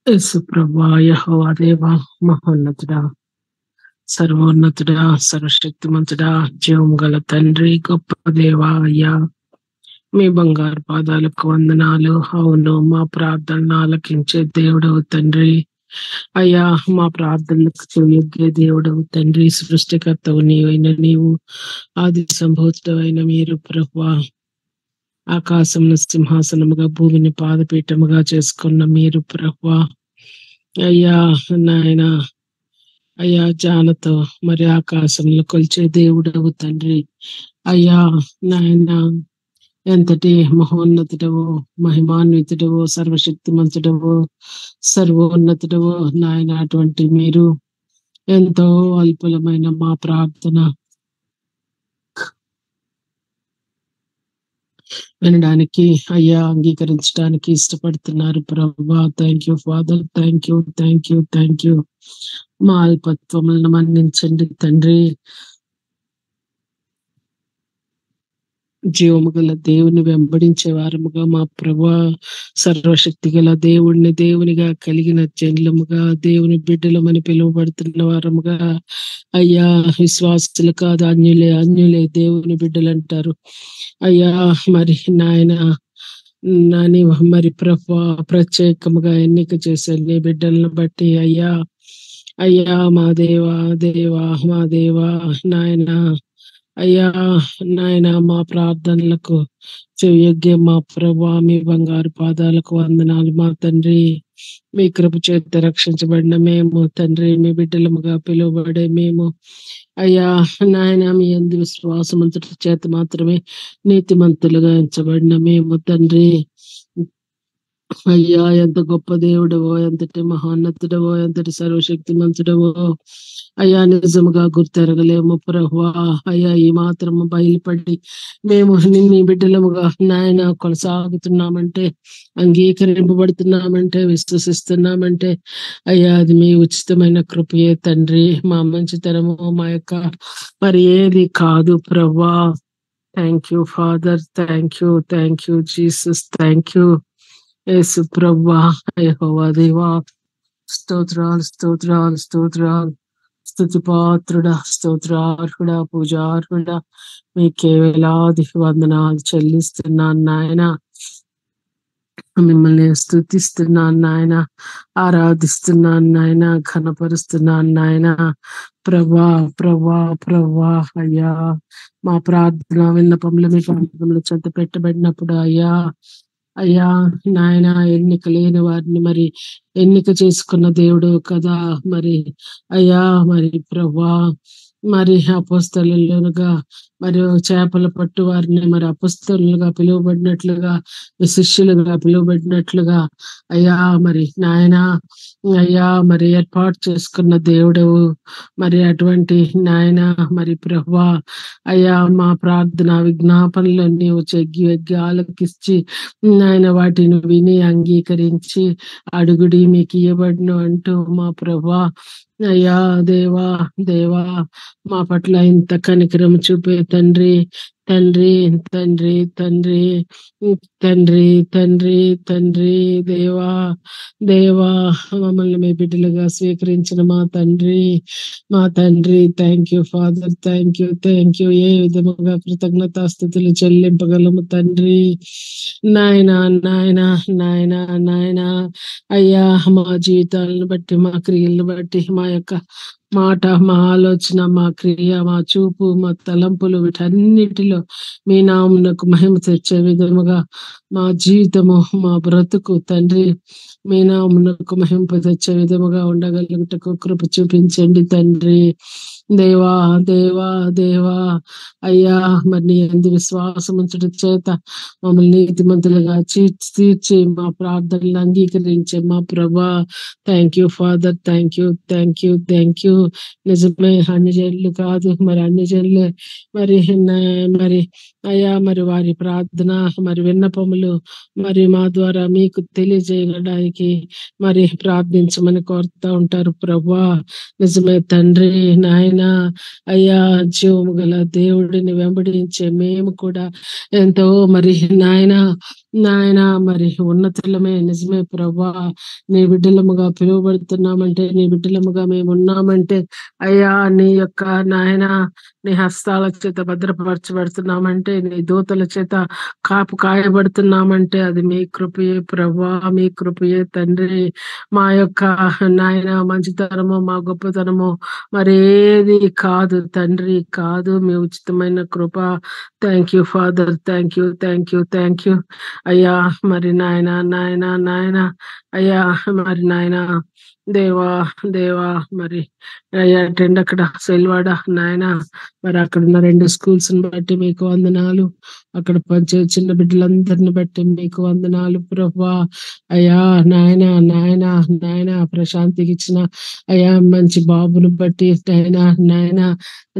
యేసు ప్రభువా, యెహోవా దేవా, మహోన్నతుడా, సర్వోన్నతుడా, సర్వశక్తిమంతుడా, జీవం గల తండ్రి, గొప్ప దేవా, అయ్యా మీ బంగారు పాదాలకు వందనాలు. అవును, మా ప్రార్థనలు ఆలకించే దేవుడవు తండ్రి. అయ్యా, మా ప్రార్థనలకు చెవియొగ్గే దేవుడవు తండ్రి. సృష్టికర్తవు నీవైన నీవు, ఆది సంభూతుడైన మీరు ప్రభువా, ఆకాశంను సింహాసనముగా భూమిని పాదపీఠముగా చేసుకున్న మీరు ప్రభువా, అయ్యా నాయన, అయ్యా జానతో మరి ఆకాశంలో కొలిచే దేవుడవు తండ్రి. అయ్యా నాయన, ఎంతటి మహోన్నతుడవో, మహిమాన్వితుడవో, సర్వశక్తిమంతుడవో, సర్వోన్నతుడవో నాయన, అటువంటి మీరు ఎంతో అల్పులమైన మా ప్రార్థన వినడానికి, అయ్యా అంగీకరించడానికి ఇష్టపడుతున్నారు ప్రభువా. Thank you father, thank you, thank you, thank you. మా అల్పత్వములను మన్నించండి తండ్రి. జీవము గల దేవుని వెంబడించే వారముగా మా ప్రభా, సర్వశక్తి గల దేవునిగా కలిగిన జనులముగా, దేవుని బిడ్డలమని పిలువబడుతున్న వారముగా, అయ్యా విశ్వాసులు కాదు అన్యులే దేవుని బిడ్డలు అంటారు. అయ్యా మరి నాయన నాని మరి ప్రభా, ప్రత్యేకముగా ఎన్నిక చేసే నీ బిడ్డలను బట్టి అయ్యా మా దేవా మా దేవా నాయన, అయ్యా నాయన, మా ప్రార్థనలకు చెవియొగ్గే మా ప్రభా, మీ బంగారు పాదాలకు వందనాలు మా తండ్రి. మీ కృప చేత రక్షించబడిన మేము తండ్రి, మీ బిడ్డలముగా పిలువబడే మేము అయ్యా నాయన, మీ యందు విశ్వాసమంతుడి చేత మాత్రమే నీతిమంతులుగా ఎంచబడిన మేము తండ్రి. అయ్యా ఎంత గొప్ప దేవుడవో, ఎంతటి మహోన్నతుడవో, ఎంతటి సర్వశక్తిమంతుడవో అయ్యా నిజముగా గుర్తెరగలేము ప్రభువా. అయ్యా ఈ మాత్రము బయలుపడి మేము నీ బిడ్డలముగా నాయన కొనసాగుతున్నామంటే, అంగీకరింపబడుతున్నామంటే, విశ్వసిస్తున్నామంటే అయ్యా అది మీ ఉచితమైన కృపయే తండ్రి. మా మంచితనము మా యొక్క మరి ఏది కాదు ప్రభువా. Thank you father, thank you Jesus, thank you Yesu ప్రభువా. యెహోవా దేవా, స్తోత్రాలు స్తోత్రాలు స్తోత్రాలు. స్తుతి పాత్రుడా, స్తోత్రార్హుడా, పూజార్హుడా, మీకే వేలాది వందనాలు చెల్లిస్తున్నాను నాయన. మిమ్మల్ని స్తుతిస్తున్నాను నాయన, ఆరాధిస్తున్నాను నాయన, ఘనపరుస్తున్నాను నాయన. ప్రభా ప్రభా ప్రభా అయ్యా, మా ప్రార్థన విన్నపములు మీ ప్రార్థనలు చెంత పెట్టబడినప్పుడు అయ్యా నాయన, ఎన్నిక లేని వారిని మరి ఎన్నిక చేసుకున్న దేవుడు కదా మరి అయ్యా. మరి ప్రభా, మరి అపోస్తలులుగా మరి చేపల పట్టు వారిని మరి అపోస్తలులుగా పిలువబడినట్లుగా, శిష్యులుగా పిలువబడినట్లుగా అయ్యా మరి నాయన, అయ్యా మరి ఏర్పాటు చేసుకున్న దేవుడవు మరి అటువంటి నాయన మరి ప్రభా అయ్యా, మా ప్రార్థన విజ్ఞాపనలు నీవు చెగ్గి ఆలకించి నాయన వాటిని విని అంగీకరించి అడుగుడి మీకు ఇవ్వబడిన అంటూ మా ప్రభా అయ్యా దేవా మా పట్ల ఇంత కనికరం చూపే తండ్రి తండ్రి తండ్రి తండ్రి తండ్రి తండ్రి తండ్రి దేవా మమ్మల్ని మీ బిడ్డలుగా స్వీకరించిన మా తండ్రి thank you father, thank you. ఏ విధముగా కృతజ్ఞతాస్తుతులు చెల్లింపగలము తండ్రి. నాయనా నాయనా నాయనా నాయనా అయ్యా, మా జీవితాలను బట్టి, మా క్రియలను బట్టి, మా యొక్క మాట, మా ఆలోచన, మా క్రియ, మా చూపు, మా తలంపులు, వీటన్నిటిలో మీ నామమునకు మహిమ తెచ్చే విధముగా మా జీవితము, మా బ్రతుకు తండ్రి మీ నామమునకు మహింప తెచ్చే విధముగా ఉండగలుగుటకు కృప చూపించండి తండ్రి. దేవా అయ్యా, మరి నీ యందు విశ్వాసముంచడం చేత మమ్మల్ని నీతిమంతులుగా తీర్చి మా ప్రార్థనలు అంగీకరించే మా ప్రభా thank you father, thank you. నిజమే, అన్ని జనులు కాదు మరి అన్ని జనులే మరి అయ్యా మరి వారి ప్రార్థన మరి విన్నపములు మరి మా ద్వారా మీకు తెలియజేయడానికి మరి ప్రార్థించమని కోరుతా ఉంటారు ప్రభా. నిజమే తండ్రి నాయన అయ్యా, జీవము గల దేవుడిని వెంబడించే మేము కూడా ఎంతో మరి నాయన మరి ఉన్నతులమే. నిజమే ప్రభా, నీ బిడ్డలముగా పిలువబడుతున్నామంటే, నీ బిడ్డలముగా మేము ఉన్నామంటే అయ్యా నీ యొక్క నాయన నీ హస్తాల చేత భద్రపరచబడుతున్నామంటే, నీ దూతల చేత కాయబడుతున్నామంటే అది మీ కృపయే ప్రభా, మీ కృపయే తండ్రి. మా యొక్క నాయన మంచితనము, మా గొప్పతనము మరేది కాదు తండ్రి, కాదు. మీ ఉచితమైన కృప. Thank you father, thank you, thank you, thank you అయ్యా. మరి నాయన నాయన నాయన అయ్యా, మరి నాయన దేవా దేవా, మరి అయ్యా టెండ్ అక్కడ సెల్వాడ నాయన, మరి అక్కడ ఉన్న 2 స్కూల్స్ బట్టి మీకు వందనాలు. అక్కడ పంచే చిన్న బిడ్డలందరిని బట్టి మీకు వందనాలు ప్రభా. అయ్యా నాయన నాయన నాయన ప్రశాంతికి ఇచ్చిన అయ్యా మంచి బాబును బట్టి నాయన నాయన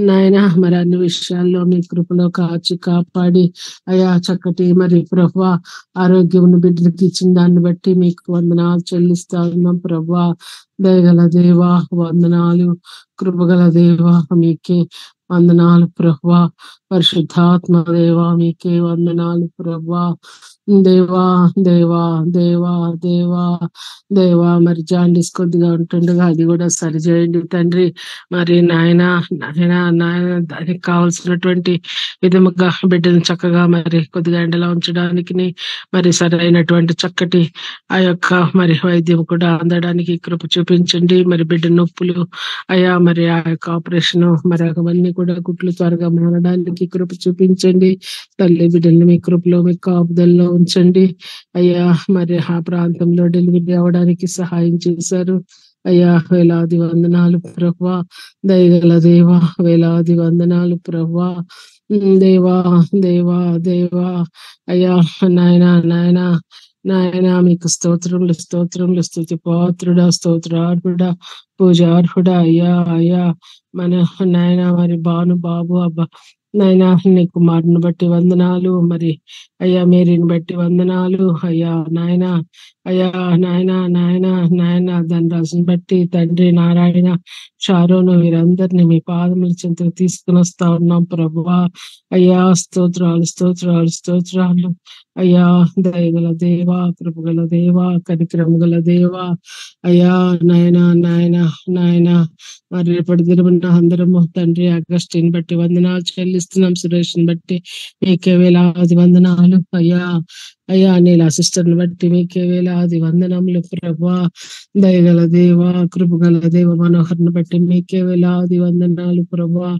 నాయన, మరి అన్ని విషయాల్లో మీ కృపలో కాచి కాపాడి అయ్యా చక్కటి మరి ప్రభా ఆరోగ్యమును బిడ్డలకి ఇచ్చిన దాన్ని బట్టి మీకు వందనాలు చెల్లిస్తా ఉన్నాం ప్రభా. దయగల దేవా వందనాలు, కృపగల దేవా మీకే వందనాలు ప్రభా. పరిశుద్ధాత్మ దేవా మీకే వందనాలు ప్రభా. దేవా దేవా దేవా దేవా దేవా, మరి జాండీస్ కొద్దిగా ఉంటుండగా అది కూడా సరిచేయండి తండ్రి. మరి నాయన నాయన నాయన దానికి కావాల్సినటువంటి విధముగా బిడ్డను చక్కగా మరి కొద్దిగా ఎండలో ఉంచడానికి మరి సరైనటువంటి చక్కటి ఆ యొక్క మరి వైద్యం కూడా అందడానికి కృప చూపించండి. మరి బిడ్డ నొప్పులు అయ్యా, మరి ఆ యొక్క ఆపరేషన్ మరి అవన్నీ కూడా గుట్లు త్వరగా మారడానికి కృప చూపించండి. తల్లి బిడ్డల్ని మీ కృపలో మీ కాపుదల్లో ఉంచండి అయ్యా. మరి ఆ ప్రాంతంలో డెలివరీ అవడానికి సహాయం చేశారు అయ్యా. వేలాది వందనాలు ప్రభా. దయగల దేవా వేలాది వందనాలు ప్రభా. దేవా దేవా దేవా అయ్యా నాయన నాయన నాయన మీకు స్తోత్రములు స్తోత్రములు. స్తుతి పాత్రుడా, స్తోత్రార్హుడా, పూజార్హుడా అయ్యా అయ్యా. మన నాయన మరి బాను బాబు అబ్బా నాయన నీ కుమారుని బట్టి వందనాలు. మరి అయ్యా మేరీని బట్టి వందనాలు అయ్యా నాయన అయ్యా నాయన నాయన నాయన ధనరాజుని బట్టి తండ్రి నారాయణ షారోను వీరందరినీ మీ పాదముల చెంతకు తీసుకుని వస్తా ఉన్నాం ప్రభువా. అయ్యా స్తోత్రాలు స్తోత్రాలు స్తోత్రాలు అయ్యా. దయగల దేవా, కృపగల దేవా, కనికరం గల దేవా అయ్యా నాయన నాయన నాయన. మరి రేపటి దినమున అందరము తండ్రి అగస్టిని బట్టి వందనాలు చెల్లిస్తున్నాం. సురేష్ని బట్టి మీకే వేలాది వందనాలు అయ్యా అయ్యా. నీళ్ళ సిస్టర్ని బట్టి మీకే వేలాది వందనములు ప్రభా. దయగల దేవా, కృపగల దేవ మనోహర్ని బట్టి మీకే వేలాది వందనాలు ప్రభా.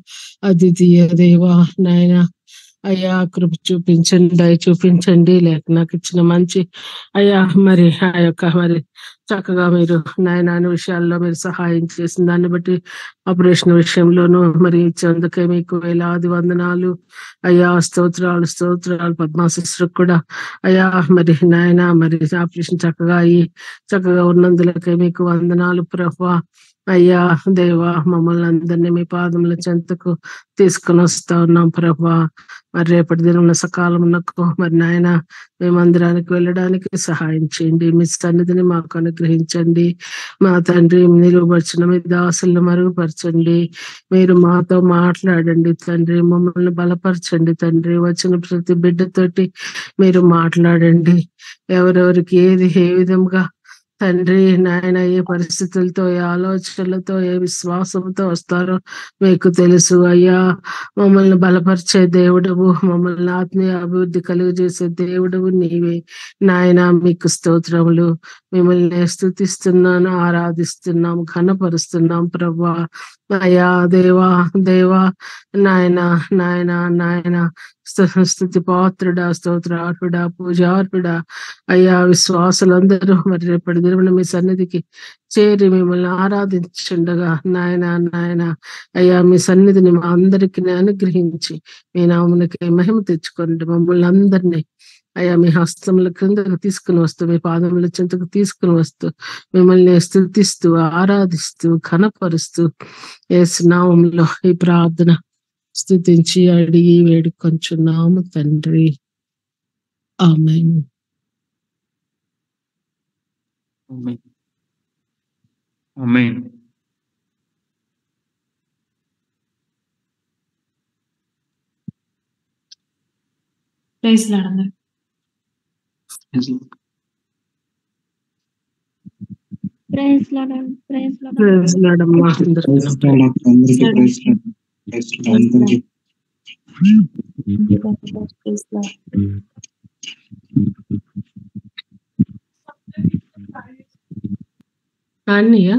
అద్వితీయ దేవా నాయన అయ్యా కృప చూపించండి, దయ చూపించండి. లేక నాకు ఇచ్చిన మంచి అయ్యా మరి ఆ యొక్క మరి చక్కగా మీరు నాయన విషయాల్లో మీరు సహాయం చేసిన దాన్ని బట్టి ఆపరేషన్ విషయంలోనూ మరి ఇచ్చేందుకే మీకు వేలాది వందనాలు అయ్యా. స్తోత్రాలు స్తోత్రాలు. పద్మా సిస్టర్ కూడా అయ్యా మరి నాయన మరి ఆపరేషన్ చక్కగా అయ్యి చక్కగా ఉన్నందులకే మీకు వందనాలు ప్రభా. అయ్యా దేవా మమ్మల్ని అందరినీ మీ పాదముల చెంతకు తీసుకుని వస్తా ఉన్నాం ప్రభా. మరి రేపటి దినం సకాలమునకు మరి నాయన మీ మందిరానికి వెళ్ళడానికి సహాయం చేయండి. మీ సన్నిధిని మాకు అనుగ్రహించండి మా తండ్రి. నిలువపరిచిన మీ దాసులను మరుగుపరచండి. మీరు మాతో మాట్లాడండి తండ్రి. మమ్మల్ని బలపరచండి తండ్రి. వచ్చిన ప్రతి బిడ్డతోటి మీరు మాట్లాడండి. ఎవరెవరికి ఏది ఏ విధంగా తండ్రి నాయన ఏ పరిస్థితులతో, ఏ ఆలోచనలతో, ఏ విశ్వాసంతో వస్తారో మీకు తెలుసు అయ్యా. మమ్మల్ని బలపరిచే దేవుడవు, మమ్మల్ని ఆత్మీయ అభివృద్ధి కలుగజేసే దేవుడవు నీవే నాయన. మీకు స్తోత్రములు. మిమ్మల్ని స్తుతిస్తున్నాను, ఆరాధిస్తున్నాం, ఘనపరుస్తున్నాం ప్రభా. అయ్యా దేవా దేవా నాయన నాయన నాయన. స్తుతి పాత్రుడా, స్తోత్రార్హుడా, పూజార్హుడా అయ్యా. విశ్వాసులందరూ మరి రేపటి దినమున మీ సన్నిధికి చేరి మిమ్మల్ని ఆరాధించుండగా నాయన నాయన అయ్యా మీ సన్నిధిని మా అందరికీ అనుగ్రహించి మీ నామమునకి మహిమ తెచ్చుకోండి. మమ్మల్ని అందరినీ అయ్యా మీ హస్తముల క్రిందకు తీసుకుని వస్తూ, మీ పాదముల చెంతకు తీసుకుని వస్తూ మిమ్మల్ని స్తుతిస్తూ ఆరాధిస్తూ ఘనపరుస్తూ యేసు నామములో ఈ ప్రార్థన స్తుతించి అడిగి వేడుకొంచున్నాము తండ్రి. ఆమేన్. ఆమేన్. ప్రైజ్ లార్డ్ అందరూ. Praise Lord. Praise Lord. Praise Lord అమ్మా అందరికీ. Praise Lord. అన్నయ్య